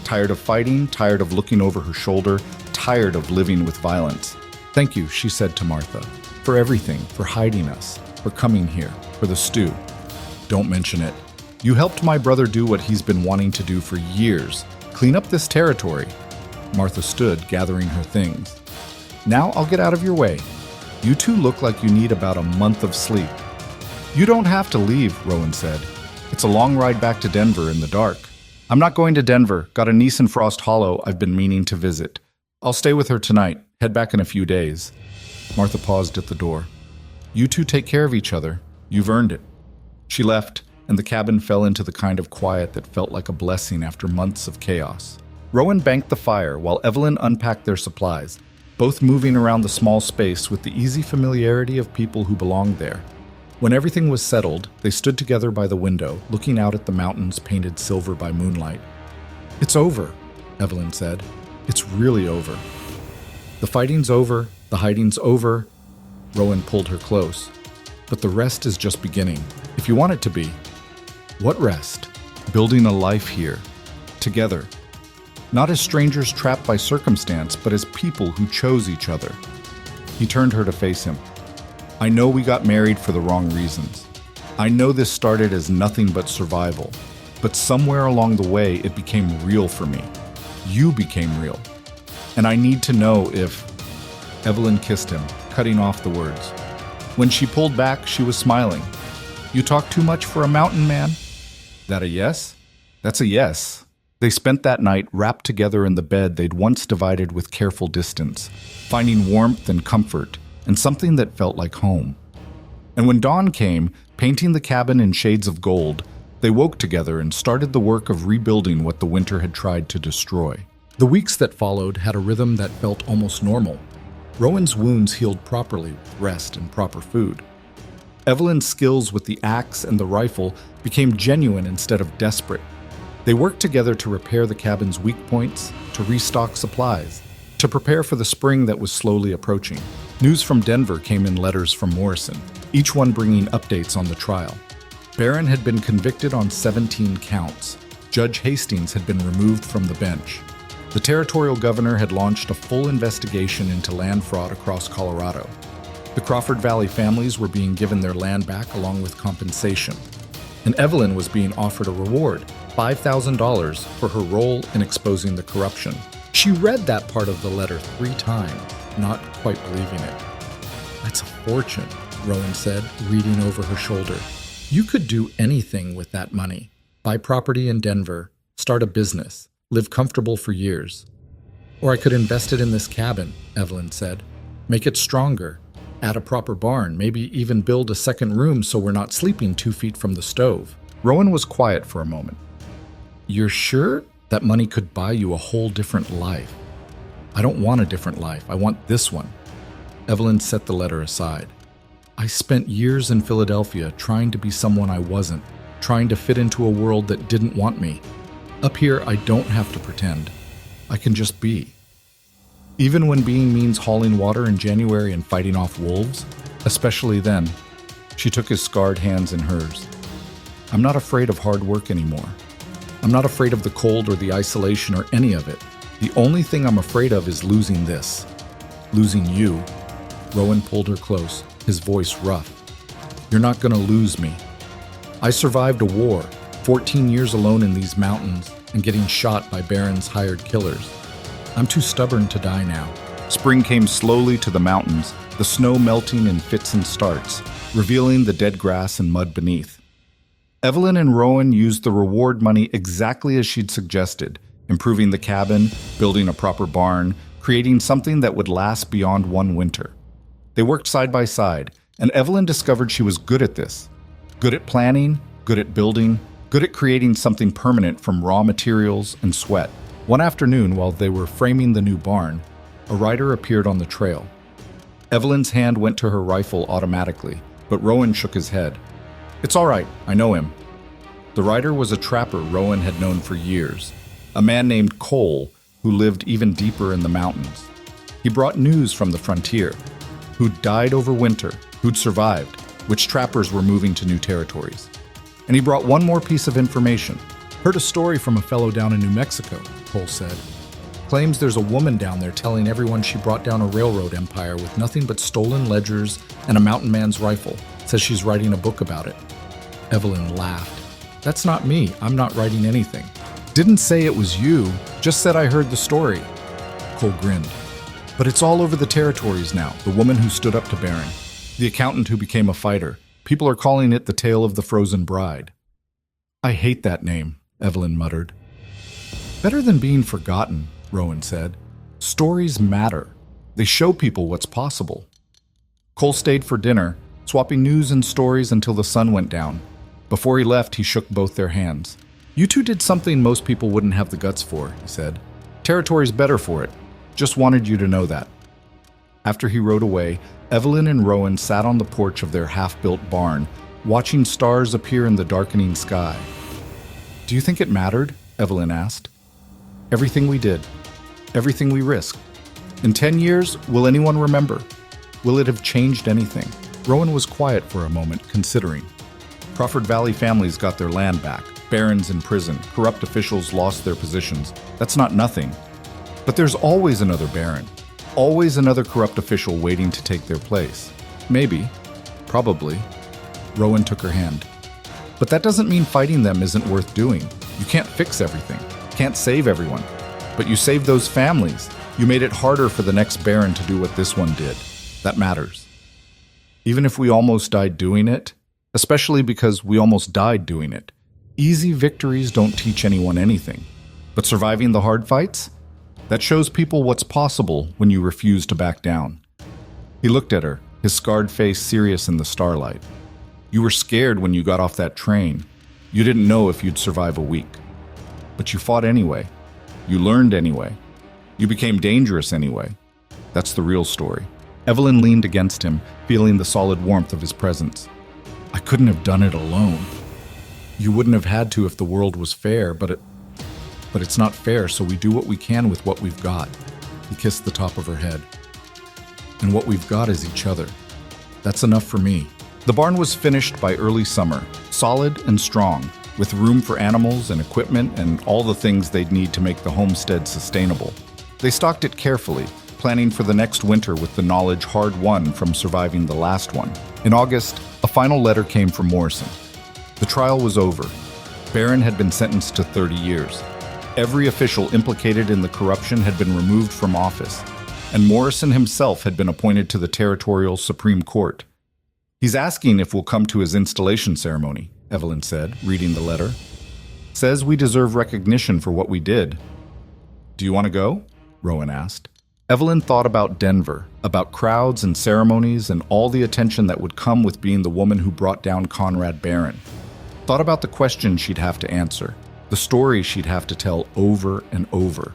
Tired of fighting, tired of looking over her shoulder, tired of living with violence. "Thank you," she said to Martha, "for everything, for hiding us, for coming here, for the stew." "Don't mention it. You helped my brother do what he's been wanting to do for years, clean up this territory." Martha stood, gathering her things. "Now I'll get out of your way. You two look like you need about a month of sleep." "You don't have to leave," Rowan said. "It's a long ride back to Denver in the dark." "I'm not going to Denver. Got a niece in Frost Hollow I've been meaning to visit. I'll stay with her tonight, head back in a few days." Martha paused at the door. "You two take care of each other. You've earned it." She left, and the cabin fell into the kind of quiet that felt like a blessing after months of chaos. Rowan banked the fire while Evelyn unpacked their supplies, both moving around the small space with the easy familiarity of people who belonged there. When everything was settled, they stood together by the window, looking out at the mountains painted silver by moonlight. "It's over," Evelyn said. "It's really over. The fighting's over, the hiding's over." Rowan pulled her close. but the rest is just beginning, if you want it to be. What rest? Building a life here, together. Not as strangers trapped by circumstance, but as people who chose each other. He turned her to face him. I know we got married for the wrong reasons. I know this started as nothing but survival, but somewhere along the way it became real for me. You became real. And I need to know if... Evelyn kissed him, cutting off the words. When she pulled back, she was smiling. You talk too much for a mountain man? That a yes? That's a yes. They spent that night wrapped together in the bed they'd once divided with careful distance, finding warmth and comfort, and something that felt like home. And when dawn came, painting the cabin in shades of gold, they woke together and started the work of rebuilding what the winter had tried to destroy. The weeks that followed had a rhythm that felt almost normal. Rowan's wounds healed properly with rest and proper food. Evelyn's skills with the axe and the rifle became genuine instead of desperate. They worked together to repair the cabin's weak points, to restock supplies, to prepare for the spring that was slowly approaching. News from Denver came in letters from Morrison, each one bringing updates on the trial. Barron had been convicted on 17 counts. Judge Hastings had been removed from the bench. The territorial governor had launched a full investigation into land fraud across Colorado. The Crawford Valley families were being given their land back along with compensation. And Evelyn was being offered a reward, $5,000, for her role in exposing the corruption. She read that part of the letter 3 times, not quite believing it. That's a fortune, Rowan said, reading over her shoulder. You could do anything with that money. Buy property in Denver, start a business, live comfortable for years. Or I could invest it in this cabin, Evelyn said. Make it stronger. Add a proper barn, maybe even build a second room so we're not sleeping 2 feet from the stove. Rowan was quiet for a moment. You're sure that money could buy you a whole different life? I don't want a different life. I want this one. Evelyn set the letter aside. I spent years in Philadelphia trying to be someone I wasn't, trying to fit into a world that didn't want me. Up here, I don't have to pretend. I can just be. Even when being means hauling water in January and fighting off wolves, especially then, she took his scarred hands in hers. I'm not afraid of hard work anymore. I'm not afraid of the cold or the isolation or any of it. The only thing I'm afraid of is losing this. Losing you. Rowan pulled her close, his voice rough. You're not gonna lose me. I survived a war, 14 years alone in these mountains, and getting shot by Barron's hired killers. I'm too stubborn to die now. Spring came slowly to the mountains, the snow melting in fits and starts, revealing the dead grass and mud beneath. Evelyn and Rowan used the reward money exactly as she'd suggested, improving the cabin, building a proper barn, creating something that would last beyond one winter. They worked side by side, and Evelyn discovered she was good at this. Good at planning, good at building, good at creating something permanent from raw materials and sweat. One afternoon, while they were framing the new barn, a rider appeared on the trail. Evelyn's hand went to her rifle automatically, but Rowan shook his head. It's all right, I know him. The rider was a trapper Rowan had known for years, a man named Cole who lived even deeper in the mountains. He brought news from the frontier, who'd died over winter, who'd survived, which trappers were moving to new territories. And he brought one more piece of information. Heard a story from a fellow down in New Mexico, Cole said. Claims there's a woman down there telling everyone she brought down a railroad empire with nothing but stolen ledgers and a mountain man's rifle. Says she's writing a book about it. Evelyn laughed. That's not me. I'm not writing anything. Didn't say it was you, just said I heard the story. Cole grinned. But it's all over the territories now, the woman who stood up to Barron, the accountant who became a fighter. People are calling it the tale of the frozen bride. I hate that name, Evelyn muttered. Better than being forgotten, Rowan said. Stories matter. They show people what's possible. Cole stayed for dinner, swapping news and stories until the sun went down. Before he left, he shook both their hands. You two did something most people wouldn't have the guts for, he said. Territory's better for it. Just wanted you to know that. After he rode away, Evelyn and Rowan sat on the porch of their half-built barn, watching stars appear in the darkening sky. Do you think it mattered? Evelyn asked. Everything we did. Everything we risked. In 10 years, will anyone remember? Will it have changed anything? Rowan was quiet for a moment, considering. Crawford Valley families got their land back, barons in prison, corrupt officials lost their positions. That's not nothing. But there's always another baron, always another corrupt official waiting to take their place. Maybe, probably. Rowan took her hand. But that doesn't mean fighting them isn't worth doing. You can't fix everything, can't save everyone. But you saved those families. You made it harder for the next baron to do what this one did. That matters. Even if we almost died doing it, especially because we almost died doing it, easy victories don't teach anyone anything. But surviving the hard fights? That shows people what's possible when you refuse to back down. He looked at her, his scarred face serious in the starlight. You were scared when you got off that train. You didn't know if you'd survive a week. But you fought anyway. You learned anyway. You became dangerous anyway. That's the real story. Evelyn leaned against him, feeling the solid warmth of his presence. I couldn't have done it alone. You wouldn't have had to if the world was fair, but it's not fair, so we do what we can with what we've got. He kissed the top of her head. And what we've got is each other. That's enough for me. The barn was finished by early summer, solid and strong, with room for animals and equipment and all the things they'd need to make the homestead sustainable. They stocked it carefully, planning for the next winter with the knowledge hard-won from surviving the last one. In August, a final letter came from Morrison. The trial was over. Barron had been sentenced to 30 years. Every official implicated in the corruption had been removed from office, and Morrison himself had been appointed to the Territorial Supreme Court. He's asking if we'll come to his installation ceremony, Evelyn said, reading the letter. Says we deserve recognition for what we did. Do you want to go? Rowan asked. Evelyn thought about Denver, about crowds and ceremonies and all the attention that would come with being the woman who brought down Conrad Barron. Thought about the questions she'd have to answer, the stories she'd have to tell over and over.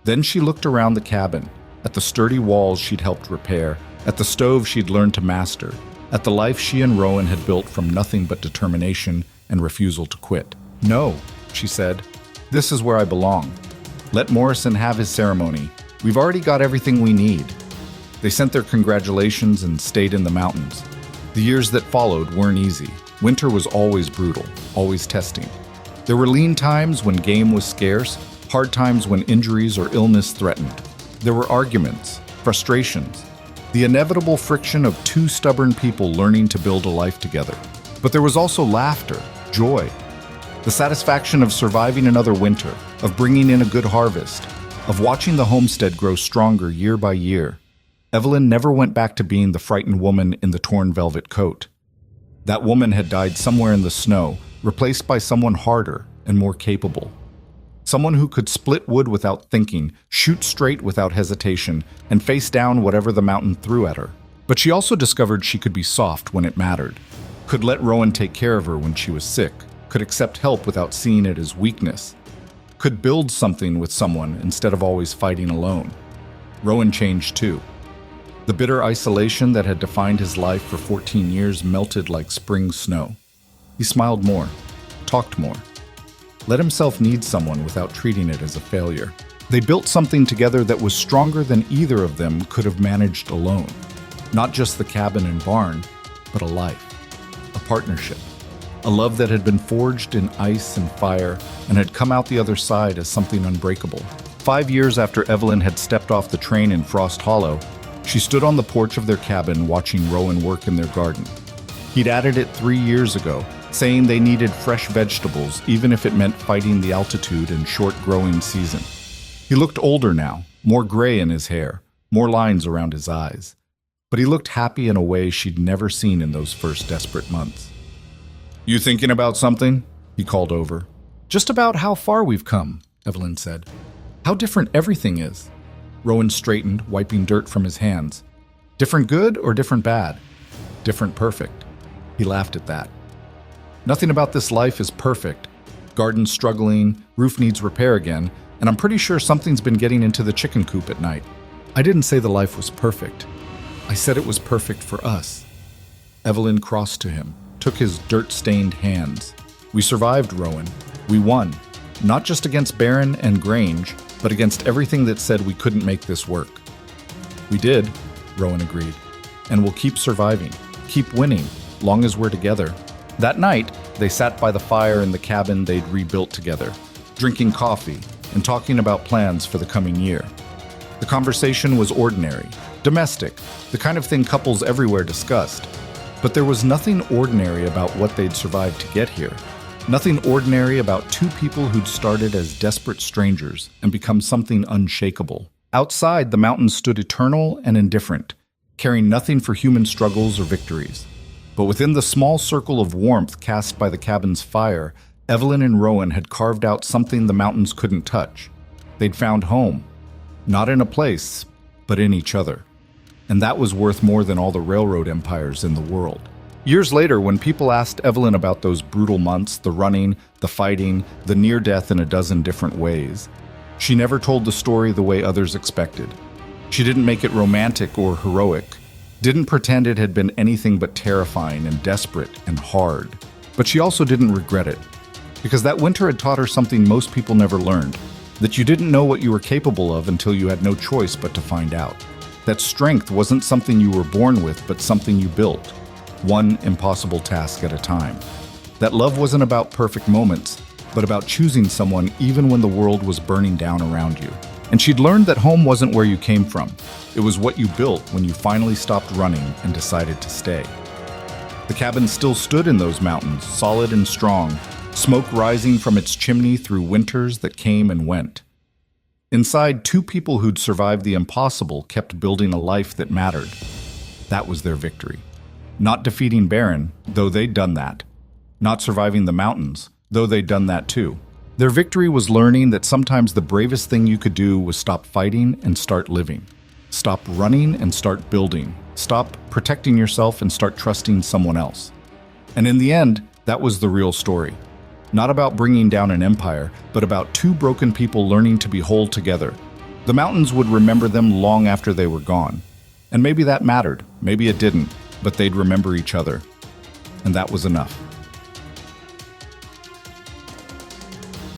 Then she looked around the cabin, at the sturdy walls she'd helped repair, at the stove she'd learned to master, at the life she and Rowan had built from nothing but determination and refusal to quit. No, she said, this is where I belong. Let Morrison have his ceremony. We've already got everything we need. They sent their congratulations and stayed in the mountains. The years that followed weren't easy. Winter was always brutal, always testing. There were lean times when game was scarce, hard times when injuries or illness threatened. There were arguments, frustrations, the inevitable friction of two stubborn people learning to build a life together. But there was also laughter, joy, the satisfaction of surviving another winter, of bringing in a good harvest, of watching the homestead grow stronger year by year. Evelyn never went back to being the frightened woman in the torn velvet coat. That woman had died somewhere in the snow, replaced by someone harder and more capable. Someone who could split wood without thinking, shoot straight without hesitation, and face down whatever the mountain threw at her. But she also discovered she could be soft when it mattered, could let Rowan take care of her when she was sick, could accept help without seeing it as weakness, could build something with someone instead of always fighting alone. Rowan changed too. The bitter isolation that had defined his life for 14 years melted like spring snow. He smiled more, talked more, let himself need someone without treating it as a failure. They built something together that was stronger than either of them could have managed alone. Not just the cabin and barn, but a life, a partnership, a love that had been forged in ice and fire and had come out the other side as something unbreakable. 5 years after Evelyn had stepped off the train in Frost Hollow, she stood on the porch of their cabin watching Rowan work in their garden. He'd added it 3 years ago, saying they needed fresh vegetables even if it meant fighting the altitude and short growing season. He looked older now, more gray in his hair, more lines around his eyes. But he looked happy in a way she'd never seen in those first desperate months. You thinking about something? He called over. Just about how far we've come, Evelyn said. How different everything is. Rowan straightened, wiping dirt from his hands. Different good or different bad? Different perfect. He laughed at that. Nothing about this life is perfect. Garden's struggling, roof needs repair again, and I'm pretty sure something's been getting into the chicken coop at night. I didn't say the life was perfect. I said it was perfect for us. Evelyn crossed to him, took his dirt-stained hands. We survived, Rowan. We won. Not just against Barron and Grange, but against everything that said we couldn't make this work. We did, Rowan agreed, and we'll keep surviving. keep winning, long as we're together. That night, they sat by the fire in the cabin they'd rebuilt together, drinking coffee and talking about plans for the coming year. The conversation was ordinary, domestic, the kind of thing couples everywhere discussed. But there was nothing ordinary about what they'd survived to get here. Nothing ordinary about two people who'd started as desperate strangers and become something unshakable. Outside, the mountains stood eternal and indifferent, caring nothing for human struggles or victories. But within the small circle of warmth cast by the cabin's fire, Evelyn and Rowan had carved out something the mountains couldn't touch. They'd found home, not in a place, but in each other. And that was worth more than all the railroad empires in the world. Years later, when people asked Evelyn about those brutal months, the running, the fighting, the near death in a dozen different ways, she never told the story the way others expected. She didn't make it romantic or heroic, didn't pretend it had been anything but terrifying and desperate and hard. But she also didn't regret it, because that winter had taught her something most people never learned, that you didn't know what you were capable of until you had no choice but to find out. That strength wasn't something you were born with, but something you built, one impossible task at a time. That love wasn't about perfect moments, but about choosing someone even when the world was burning down around you. And she'd learned that home wasn't where you came from. It was what you built when you finally stopped running and decided to stay. The cabin still stood in those mountains, solid and strong, smoke rising from its chimney through winters that came and went. Inside, two people who'd survived the impossible kept building a life that mattered. That was their victory. Not defeating Baron, though they'd done that. Not surviving the mountains, though they'd done that too. Their victory was learning that sometimes the bravest thing you could do was stop fighting and start living. Stop running and start building. Stop protecting yourself and start trusting someone else. And in the end, that was the real story. Not about bringing down an empire, but about two broken people learning to be whole together. The mountains would remember them long after they were gone. And maybe that mattered, maybe it didn't, but they'd remember each other. And that was enough.